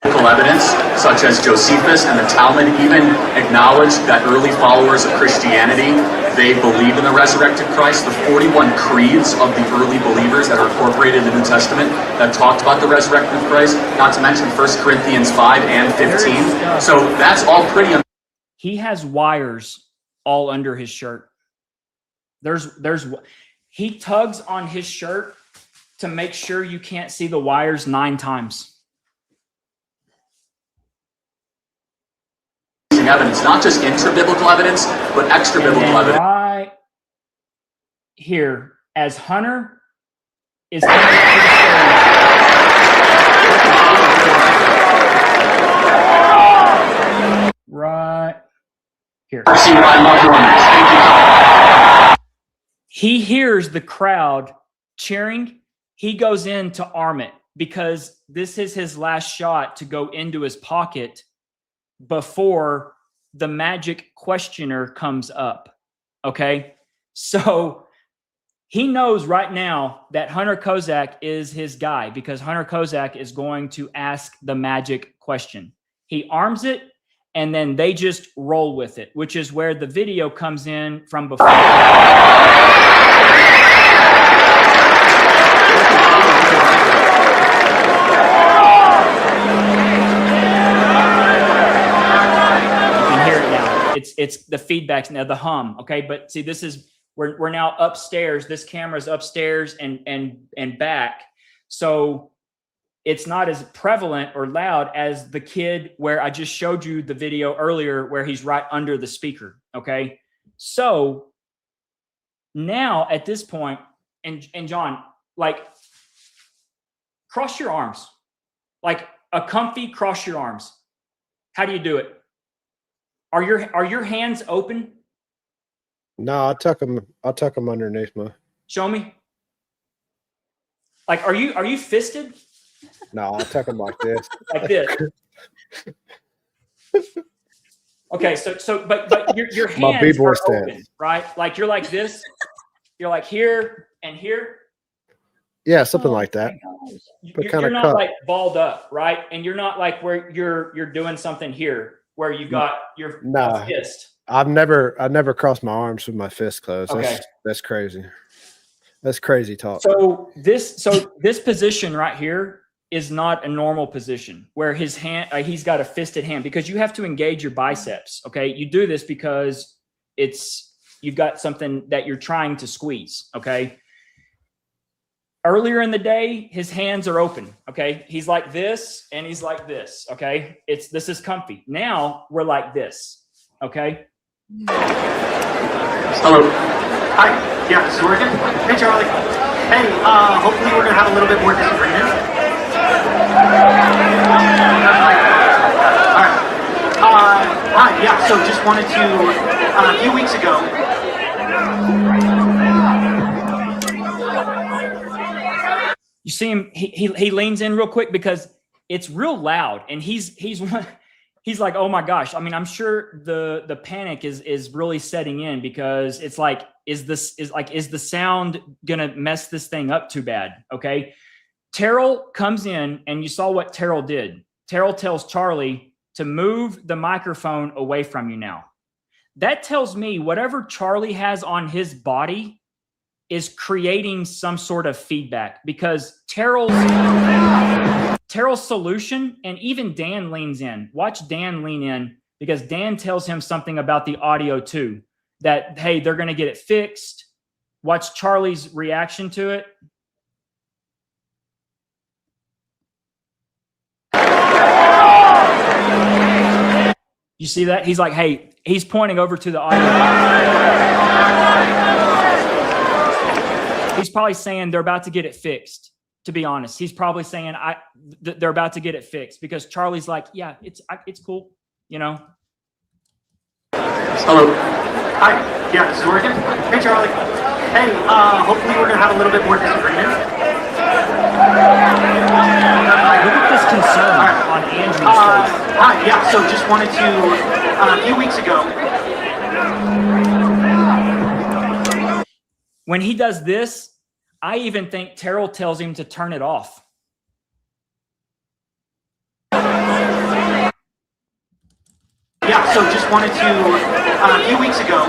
Evidence, such as Josephus and the Talmud, even acknowledge that early followers of Christianity, they believe in the resurrected Christ. The 41 creeds of the early believers that are incorporated in the New Testament that talked about the resurrected Christ, not to mention 1 Corinthians 5 and 15. So that's all pretty. He has wires all under his shirt. He tugs on his shirt to make sure you can't see the wires 9 times. Evidence, not just intra-biblical evidence, but extra-biblical evidence. Right here, as Hunter is coming up to the stage, right here. He hears the crowd cheering. He goes in to arm it because this is his last shot to go into his pocket before the magic questioner comes up. Okay. So he knows right now that Hunter Kozak is his guy because Hunter Kozak is going to ask the magic question. He arms it and then they just roll with it, which is where the video comes in from before. It's the feedbacks now, the hum. Okay. But see, this is, we're now upstairs. This camera's upstairs and back. So it's not as prevalent or loud as the kid where I just showed you the video earlier where he's right under the speaker. Okay. So now at this point, and John, like cross your arms, like a comfy cross your arms. How do you do it? Are your hands open? No, I'll tuck them underneath my. Show me. Like, are you fisted? No, I'll tuck them like this. Like this. Okay, so but your hands are open, right? Like you're like this. You're like here and here. Yeah, something like that. But you're not like balled up, right? And you're not like where you're doing something here where you got your fist. I've never crossed my arms with my fist closed. Okay. That's crazy. That's crazy talk. So this position right here is not a normal position where his hand, he's got a fisted hand, because you have to engage your biceps. Okay. You do this because you've got something that you're trying to squeeze. Okay. Earlier in the day, his hands are open. Okay. He's like this and he's like this. Okay. This is comfy. Now we're like this. Okay. Hello. Hi. Yeah, it's working. Hey, Charlie. Hey, hopefully we're going to have a little bit more disagreement. All right. Hi, yeah, so just wanted to, a few weeks ago. You see him, he leans in real quick because it's real loud, and he's like, oh my gosh. I mean, I'm sure the panic is really setting in, because it's like is the sound gonna mess this thing up too bad? Okay. Terrell comes in, and you saw what Terrell did. Terrell tells Charlie to move the microphone away from you now. That tells me whatever Charlie has on his body is creating some sort of feedback, because Terrell's solution, and even Dan leans in. Watch Dan lean in, because Dan tells him something about the audio too, that, hey, they're going to get it fixed. Watch Charlie's reaction to it. You see that? He's like, hey, he's pointing over to the audio. He's probably saying they're about to get it fixed. To be honest, he's probably saying they're about to get it fixed, because Charlie's like, yeah, it's cool, you know. Hello. Hi. Yeah, this is working. Hey, Charlie. Hey, hopefully we're gonna have a little bit more disagreement. Look at this concern on Andrew's face. Hi. Yeah. So just wanted to a few weeks ago. When he does this, I even think Terrell tells him to turn it off. Yeah, so just wanted to, a few weeks ago.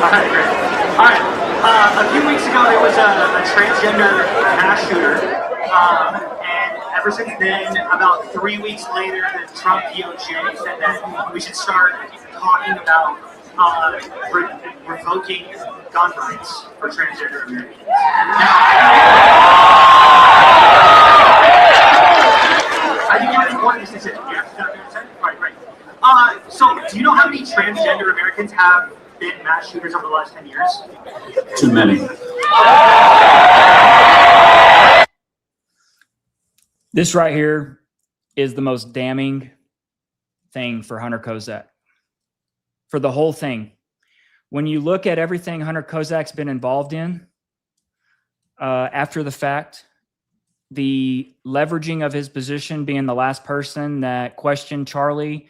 Alright, great. Alright, a few weeks ago there was a transgender mass shooter, and ever since then, about 3 weeks later, the Trump DOJ said that we should start talking about revoking gun rights for transgender Americans. I think you're important to say. Yeah, right, right. So, do you know how many transgender Americans have been mass shooters over the last 10 years? Too many. This right here is the most damning thing for Hunter Kozak. For the whole thing. When you look at everything Hunter Kozak's been involved in, after the fact, the leveraging of his position, being the last person that questioned Charlie,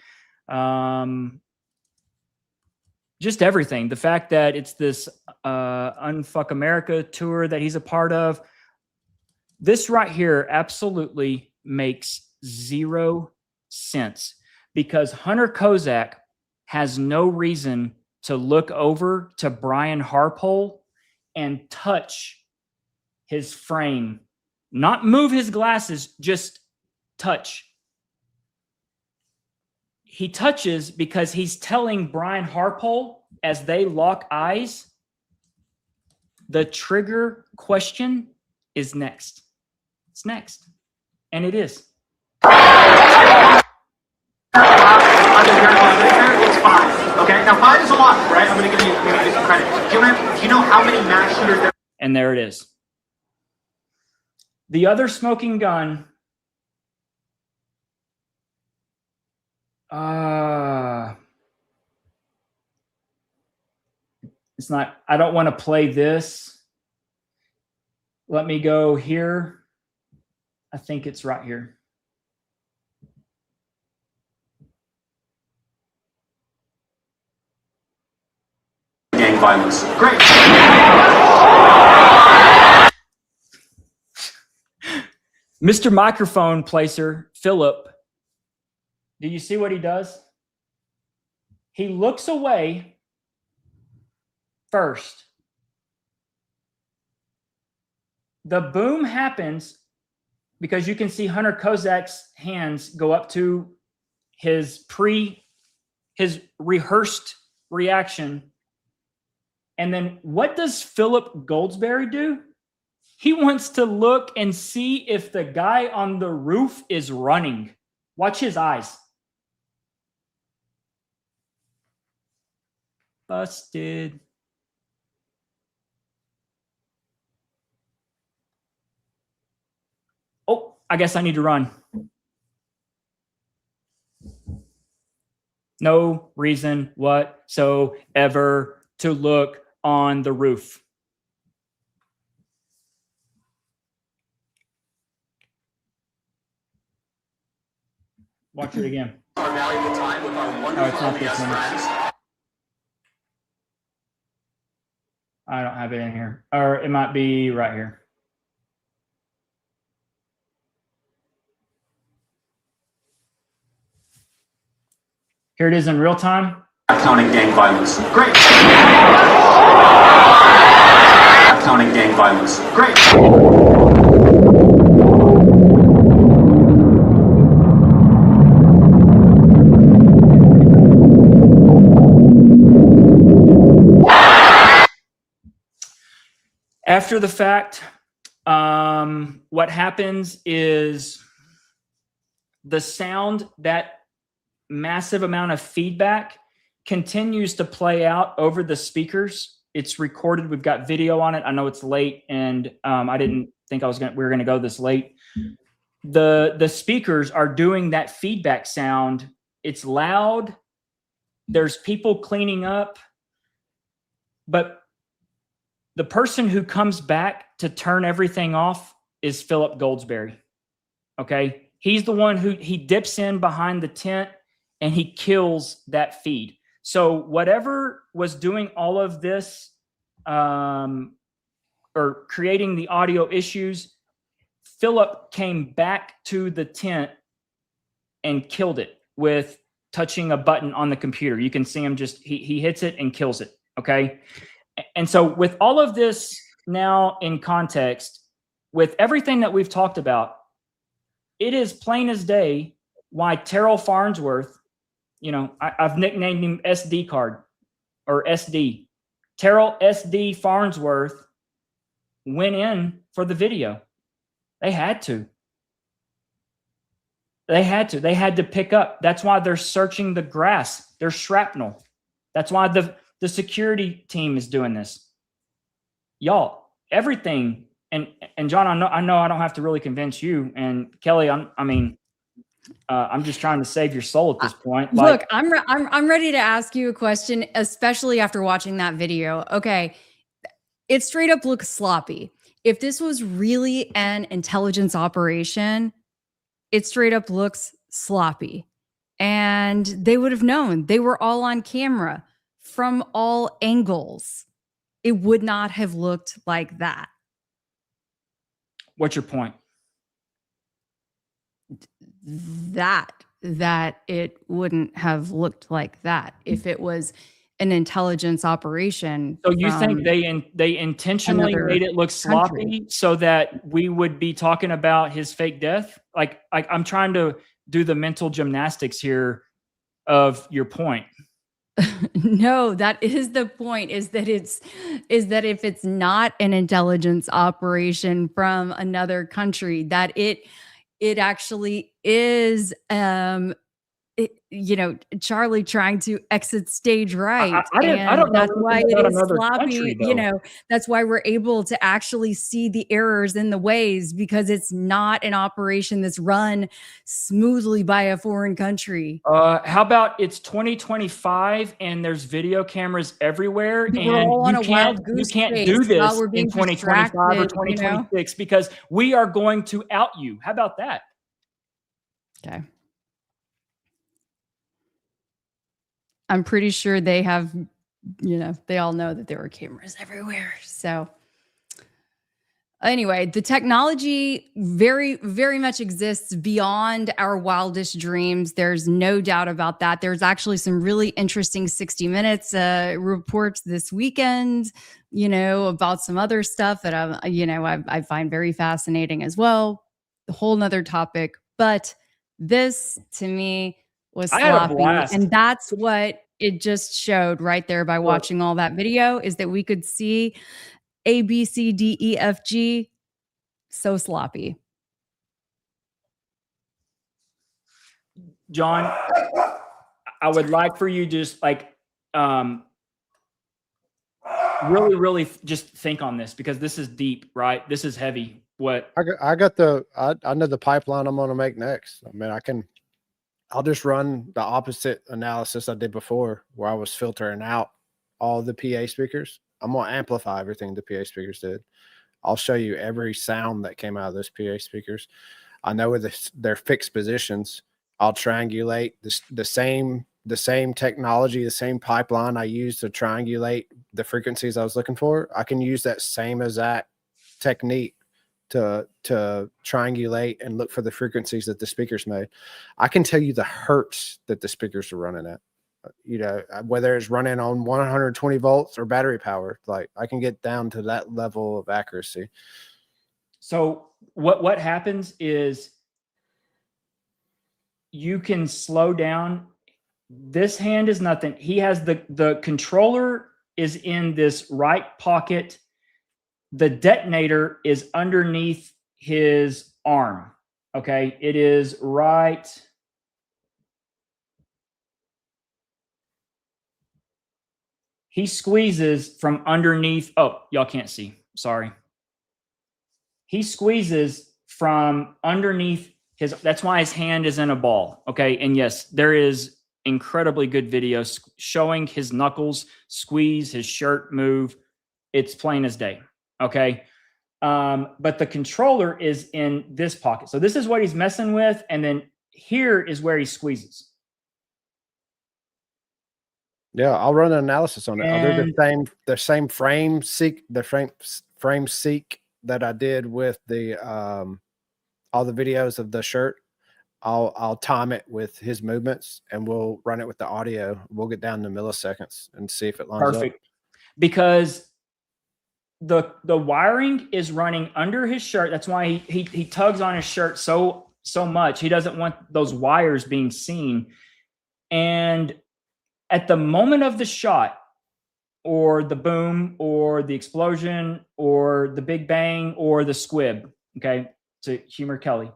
just everything. The fact that it's this Unfuck America tour that he's a part of. This right here absolutely makes 0 sense, because Hunter Kozak has no reason to look over to Brian Harpole and touch his frame. Not move his glasses, just touch. He touches because he's telling Brian Harpole, as they lock eyes, the trigger question is next. It's next. And it is. It's fine. Okay, now 5 is a lot, right? I'm going to give you some credit. Do you know how many mass shooters there? And there it is. The other smoking gun. It's not, I don't want to play this. Let me go here. I think it's right here. Gang violence. Great. Mr. Microphone Placer, Philip, do you see what he does? He looks away first. The boom happens because you can see Hunter Kozak's hands go up to his rehearsed reaction. And then what does Philip Goldsberry do? He wants to look and see if the guy on the roof is running. Watch his eyes. Busted. Oh, I guess I need to run. No reason whatsoever to look on the roof. Watch it again. Our valuable time with our Oh, wonderful it's not this LDS one. friends. I don't have it in here. Or it might be right here. Here it is in real time. Counting gang violence. Great. Counting gang violence. Great. After the fact, what happens is the sound, that massive amount of feedback, continues to play out over the speakers. It's recorded. We've got video on it. I know it's late, and I didn't think we were gonna go this late. The speakers are doing that feedback sound. It's loud. There's people cleaning up, but the person who comes back to turn everything off is Philip Goldsberry. Okay. He's the one he dips in behind the tent and he kills that feed. So whatever was doing all of this, or creating the audio issues, Philip came back to the tent and killed it with touching a button on the computer. You can see him he hits it and kills it. Okay. And so with all of this now in context, with everything that we've talked about, it is plain as day why Terrell Farnsworth, I've nicknamed him SD card or SD. Terrell SD Farnsworth went in for the video. They had to. They had to pick up. That's why they're searching the grass. There's shrapnel. That's why the security team is doing this. Y'all, everything, and John, I know I don't have to really convince you, and Kelly, I'm just trying to save your soul at this point. Look, I'm ready to ask you a question, especially after watching that video. Okay, it straight up looks sloppy. If this was really an intelligence operation, it straight up looks sloppy, and they would have known. They were all on camera from all angles. It would not have looked like that. What's your point? That it wouldn't have looked like that if it was an intelligence operation. So you think they intentionally made it look sloppy so that we would be talking about his fake death? Like I'm trying to do the mental gymnastics here of your point. No, that is the point, is that if it's not an intelligence operation from another country, that it actually is Charlie trying to exit stage right. I don't know. That's why it is sloppy. That's why we're able to actually see the errors in the ways, because it's not an operation that's run smoothly by a foreign country. How about it's 2025 and there's video cameras everywhere, and you can't do this in 2025 or 2026 because we are going to out you. How about that? Okay. I'm pretty sure they have, they all know that there were cameras everywhere. So anyway, the technology very, very much exists beyond our wildest dreams. There's no doubt about that. There's actually some really interesting 60 Minutes reports this weekend, about some other stuff that I find very fascinating as well. A whole nother topic, but this to me was sloppy, and that's what it just showed right there by watching all that video, is that we could see A, B, C, D, E, F, G. So sloppy. John, I would like for you just really, really just think on this, because this is deep, right? This is heavy. What I know the pipeline I'm going to make next. I mean, I'll just run the opposite analysis I did before, where I was filtering out all the PA speakers. I'm going to amplify everything the PA speakers did. I'll show you every sound that came out of those PA speakers. I know where their fixed positions. I'll triangulate the same technology, the same pipeline I used to triangulate the frequencies I was looking for. I can use that same exact technique to triangulate and look for the frequencies that the speakers made. I can tell you the hertz that the speakers are running at, you know, whether it's running on 120 volts or battery power. Like, I can get down to that level of accuracy. So what happens is you can slow down. This hand is nothing. He has the controller is in this right pocket. The detonator is underneath his arm. Okay. It is right. He squeezes from underneath. Oh, y'all can't see. Sorry. He squeezes from underneath his, that's why his hand is in a ball. Okay. And yes, there is incredibly good videos showing his knuckles squeeze, his shirt move. It's plain as day. Okay. But the controller is in this pocket. So this is what he's messing with. And then here is where he squeezes. Yeah, I'll run an analysis on it. They're And the same frame seek, frame seek that I did with the all the videos of the shirt. I'll time it with his movements, and we'll run it with the audio. We'll get down to milliseconds and see if it lines perfect. Because the wiring is running under his shirt. That's why he tugs on his shirt so much. He doesn't want those wires being seen. And at the moment of the shot, or the boom, or the explosion, or the big bang, or the squib, okay, to humor Kelly,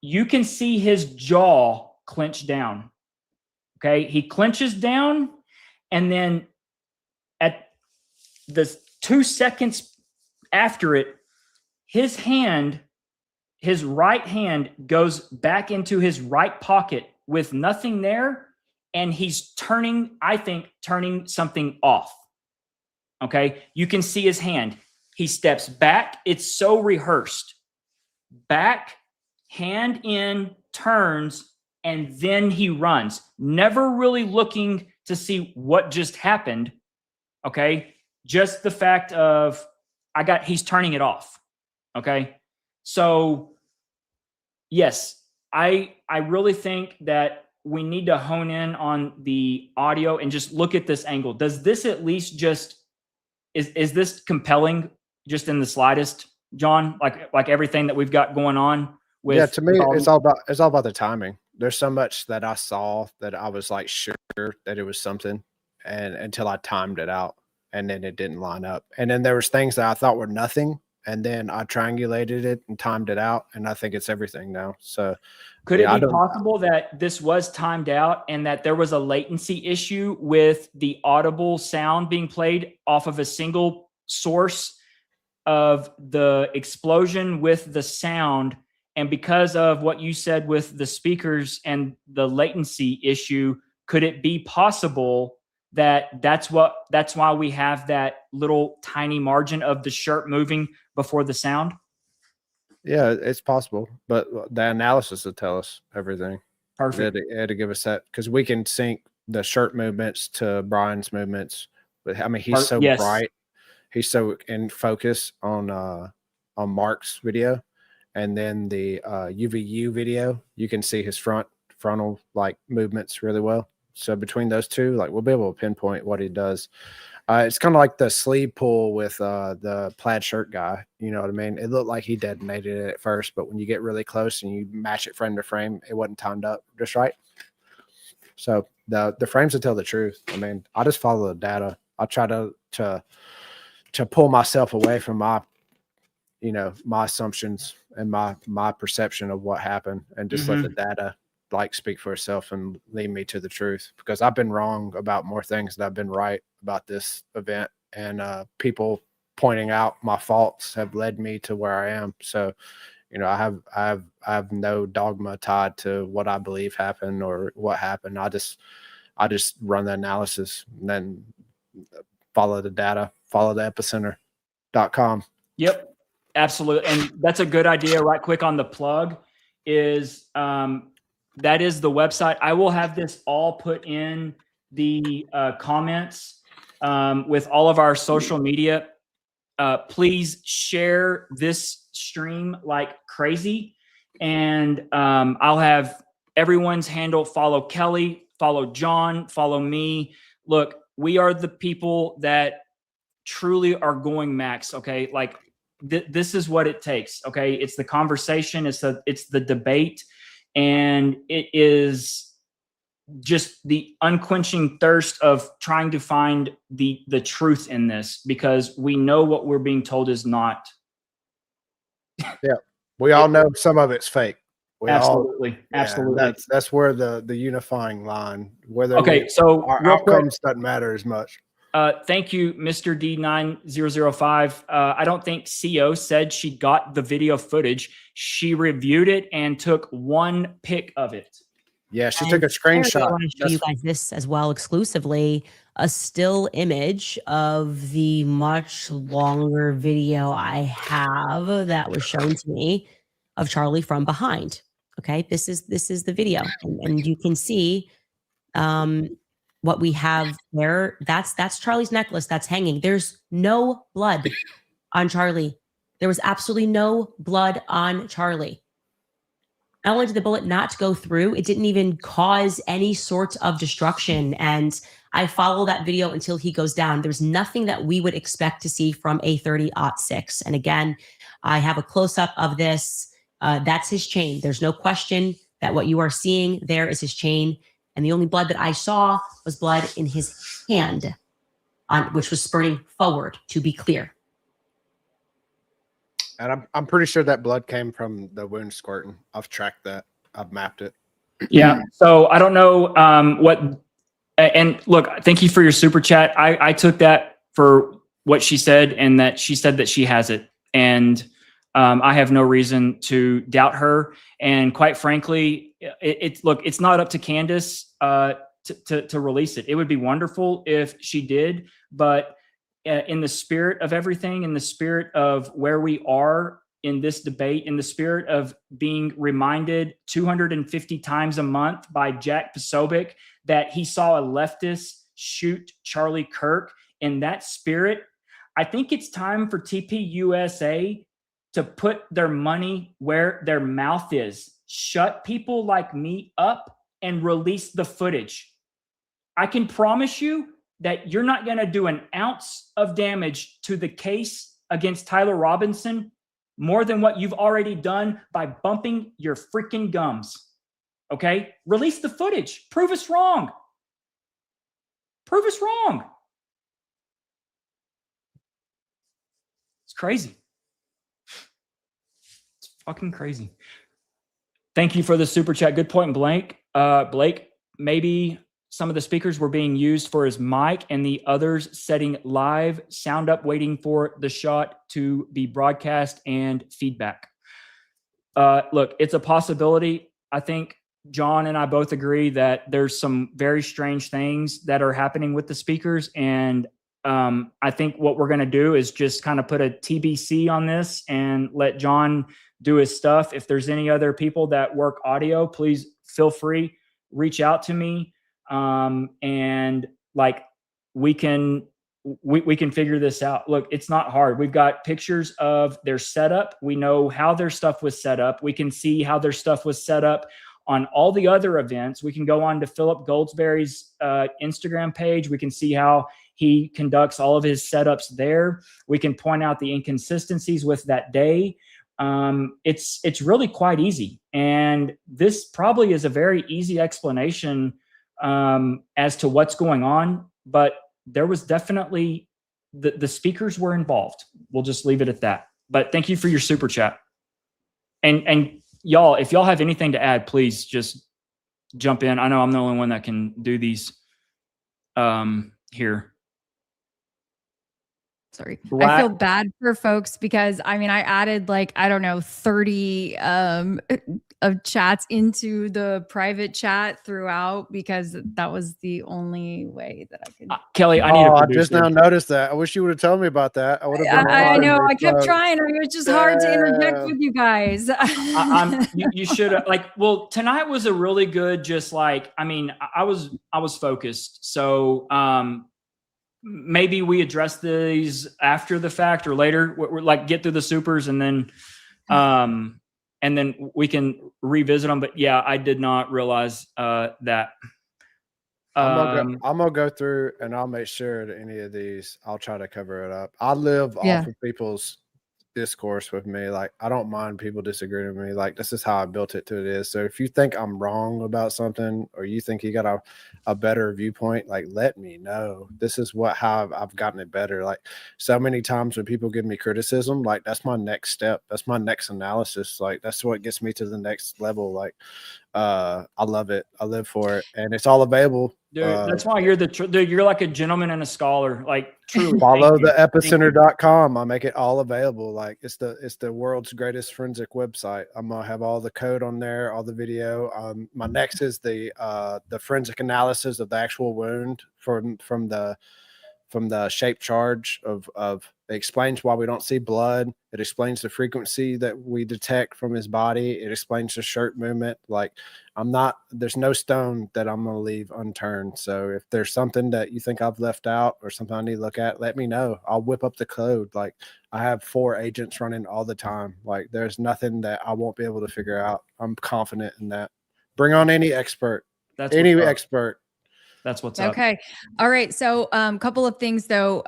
you can see his jaw clench down. Okay, he clenches down, and then at the 2 seconds after it, his right hand goes back into his right pocket with nothing there, and he's turning something off. Okay, you can see his hand. He steps back. It's so rehearsed. Back, hand in, turns, and then he runs. Never really looking to see what just happened. Okay, just the fact of he's turning it off. Okay, so yes, I really think that we need to hone in on the audio and just look at this angle. Does this at least just is this compelling just in the slightest, John? Like everything that we've got going on with, yeah, to me, it's all about the timing. There's so much that I saw that I was like sure that it was something, and until I timed it out, and then it didn't line up. And then there was things that I thought were nothing, and then I triangulated it and timed it out, and I think it's everything now. So could it be possible that this was timed out and that there was a latency issue with the audible sound being played off of a single source of the explosion with the sound? And because of what you said with the speakers and the latency issue, could it be possible that that's why we have that little tiny margin of the shirt moving before the sound? Yeah, it's possible, but the analysis will tell us everything. Perfect. It had to give us that, because we can sync the shirt movements to Brian's movements. But I mean, he's so bright, he's so in focus on Mark's video, and then the UVU video, you can see his frontal like movements really well. So between those two, like, we'll be able to pinpoint what he does. It's kind of like the sleeve pull with the plaid shirt guy. You know what I mean? It looked like he detonated it at first, but when you get really close and you match it frame to frame, it wasn't timed up just right. So the frames will tell the truth. I mean, I just follow the data. I try to pull myself away from my assumptions and my perception of what happened, and just let the data like speak for itself and lead me to the truth, because I've been wrong about more things than I've been right about this event, and people pointing out my faults have led me to where I am. So, I have no dogma tied to what I believe happened or what happened. I just run the analysis and then follow the data, follow the epicenter.com. Yep, absolutely. And that's a good idea. Right quick on the plug is that is the website. I will have this all put in the comments with all of our social media. Please share this stream like crazy. And I'll have everyone's handle. Follow Kelly, follow John, follow me. Look, we are the people that truly are going max. Okay. Like this is what it takes. Okay. It's the conversation. It's the debate. And it is just the unquenching thirst of trying to find the truth in this, because we know what we're being told is not. Yeah. We all know some of it's fake. Absolutely. That's where the unifying line, whether so our real outcomes doesn't matter as much. Thank you, Mr. D9005. I don't think CO said she got the video footage. She reviewed it and took one pic of it. Yeah, she took a screenshot. I want to show you guys this as well exclusively, a still image of the much longer video I have that was shown to me of Charlie from behind. Okay, this is the video, and you can see what we have there. That's Charlie's necklace that's hanging. There's no blood on Charlie. There was absolutely no blood on Charlie. Not only did the bullet not go through, it didn't even cause any sort of destruction. And I follow that video until he goes down. There's nothing that we would expect to see from a 30-06. And again, I have a close-up of this. That's his chain. There's no question that what you are seeing there is his chain. And the only blood that I saw was blood in his hand, which was spurting forward, to be clear. And I'm pretty sure that blood came from the wound squirting. I've tracked that. I've mapped it. Yeah. So I don't know what. And look, thank you for your super chat. I took that for what she said, and that she said that she has it, and I have no reason to doubt her. And quite frankly, it's not up to Candace to release it. It would be wonderful if she did, but in the spirit of everything, in the spirit of where we are in this debate, in the spirit of being reminded 250 times a month by Jack Posobiec that he saw a leftist shoot Charlie Kirk, in that spirit, I think it's time for TPUSA to put their money where their mouth is. Shut people like me up and release the footage. I can promise you that you're not going to do an ounce of damage to the case against Tyler Robinson more than what you've already done by bumping your freaking gums. Okay? Release the footage. Prove us wrong. Prove us wrong. It's crazy. It's fucking crazy. Thank you for the super chat. Good point, Blake. Blake, maybe some of the speakers were being used for his mic and the others setting live sound up, waiting for the shot to be broadcast and feedback. Look, it's a possibility. I think John and I both agree that there's some very strange things that are happening with the speakers. And I think what we're going to do is just kind of put a TBC on this and let John do his stuff. If there's any other people that work audio, please feel free, reach out to me. And like we can figure this out. Look, it's not hard. We've got pictures of their setup. We know how their stuff was set up. We can see how their stuff was set up on all the other events. We can go on to Philip Goldsberry's Instagram page. We can see how he conducts all of his setups there. We can point out the inconsistencies with that day. It's really quite easy. And this probably is a very easy explanation as to what's going on, but there was definitely the speakers were involved. We'll just leave it at that. But thank you for your super chat. And y'all, if y'all have anything to add, please just jump in. I know I'm the only one that can do these here. Sorry. I Black- feel bad for folks because I mean, I added like, I don't know, 30 of chats into the private chat throughout because that was the only way that I could. Kelly, I need a I producer. just now noticed that. I wish you would have told me about that. I would have been. I know. reminding I me. kept So, trying. It was just hard to interject Yeah. with you guys. You should have well, tonight was a really good, just like, I mean, I was focused. So, maybe we address these after the fact or later. We're like get through the supers and then we can revisit them. But yeah, I did not realize that. I'm gonna go through and I'll make sure that any of these I'll try to cover it up. I live Yeah. off of people's discourse with me. Like I don't mind people disagreeing with me. Like this is how I built it to it is. So if you think I'm wrong about something or you think you got a better viewpoint, like let me know. This is how I've gotten it better. Like so many times when people give me criticism, like that's my next step. That's my next analysis. Like that's what gets me to the next level. Like I love it. I live for it, and it's all available. Dude, that's why you're dude, you're like a gentleman and a scholar. Like truly. Follow the epicenter.com. I make it all available. Like it's the world's greatest forensic website. I'm gonna have all the code on there, all the video. My next is the forensic analysis of the actual wound from the shape charge of it explains why we don't see blood. It explains the frequency that we detect from his body. It explains the shirt movement. Like there's no stone that I'm going to leave unturned. So if there's something that you think I've left out or something I need to look at, let me know. I'll whip up the code. Like I have 4 agents running all the time. Like there's nothing that I won't be able to figure out. I'm confident in that. Bring on any expert. That's Any what's up. expert. That's what's up. Okay. All right. So couple of things though.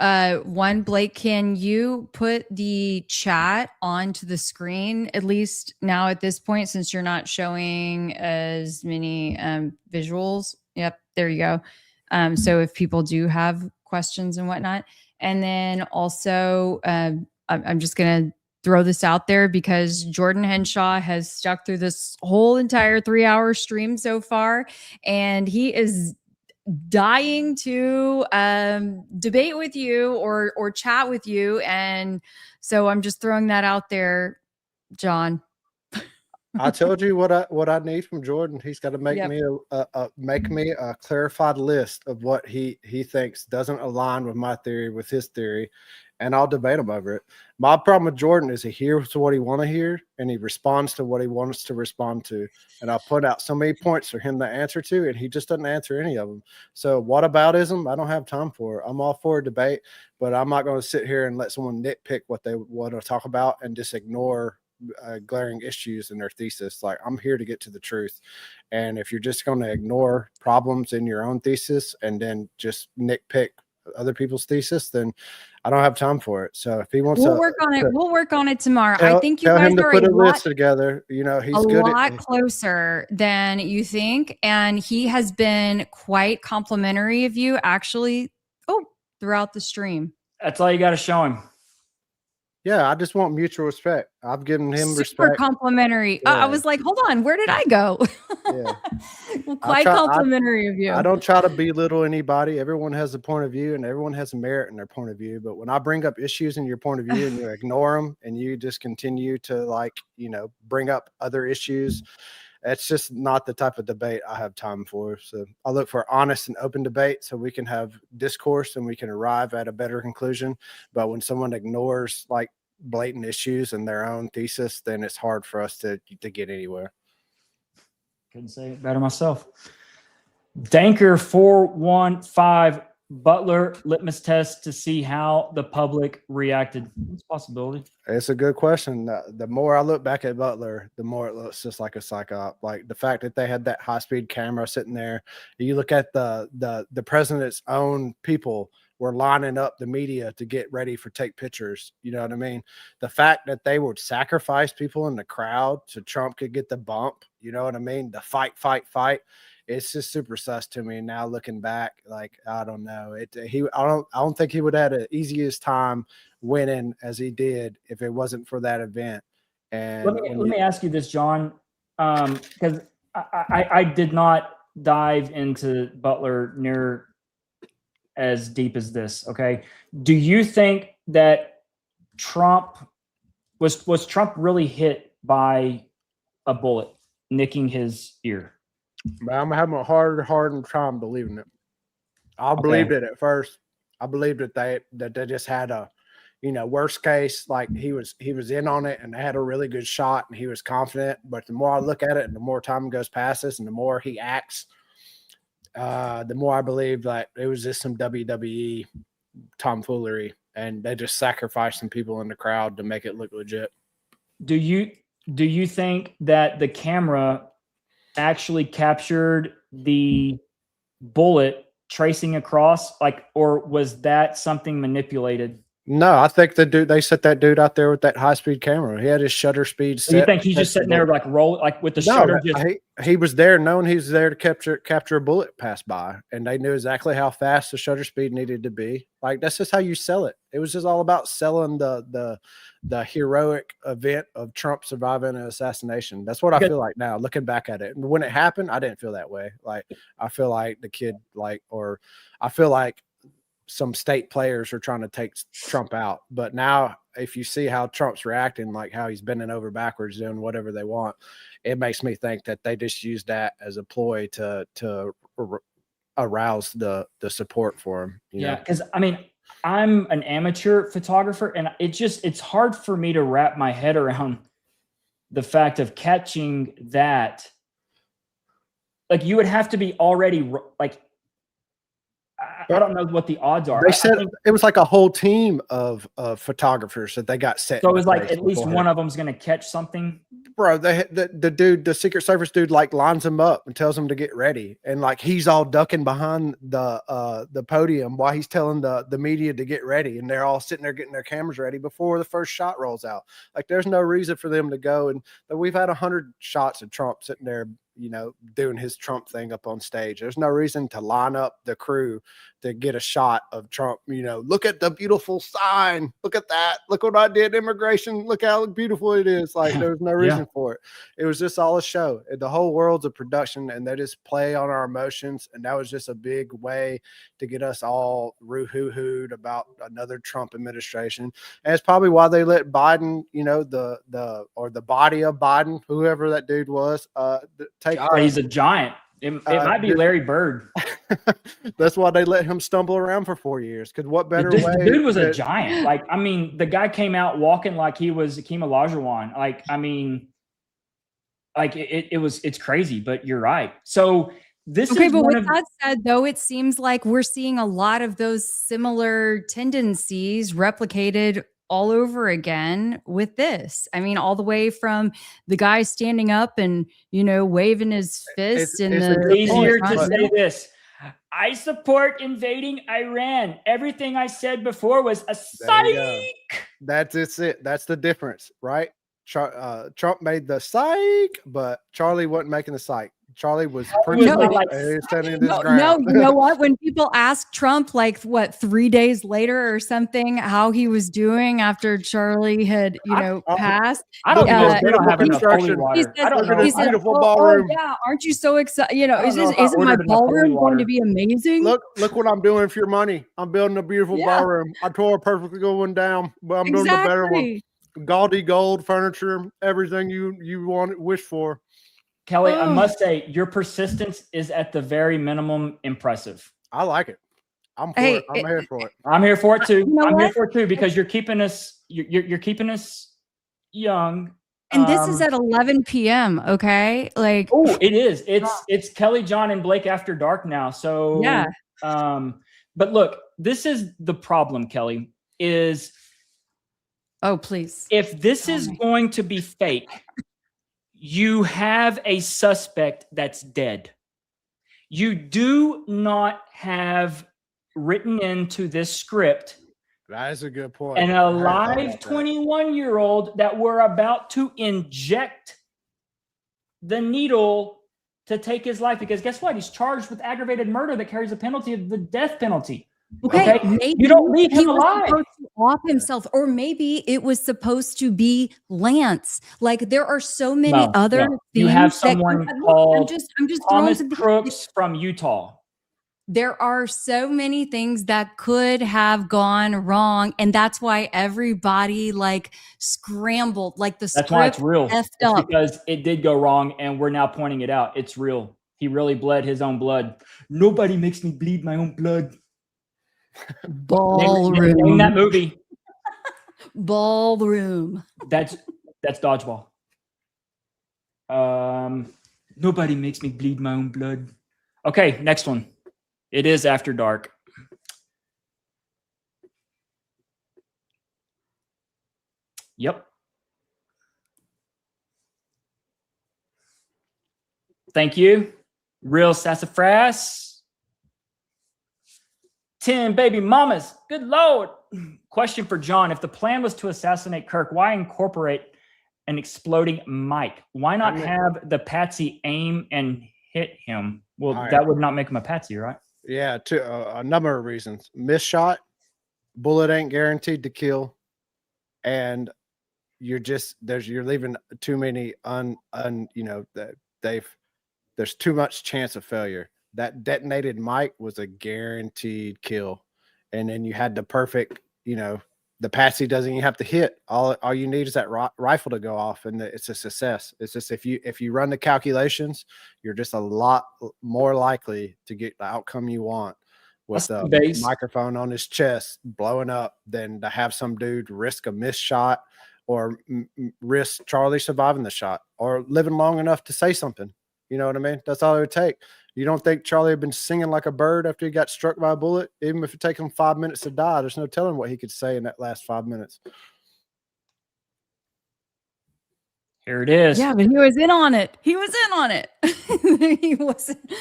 One, Blake, can you put the chat onto the screen, at least now at this point, since you're not showing as many visuals? Yep. There you go. So if people do have questions and whatnot. And then also I'm just going to throw this out there because Jordan Henshaw has stuck through this whole entire 3-hour stream so far, and he is dying to debate with you or chat with you, and so I'm just throwing that out there, John. I told you what I need from Jordan. He's got to make me a clarified list of what he thinks doesn't align with my theory, with his theory, and I'll debate him over it. My problem with Jordan is he hears what he want to hear and he responds to what he wants to respond to. And I put out so many points for him to answer to, and he just doesn't answer any of them. So whataboutism, I don't have time for it. I'm all for a debate, but I'm not going to sit here and let someone nitpick what they want to talk about and just ignore glaring issues in their thesis. Like I'm here to get to the truth. And if you're just going to ignore problems in your own thesis and then just nitpick other people's thesis, then I don't have time for it. So if he wants we'll work on it. We'll work on it tomorrow. I think you tell guys him to are put a a list together. You know, he's good lot closer than you think. And he has been quite complimentary of you actually throughout the stream. That's all you got to show him. Yeah, I just want mutual respect. I've given him Super respect. complimentary. Yeah. I was like, hold on, where did I go? Yeah. Well, quite complimentary of you. I don't try to belittle anybody. Everyone has a point of view and everyone has a merit in their point of view. But when I bring up issues in your point of view and you ignore them and you just continue to bring up other issues, it's just not the type of debate I have time for. So I look for honest and open debate so we can have discourse and we can arrive at a better conclusion. But when someone ignores like blatant issues in their own thesis, then it's hard for us to get anywhere. Couldn't say it better myself. Danker 415 Butler litmus test to see how the public reacted. It's a possibility. It's a good question. The more I look back at Butler, the more it looks just like a psyop. Like the fact that they had that high-speed camera sitting there. You look at the president's own people were lining up the media to get ready for take pictures. You know what I mean? The fact that they would sacrifice people in the crowd so Trump could get the bump. You know what I mean? The fight. It's just super sus to me now looking back. Like, I don't know. I don't think he would have had the easiest time winning as he did if it wasn't for that event. And let me ask you this, John, because I did not dive into Butler near as deep as this. Okay. Do you think that Trump was Trump really hit by a bullet nicking his ear? I'm having a hard time believing it. I believed it at first. I believed that they just had a, worst case, like he was in on it and they had a really good shot and he was confident. But the more I look at it and the more time goes past this and the more he acts, the more I believe that it was just some WWE tomfoolery and they just sacrificed some people in the crowd to make it look legit. Do you think that the camera actually captured the bullet tracing across, or was that something manipulated? No, I think they set that dude out there with that high-speed camera. He had his shutter speed set. So you think he's just sitting there with the shutter? He was there knowing he was there to capture a bullet pass by, and they knew exactly how fast the shutter speed needed to be. Like, that's just how you sell it. It was just all about selling the heroic event of Trump surviving an assassination. That's what I feel like now, looking back at it. When it happened, I didn't feel that way. Like, I feel like the kid, I feel like some state players are trying to take Trump out. But now if you see how Trump's reacting, like how he's bending over backwards doing whatever they want, it makes me think that they just used that as a ploy to arouse the support for him. Yeah, because I'm an amateur photographer and it's hard for me to wrap my head around the fact of catching that. Like, you would have to be already I don't know what the odds are. They said it was like a whole team of photographers that they got set. So it was like at least one of them's going to catch something. Bro, the Secret Service dude lines him up and tells him to get ready, and he's all ducking behind the podium while he's telling the media to get ready, and they're all sitting there getting their cameras ready before the first shot rolls out. Like, there's no reason for them to go, and we've had 100 shots of Trump sitting there, doing his Trump thing up on stage. There's no reason to line up the crew to get a shot of Trump. Look at the beautiful sign. Look at that. Look what I did. Immigration. Look how beautiful it is. Like, there's no reason for it. It was just all a show. The whole world's a production, and they just play on our emotions. And that was just a big way to get us all hooed about another Trump administration. And it's probably why they let Biden, the body of Biden, whoever that dude was, he's a giant. It might be Larry Bird. That's why they let him stumble around for 4 years. Because what better way? The dude was a giant. The guy came out walking like he was Akeem Olajuwon. It's crazy. But you're right. So this is but with that said, though, it seems like we're seeing a lot of those similar tendencies replicated all over again with this. All the way from the guy standing up and, waving his fist it's easier to say this. I support invading Iran. Everything I said before was a psych. That's it. That's the difference, right? Trump made the psych, but Charlie wasn't making the psych. Charlie was pretty no, you know what? When people ask Trump, 3 days later or something, how he was doing after Charlie had, passed. I don't know. They don't have enough holy water. He said, oh, yeah, aren't you so excited? Isn't my ballroom going to be amazing? Look what I'm doing for your money. I'm building a beautiful ballroom. I tore a perfectly good one down, but I'm building a better one. Gaudy gold furniture, everything you wish for. Kelly, I must say, your persistence is at the very minimum impressive. I like it. I'm here for it. I'm here for it too. I'm here for it too because you're keeping us. You're keeping us young. And this is at 11 p.m. Okay, it is. It's Kelly, John, and Blake after dark now. So yeah. But look, this is the problem, Kelly. Is please. If this is going to be fake. You have a suspect that's dead. You do not have written into this script. That is a good point. And a live 21-year-old that we're about to inject the needle to take his life. Because guess what? He's charged with aggravated murder that carries a penalty of the death penalty. Okay, maybe you don't leave him alive. Supposed to off himself, or maybe it was supposed to be Lance. There are so many other things. You have someone called I'm just Thomas Crooks from Utah. there are so many things that could have gone wrong, and that's why everybody like scrambled, like the That's why it's script real. effed It's up. because it did go wrong, and we're now pointing it out. It's real. He really bled his own blood. Nobody makes me bleed my own blood. Name that movie. Ballroom. That's Dodgeball. Nobody makes me bleed my own blood. Okay, next one. It is After Dark. Yep. Thank you. Real sassafras. 10 baby mamas. Good Lord. Question for John. If the plan was to assassinate Kirk, why incorporate an exploding mic? Why not have the patsy aim and hit him? Well, that would not make him a patsy, right? Yeah, to a number of reasons. Miss shot, bullet ain't guaranteed to kill, and you're leaving too many there's too much chance of failure. That detonated mic was a guaranteed kill, and then you had the perfect, the patsy doesn't even have to hit. All you need is that rifle to go off, and it's a success. It's just if you run the calculations, you're just a lot more likely to get the outcome you want with a microphone on his chest blowing up than to have some dude risk a missed shot or risk Charlie surviving the shot or living long enough to say something. You know what I mean? That's all it would take. You don't think Charlie had been singing like a bird after he got struck by a bullet? Even if it took him 5 minutes to die, there's no telling what he could say in that last 5 minutes. Here it is. Yeah, but he was in on it. He was in on it. He wasn't.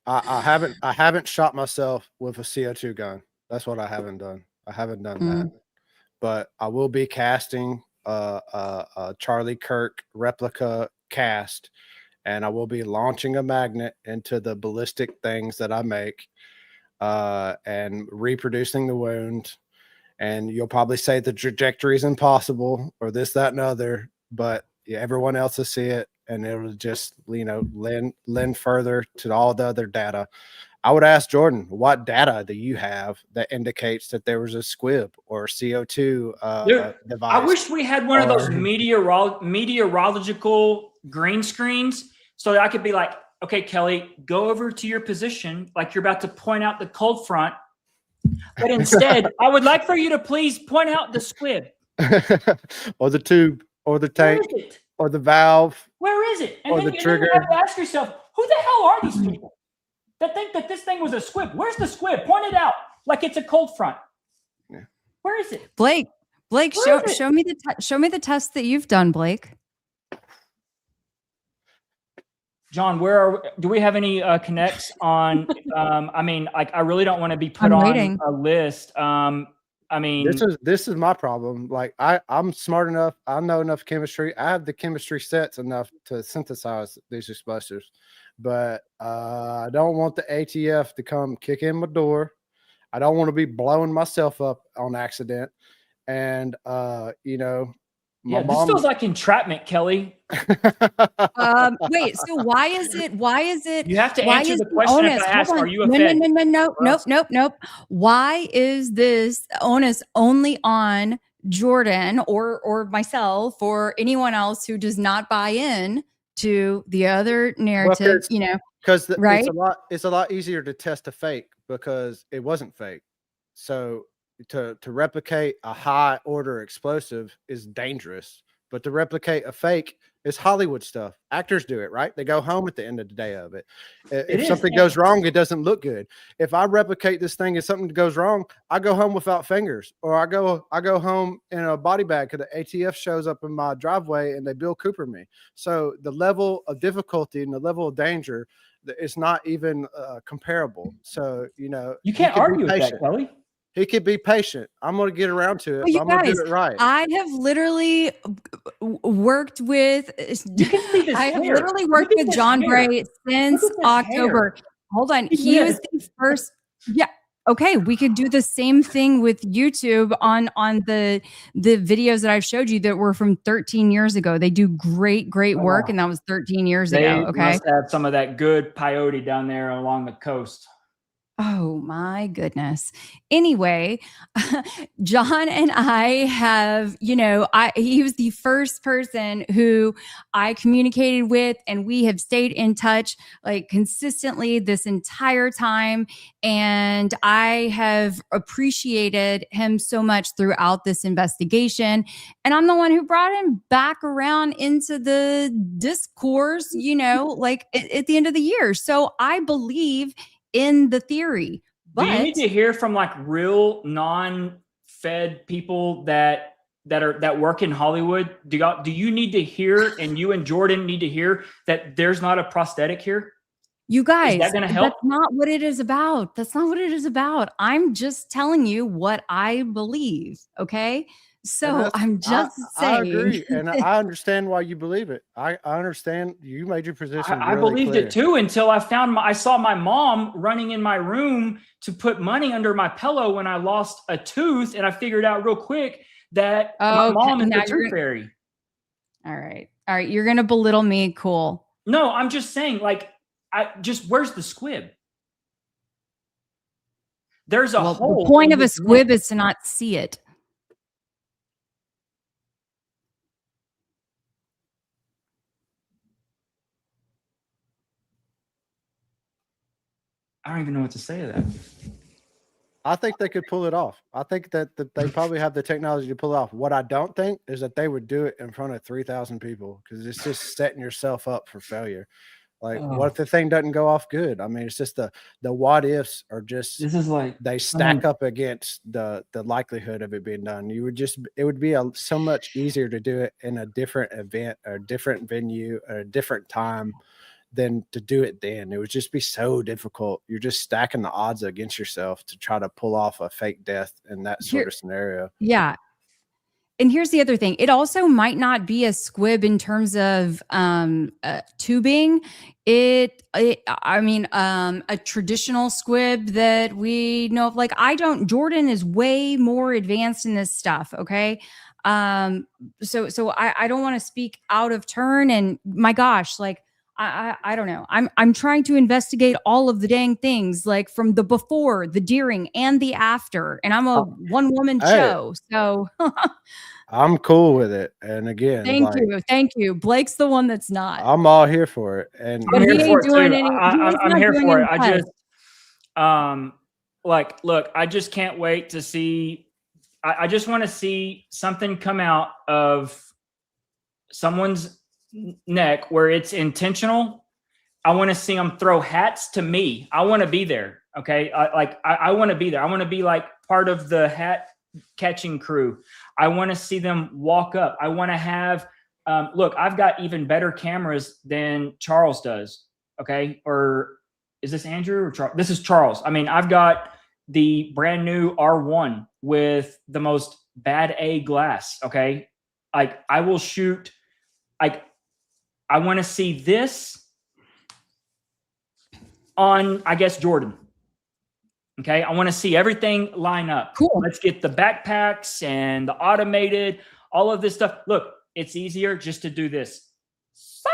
I haven't shot myself with a CO2 gun. That's what I haven't done. I haven't done that. But I will be casting a Charlie Kirk replica cast, and I will be launching a magnet into the ballistic things that I make and reproducing the wound. And you'll probably say the trajectory is impossible or this, that, and other, but everyone else will see it, and it'll just, lend further to all the other data. I would ask Jordan, what data do you have that indicates that there was a squib or CO2 device? I wish we had one of those meteorological green screens so that I could be like, okay, Kelly, go over to your position like you're about to point out the cold front. But instead, I would like for you to please point out the squib. Or the tube, or the tank, or the valve. Where is it? And or then, the trigger. And then you have to ask yourself, who the hell are these people that think that this thing was a squib? Where's the squib? Point it out like it's a cold front. Yeah. Where is it? Blake, show me the test that you've done, Blake. John, do we have any connects on? I really don't want to be put on a list. This is my problem. Like I'm smart enough. I know enough chemistry. I have the chemistry sets enough to synthesize these explosives, but I don't want the ATF to come kick in my door. I don't want to be blowing myself up on accident. And this feels like entrapment, Kelly. Wait, so why is it you have to answer the question if I ask, are you a Fed? Nope. Why is this onus only on Jordan or myself or anyone else who does not buy in to the other narrative? Because it's a lot easier to test a fake because it wasn't fake. So to replicate a high order explosive is dangerous, but to replicate a fake is Hollywood stuff. Actors do it, right? They go home at the end of the day of it. If something goes wrong, it doesn't look good. If I replicate this thing and something goes wrong, I go home without fingers, or I go home in a body bag because the ATF shows up in my driveway and they Bill Cooper me. So the level of difficulty and the level of danger is not even comparable. So, you can't argue with that, Kelly. He could be patient. I'm going to get around to it. Well, I'm going to do it right. I have literally worked with. I have literally worked with John Bray since October. Hold on, he was the first. Yeah, Okay, we could do the same thing with YouTube on the videos that I've showed you that were from 13 years ago. They do great work, and that was 13 years They ago. Okay. must have some of that good peyote down there along the coast. Oh my goodness. Anyway, John and I have, he was the first person who I communicated with, and we have stayed in touch like consistently this entire time. And I have appreciated him so much throughout this investigation. And I'm the one who brought him back around into the discourse, like at the end of the year. So I believe in the theory. But do you need to hear from like real non-fed people that work in Hollywood? Do you need to hear, and you and Jordan need to hear, that there's not a prosthetic here? You guys, is that going to help? That's not what it is about. That's not what it is about. I'm just telling you what I believe. Okay. So I'm just saying. I agree, and I understand why you believe it. I understand you made your position. I believed it too until I saw my mom running in my room to put money under my pillow when I lost a tooth, and I figured out real quick that my mom is the tooth fairy. All right, you're gonna belittle me. Cool. No, I'm just saying, like, where's the squib? There's a hole. The point of a squib is to not see it. I don't even know what to say to that. I think they could pull it off. I think that they probably have the technology to pull it off. What I don't think is that they would do it in front of 3,000 people, because it's just setting yourself up for failure. Like, what if the thing doesn't go off good? I mean, it's just the what ifs are just, this is like, they stack up against the likelihood of it being done. It would be so much easier to do it in a different event or a different venue or a different time than to do it then. It would just be so difficult. You're just stacking the odds against yourself to try to pull off a fake death in that sort of scenario. Yeah. And here's the other thing. It also might not be a squib in terms of tubing. A traditional squib that we know of. Like, Jordan is way more advanced in this stuff. Okay. So I don't want to speak out of turn, and my gosh, like, I don't know. I'm trying to investigate all of the dang things, like from the before, the during, and the after. And I'm a one-woman show, so I'm cool with it. And again, thank you. Blake's the one that's not. I'm all here for it, and I'm here for it too. I'm here for it. I just look. I just can't wait to see. I just want to see something come out of someone's neck where it's intentional. I want to see them throw hats to me. I want to be there. Okay. I want to be there. I want to be like part of the hat catching crew. I want to see them walk up. I want to have, look, I've got even better cameras than Charles does. Okay. Or is this Andrew or Charles? This is Charles. I mean, I've got the brand new R1 with the most bad A glass. Okay. Like, I will shoot, like, I want to see this on, I guess, Jordan. Okay. I want to see everything line up. Cool. Let's get the backpacks and the automated, all of this stuff. Look, it's easier just to do this. Psych.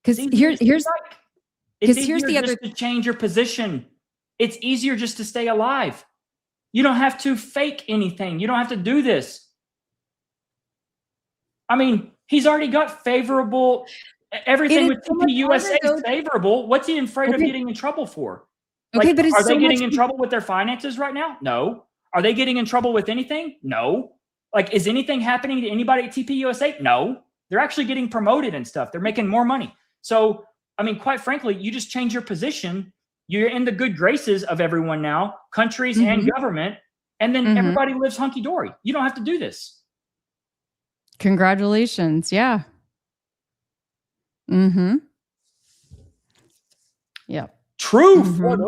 Because here's the other, to change your position. It's easier just to stay alive. You don't have to fake anything. You don't have to do this. I mean, he's already got favorable, everything with TPUSA is favorable. What's he afraid of getting in trouble for? Like, okay, but are they getting in trouble with their finances right now? No. Are they getting in trouble with anything? No. Like, is anything happening to anybody at TPUSA? No. They're actually getting promoted and stuff. They're making more money. So, I mean, quite frankly, you just change your position. You're in the good graces of everyone now, countries and government, and then everybody lives hunky-dory. You don't have to do this. Congratulations. Yeah. Yeah. Truth. What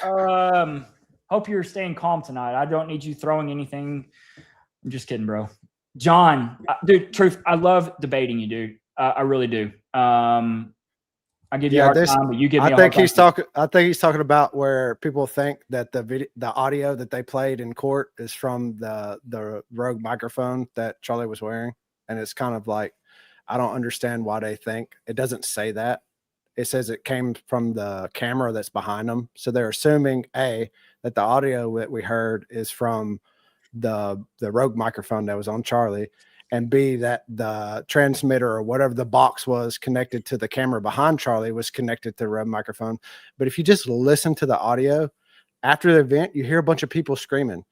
up? Hope you're staying calm tonight. I don't need you throwing anything. I'm just kidding, bro. John, dude, truth. I love debating you, dude. I really do. I give you a hard time, but you give me a hard time. I think he's talking about where people think that the audio that they played in court is from the rogue microphone that Charlie was wearing, and it's kind of like, I don't understand why they think it doesn't say that. It says it came from the camera that's behind them, so they're assuming A, that the audio that we heard is from the rogue microphone that was on Charlie, and B, that the transmitter or whatever the box was connected to the camera behind Charlie was connected to the rogue microphone. But if you just listen to the audio after the event, you hear a bunch of people screaming.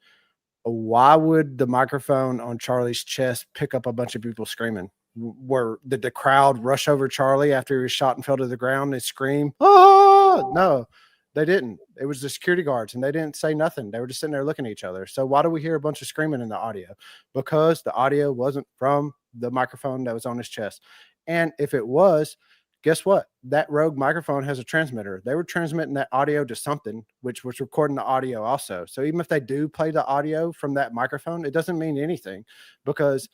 Why would the microphone on Charlie's chest pick up a bunch of people screaming? Did the crowd rush over Charlie after he was shot and fell to the ground and scream? Oh, no, they didn't. It was the security guards, and they didn't say nothing. They were just sitting there looking at each other. So why do we hear a bunch of screaming in the audio? Because the audio wasn't from the microphone that was on his chest. And if it was, guess what? That rogue microphone has a transmitter. They were transmitting that audio to something, which was recording the audio also. So even if they do play the audio from that microphone, it doesn't mean anything, because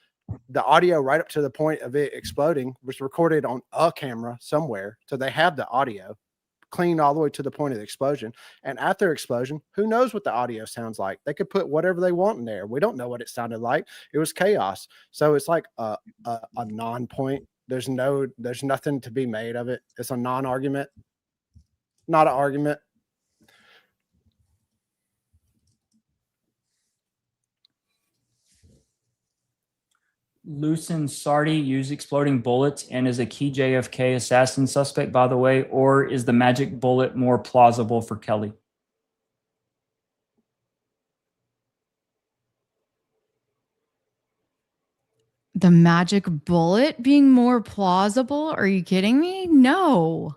the audio right up to the point of it exploding was recorded on a camera somewhere. So they have the audio clean all the way to the point of the explosion. And after explosion, who knows what the audio sounds like? They could put whatever they want in there. We don't know what it sounded like. It was chaos. So it's like a non-point. There's nothing to be made of it. It's a non-argument, not an argument. Lucen Sardi used exploding bullets and is a key JFK assassin suspect, by the way, or is the magic bullet more plausible for Kelly? The magic bullet being more plausible? Are you kidding me? No.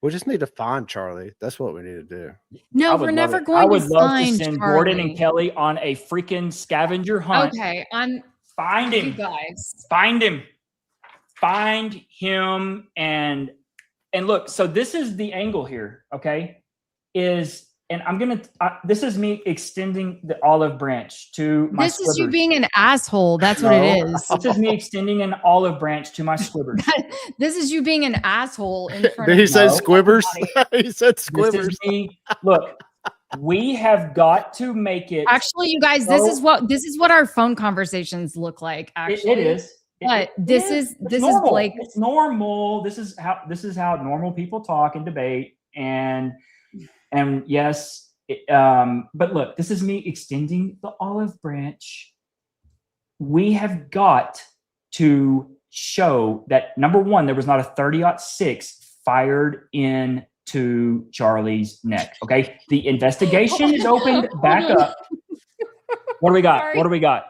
We just need to find Charlie. That's what we need to do. No, we're never going to find send Charlie. Gordon and Kelly on a freaking scavenger hunt. Okay, find him. You guys. Find him. Find him and look, so this is the angle here, okay? This is me extending the olive branch to my This is you being an asshole. That's what it is. This is me extending an olive branch to my squibbers. This is you being an asshole in front Did of he say squibbers? He said squibbers. This is me. Look, we have got to make it. Actually, you guys, this is what our phone conversations look like. Actually, it is. But this is Blake. It's normal. This is how normal people talk and debate. And yes, but look, this is me extending the olive branch. We have got to show that, number one, there was not a 30-06 fired into Charlie's neck. Okay, the investigation is opened back up. What do we got? Sorry. What do we got?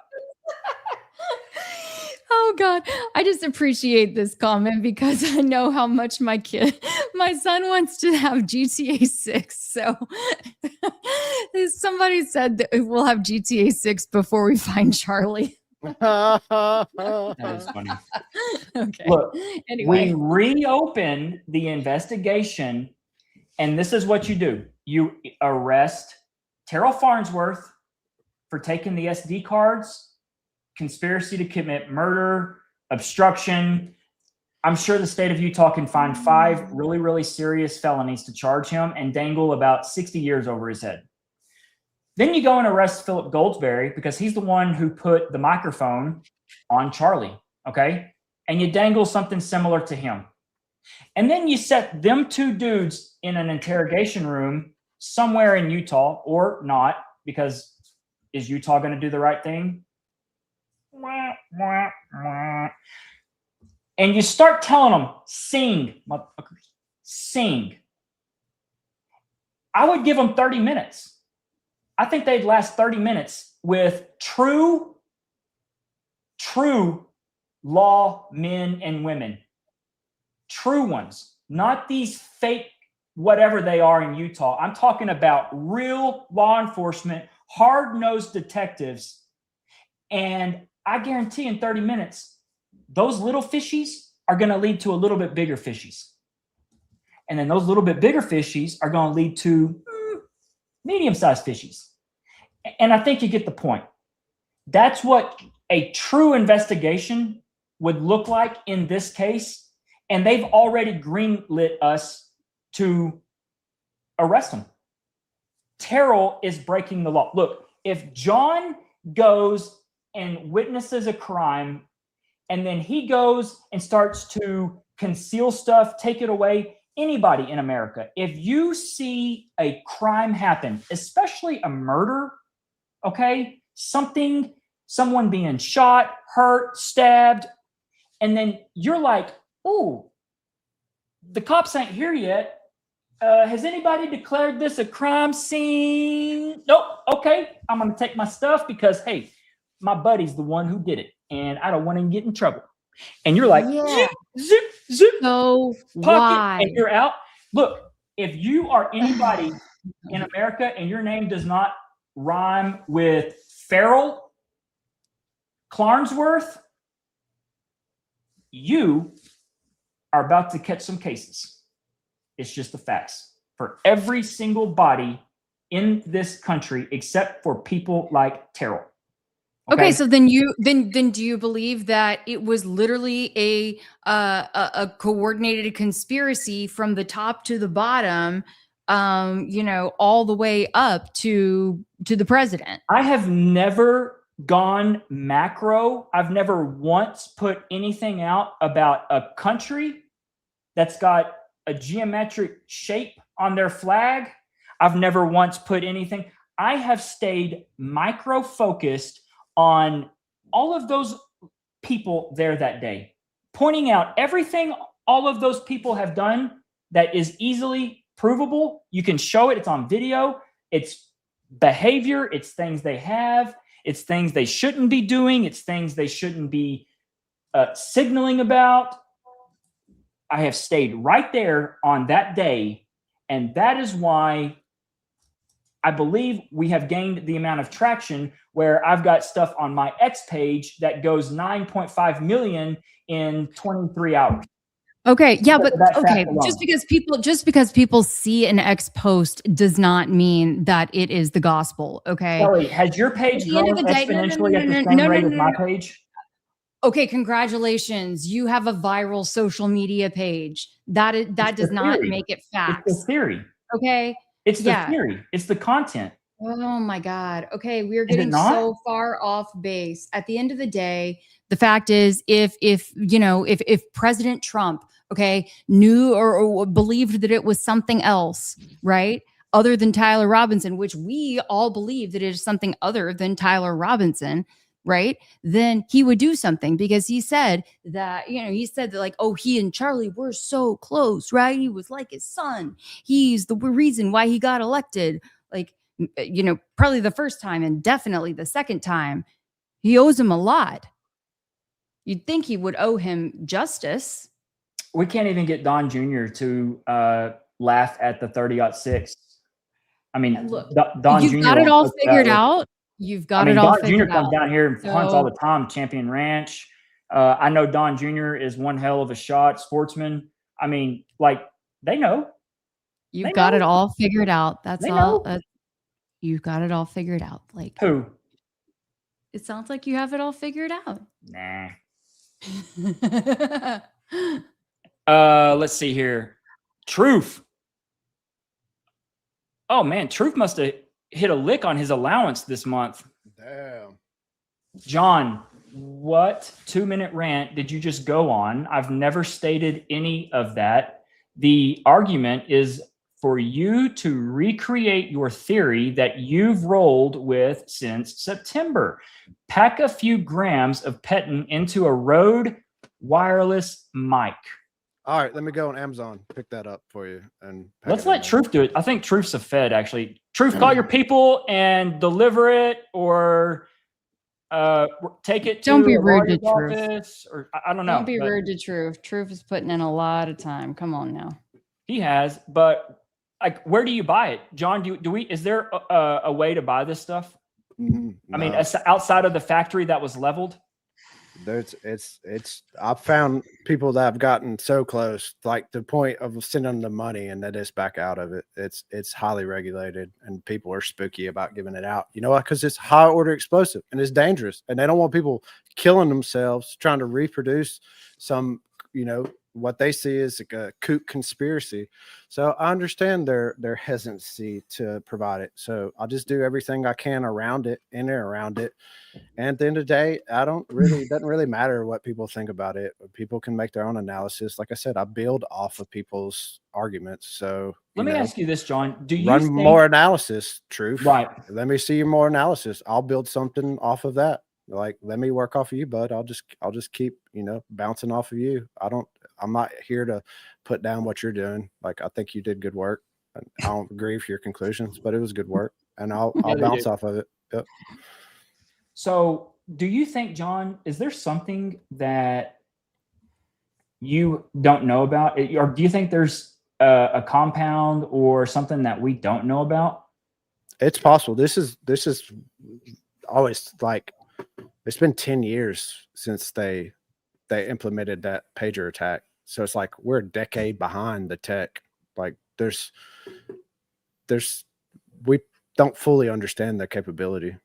Oh God, I just appreciate this comment because I know how much my son wants to have GTA 6. So somebody said that we'll have GTA 6 before we find Charlie. That is funny. Okay. Look, anyway, we reopen the investigation, and this is what you do. You arrest Terrell Farnsworth for taking the SD cards, conspiracy to commit murder, obstruction. I'm sure the state of Utah can find 5 really, really serious felonies to charge him and dangle about 60 years over his head. Then you go and arrest Philip Goldsberry because he's the one who put the microphone on Charlie, okay? And you dangle something similar to him. And then you set them 2 dudes in an interrogation room somewhere in Utah, or not, because is Utah going to do the right thing? And you start telling them, sing, motherfuckers, sing. I would give them 30 minutes. I think they'd last 30 minutes with true law men and women. True ones, not these fake whatever they are in Utah. I'm talking about real law enforcement, hard-nosed detectives. And I guarantee in 30 minutes, those little fishies are going to lead to a little bit bigger fishies. And then those little bit bigger fishies are going to lead to medium-sized fishies. And I think you get the point. That's what a true investigation would look like in this case. and they've already greenlit us to arrest him. Terrell is breaking the law. Look, if John goes and witnesses a crime, and then he goes and starts to conceal stuff, take it away, anybody in America, if you see a crime happen, especially a murder, okay, someone being shot, hurt, stabbed, and then you're like, oh, the cops ain't here yet. Has anybody declared this a crime scene? Nope. Okay, I'm going to take my stuff because, hey, my buddy's the one who did it, and I don't want him to get in trouble. And you're like, zip, zip, zip, So pocket, why? and you're out. Look, if you are anybody in America and your name does not rhyme with Farrell, Clarnsworth, you are about to catch some cases. It's just the facts for every single body in this country, except for people like Terrell. Okay, so then do you believe that it was literally a coordinated conspiracy from the top to the bottom, all the way up to the president? I have never gone macro. I've never once put anything out about a country that's got a geometric shape on their flag. I've never once put anything. I have stayed micro focused on all of those people there that day, pointing out everything all of those people have done that is easily provable. You can show it. It's on video. It's behavior. It's things they have. It's things they shouldn't be doing. It's things they shouldn't be signaling about. I have stayed right there on that day. And that is why I believe we have gained the amount of traction where I've got stuff on my X page that goes 9.5 million in 23 hours. Okay, yeah, but That fact okay, alone. just because people see an X post does not mean that it is the gospel. Okay. Kelly, has your page At the end grown of the day- exponentially at the same rate as my page? Okay, congratulations. You have a viral social media page. That does not theory. make it It's facts. the theory. Okay. It's the Yeah. theory. It's the content. Oh my God. Okay, we're Is it getting not? so far off base. At the end of the day, the fact is, if President Trump, okay, knew or believed that it was something else, right, other than Tyler Robinson, which we all believe that it is something other than Tyler Robinson, right, then he would do something, because he said that, like, oh, he and Charlie were so close, right? He was like his son. He's the reason why he got elected. Like, probably the first time and definitely the second time. He owes him a lot. You'd think he would owe him justice. We can't even get Don Jr. to laugh at the 30-06. I mean, Look, Don Jr. You've got it all won't post figured that. out. You've got it all Don Jr. figured comes out. down here and hunts all So- the time, Champion Ranch. I know Don Jr. is one hell of a shot, sportsman. I mean, like, they know. You've They got know. it all figured out. That's They all. know. You've got it all figured out. Like, Who? it sounds like you have it all figured out. Nah. Let's see here. Truth. Oh man, Truth must have hit a lick on his allowance this month. Damn. John, what 2-minute rant did you just go on? I've never stated any of that. The argument is for you to recreate your theory that you've rolled with since September. Pack a few grams of Petin into a Rode wireless mic. All right, let me go on Amazon, pick that up for you, and pack Let's it in let there. Truth do it. I think Truth's a Fed, actually. Truth, call your people and deliver it, or take it to Don't be a rude to lawyer's Truth. office, or I don't know. Don't be but rude to Truth. Truth is putting in a lot of time. Come on now. He has, but like, where do you buy it, John? Is there a way to buy this stuff? I mean, No. outside of the factory that was leveled. I've found people that have gotten so close, like the point of sending them the money and they just back out of it. It's highly regulated and people are spooky about giving it out. You know what? Because it's high order explosive and it's dangerous, and they don't want people killing themselves trying to reproduce some, what they see is like a kook conspiracy. So I understand their hesitancy to provide it. So I'll just do everything I can around it, in and around it. And at the end of the day, it doesn't really matter what people think about it. People can make their own analysis. Like I said, I build off of people's arguments. So Let me ask you this, John. Do you run think, more analysis, truth? right? Let me see your more analysis. I'll build something off of that. Like, let me work off of you, bud. I'll just keep, bouncing off of you. I'm not here to put down what you're doing. Like, I think you did good work. I don't agree with your conclusions, but it was good work, and I'll bounce off of it. Yep. So do you think, John, is there something that you don't know about, or do you think there's a compound or something that we don't know about? It's possible. This is always like, it's been 10 years since they implemented that pager attack. So it's like we're a decade behind the tech. Like we don't fully understand their capability.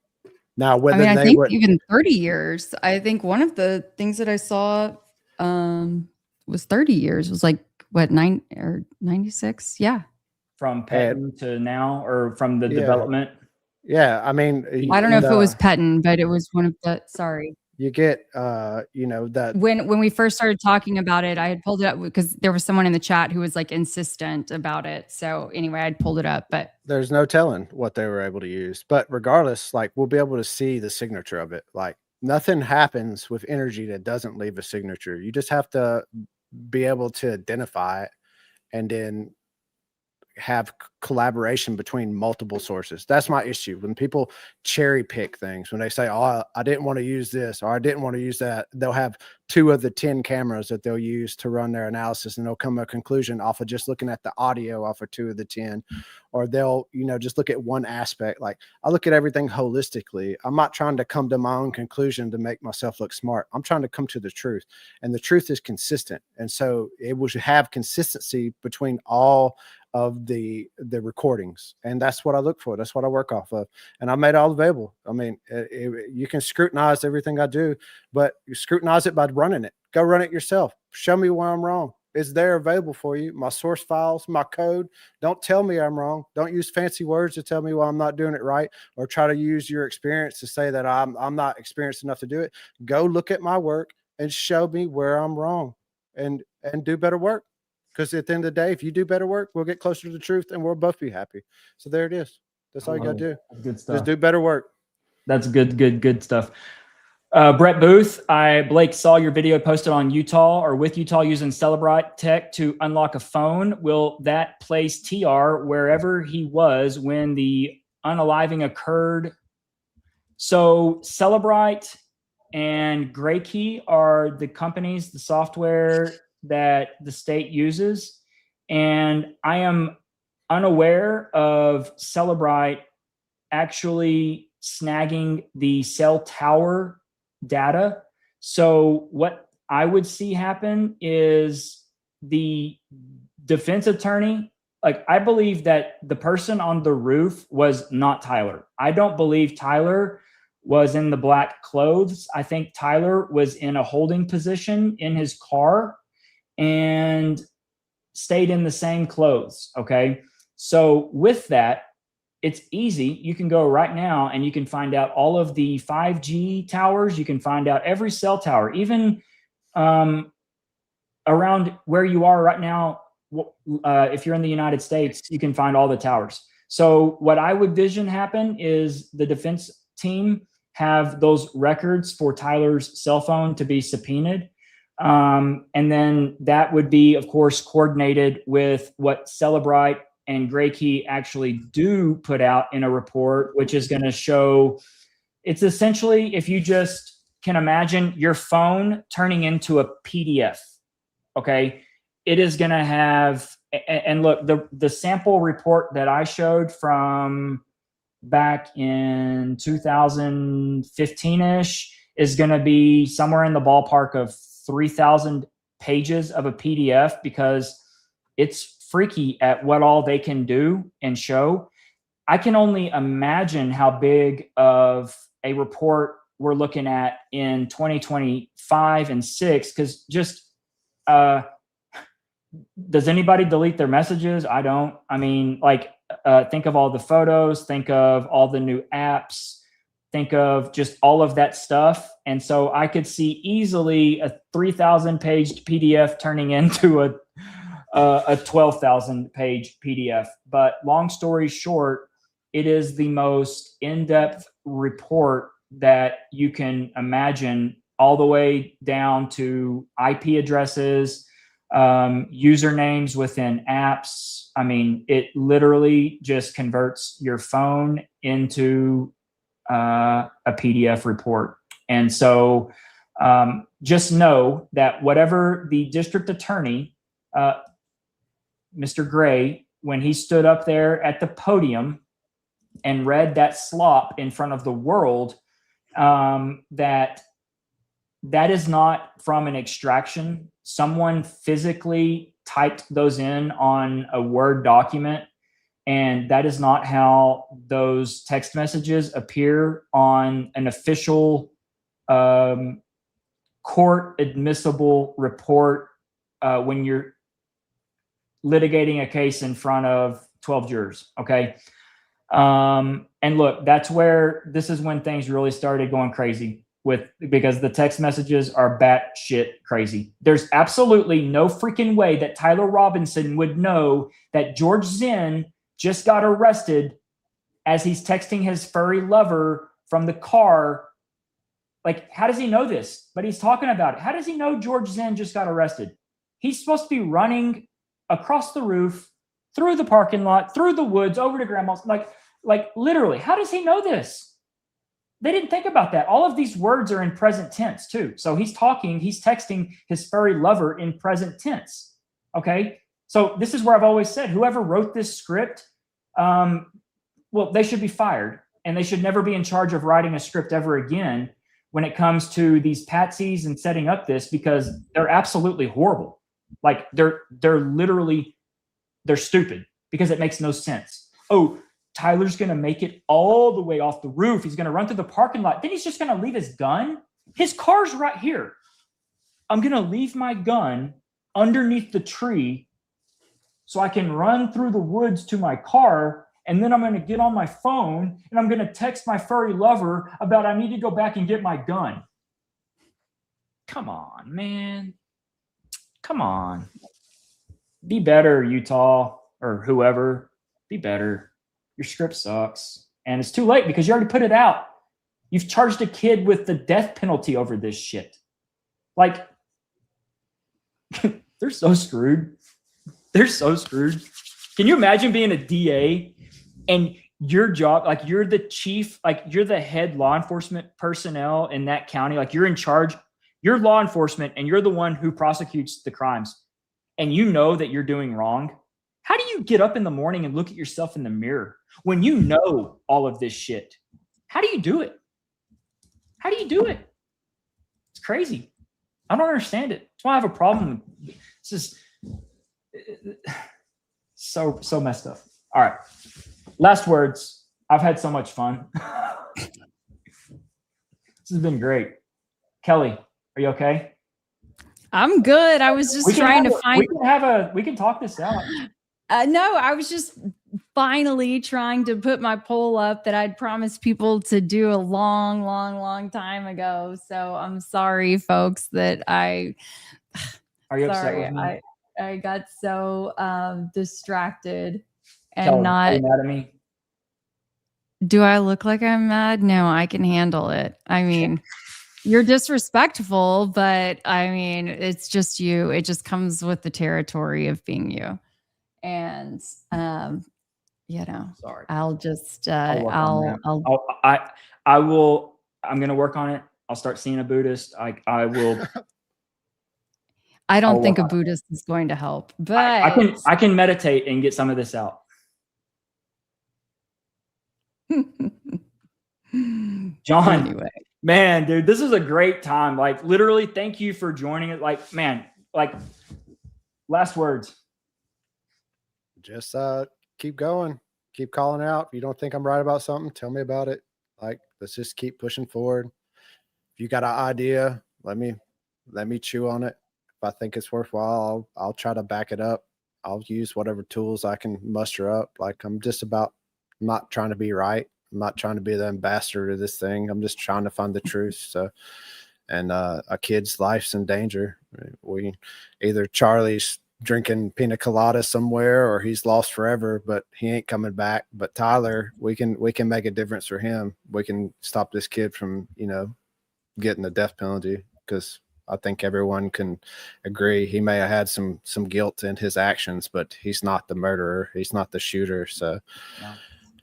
Now, whether I think even 30 years. I think one of the things that I saw was 30 years. It was like, what, 96? Yeah. From patent to now, or from the development? Yeah, I mean, I don't know if it was Pettin, but it was one of the. Sorry. You get, that when we first started talking about it, I had pulled it up because there was someone in the chat who was like insistent about it. So anyway, I'd pulled it up, but there's no telling what they were able to use. But regardless, like, we'll be able to see the signature of it. Like, nothing happens with energy that doesn't leave a signature. You just have to be able to identify it and then have collaboration between multiple sources. That's my issue. When people cherry pick things, when they say, oh, I didn't want to use this, or I didn't want to use that, they'll have 2 of the 10 cameras that they'll use to run their analysis, and they'll come to a conclusion off of just looking at the audio off of 2 of the 10, or they'll, just look at one aspect. Like, I look at everything holistically. I'm not trying to come to my own conclusion to make myself look smart. I'm trying to come to the truth, and the truth is consistent. And so it will have consistency between all of the recordings, and that's what I look for. That's what I work off of, and I made it all available. I mean, you can scrutinize everything I do, but you scrutinize it by running it. Go run it yourself. Show me where I'm wrong. It's there available for you. My source files, my code. Don't tell me I'm wrong. Don't use fancy words to tell me why I'm not doing it right, or try to use your experience to say that I'm not experienced enough to do it. Go look at my work and show me where I'm wrong, and do better work. Because at the end of the day, if you do better work, we'll get closer to the truth, and we'll both be happy. So there it is. That's all you got to do. Good stuff. Just do better work. That's good stuff. Brett Booth, Blake saw your video posted on Utah, or with Utah using Celebrite tech to unlock a phone. Will that place TR wherever he was when the unaliving occurred? So Celebrite and Gray Key are the companies, the software that the state uses, and I am unaware of Celebrite actually snagging the cell tower data. So what I would see happen is the defense attorney, like, I believe that the person on the roof was not Tyler. I don't believe Tyler was in the black clothes. I think Tyler was in a holding position in his car and stayed in the same clothes. Okay. So with that, it's easy. You can go right now and you can find out all of the 5G towers. You can find out every cell tower, even around where you are right now. If you're in the United States, you can find all the towers. So what I would vision happen is the defense team have those records for Tyler's cell phone to be subpoenaed. And then that would be, of course, coordinated with what Celebrite and Gray Key actually do put out in a report, which is going to show, it's essentially, if you just can imagine your phone turning into a PDF, okay, it is going to have, and look, the sample report that I showed from back in 2015-ish is going to be somewhere in the ballpark of 3,000 pages of a PDF, because it's freaky at what all they can do and show. I can only imagine how big of a report we're looking at in 2025 and 6, because just does anybody delete their messages? I don't. I mean, like, think of all the photos, think of all the new apps, think of just all of that stuff. And so I could see easily a 3,000 page PDF turning into a 12,000 page PDF. But long story short, it is the most in-depth report that you can imagine, all the way down to IP addresses, usernames within apps. I mean, it literally just converts your phone into a PDF report. And so just know that whatever the district attorney, Mr. Gray, when he stood up there at the podium and read that slop in front of the world, that is not from an extraction. Someone physically typed those in on a Word document, and that is not how those text messages appear on an official court admissible report when you're litigating a case in front of 12 jurors. Okay. And look, this is when things really started going crazy because the text messages are batshit crazy. There's absolutely no freaking way that Tyler Robinson would know that George Zinn just got arrested as he's texting his furry lover from the car. Like, how does he know this? But he's talking about it. How does he know George Zinn just got arrested? He's supposed to be running across the roof, through the parking lot, through the woods, over to grandma's. Like literally, how does he know this? They didn't think about that. All of these words are in present tense too. So he's texting his furry lover in present tense. Okay. So this is where I've always said, whoever wrote this script, well, they should be fired, and they should never be in charge of writing a script ever again when it comes to these patsies and setting up this, because they're absolutely horrible. Like they're stupid because it makes no sense. Oh, Tyler's going to make it all the way off the roof. He's going to run through the parking lot. Then he's just going to leave his gun. His car's right here. I'm going to leave my gun underneath the tree so I can run through the woods to my car. And then I'm going to get on my phone and I'm going to text my furry lover about I need to go back and get my gun. Come on, man. Come on. Be better, Utah, or whoever. Be better. Your script sucks. And it's too late because you already put it out. You've charged a kid with the death penalty over this shit. Like, they're so screwed. They're so screwed. Can you imagine being a DA and your job, like you're the chief, like you're the head law enforcement personnel in that county, like you're in charge, you're law enforcement, and you're the one who prosecutes the crimes, and you know that you're doing wrong? How do you get up in the morning and look at yourself in the mirror when you know all of this shit? How do you do it? How do you do it? It's crazy. I don't understand it. That's why I have a problem. This is so messed up. All right. Last words. I've had so much fun. This has been great. Kelly, are you okay? I'm good. I was just trying to find. We can talk this out. No, I was just finally trying to put my poll up that I'd promised people to do a long time ago. So I'm sorry, folks, that Are you upset with me? I got so distracted and Kelly, not. are you mad at me? Do I look like I'm mad? No, I can handle it. I mean, you're disrespectful, but I mean, it's just you. It just comes with the territory of being you. And you know, Sorry. I'll just I will. I'm gonna work on it. I'll start seeing a Buddhist. I will. I don't think a Buddhist is going to help, but I can meditate and get some of this out. John, anyway. Man, dude, this is a great time. Like, literally, thank you for joining it. Like, man, like, last words. Just keep going, keep calling out. If you don't think I'm right about something, tell me about it. Like, let's just keep pushing forward. If you got an idea, let me chew on it. I think it's worthwhile, I'll try to back it up. I'll use whatever tools I can muster up. Like I'm not trying to be right. I'm not trying to be the ambassador to this thing. I'm just trying to find the truth. So, and a kid's life's in danger. Either Charlie's drinking pina colada somewhere or he's lost forever, but he ain't coming back. But Tyler, we can make a difference for him. We can stop this kid from, getting the death penalty, because I think everyone can agree he may have had some guilt in his actions, but he's not the murderer. He's not the shooter. So No.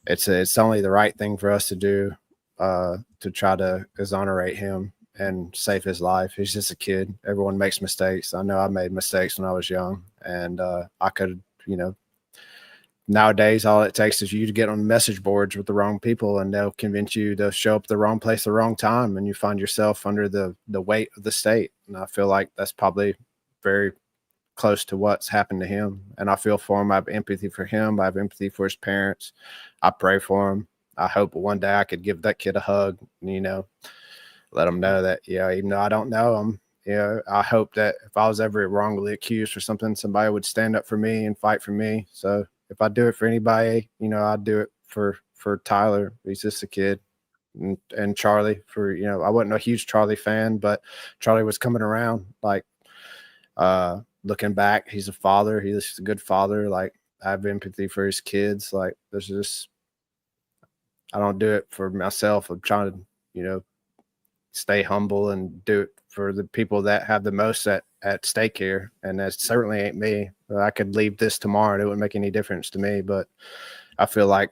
It's only the right thing for us to do, to try to exonerate him and save his life. He's just a kid. Everyone makes mistakes. I know I made mistakes when I was young, and I could, nowadays all it takes is you to get on message boards with the wrong people and they'll convince you to show up the wrong place the wrong time, and you find yourself under the weight of the state. And I feel like that's probably very close to what's happened to him. And I feel for him. I have empathy for him. I have empathy for his parents. I pray for him. I hope one day I could give that kid a hug, let him know that, even though I don't know him, I hope that if I was ever wrongly accused for something, somebody would stand up for me and fight for me. So if I do it for anybody, I'd do it for Tyler. He's just a kid. And Charlie, I wasn't a huge Charlie fan, but Charlie was coming around. Like, looking back, he's a father. He's a good father. Like, I have empathy for his kids. Like, I don't do it for myself. I'm trying to, stay humble and do it for the people that have the most at stake here. And that certainly ain't me. I could leave this tomorrow and it wouldn't make any difference to me. But I feel like,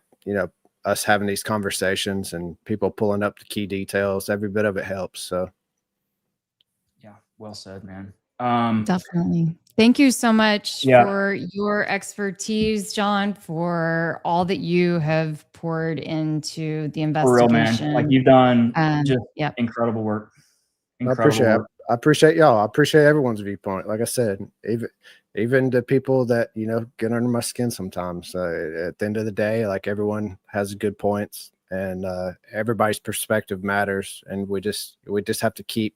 us having these conversations and people pulling up the key details, every bit of it helps. So. Yeah. Well said, man. Definitely. Thank you so much Yeah. for your expertise, John, for all that you have poured into the For real, investigation. man. Like, you've done just Yep. incredible work. I appreciate y'all. I appreciate everyone's viewpoint. Like I said, even the people that, get under my skin sometimes. At the end of the day, like, everyone has good points, and everybody's perspective matters. And we just have to keep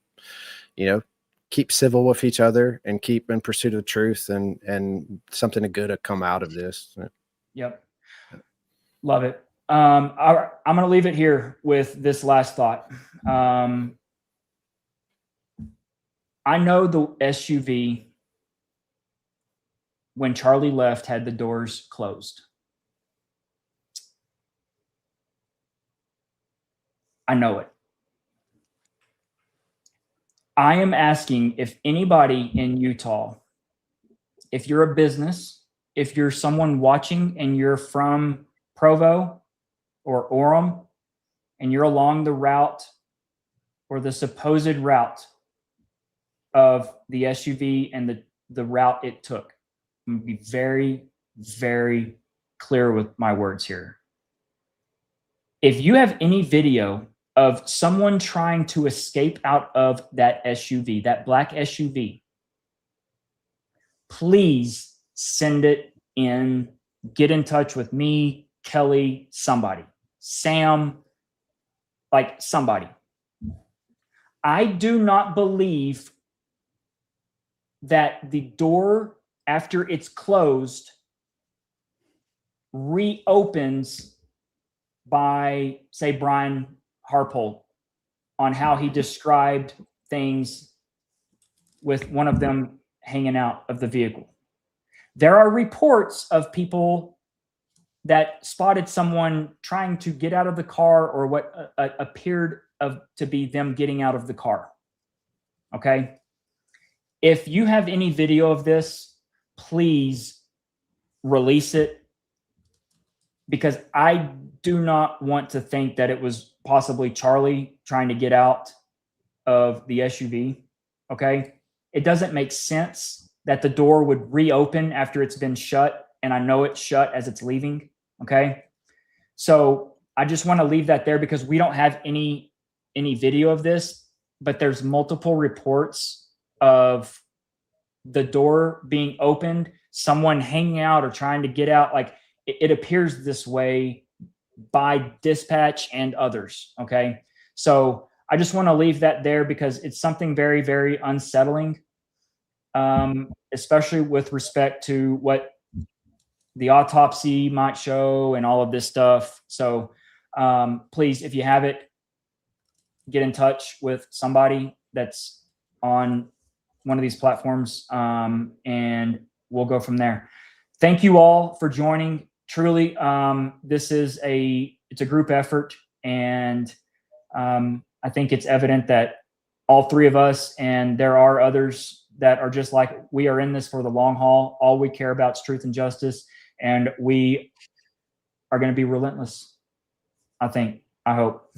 civil with each other and keep in pursuit of truth, and something good to come out of this. Yep. Love it. I'm going to leave it here with this last thought. I know the SUV, when Charlie left, had the doors closed. I know it. I am asking if anybody in Utah, if you're a business, if you're someone watching and you're from Provo or Orem, and you're along the route or the supposed route of the SUV and the route it took, I'm going to be very, very clear with my words here. If you have any video of someone trying to escape out of that SUV, that black SUV, please send it in. Get in touch with me, Kelly, somebody, Sam, like somebody. I do not believe that the door, after it's closed, reopens by, say, Brian Harpole on how he described things with one of them hanging out of the vehicle. There are reports of people that spotted someone trying to get out of the car, or what appeared to be them getting out of the car. Okay? If you have any video of this, please release it, because I do not want to think that it was possibly Charlie trying to get out of the SUV. Okay? It doesn't make sense that the door would reopen after it's been shut, and I know it's shut as it's leaving. Okay? So I just want to leave that there, because we don't have any video of this, but there's multiple reports of the door being opened, someone hanging out or trying to get out. Like, it appears this way by dispatch and others. Okay. So I just want to leave that there, because it's something very, very unsettling. especially with respect to what the autopsy might show and all of this stuff. So please, if you have it, get in touch with somebody that's on one of these platforms, and we'll go from there. Thank you all for joining. Truly, this is it's a group effort, and I think it's evident that all three of us, and there are others that are just like, we are in this for the long haul. All we care about is truth and justice, and we are going to be relentless. I hope.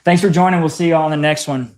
Thanks for joining. We'll see you all on the next one.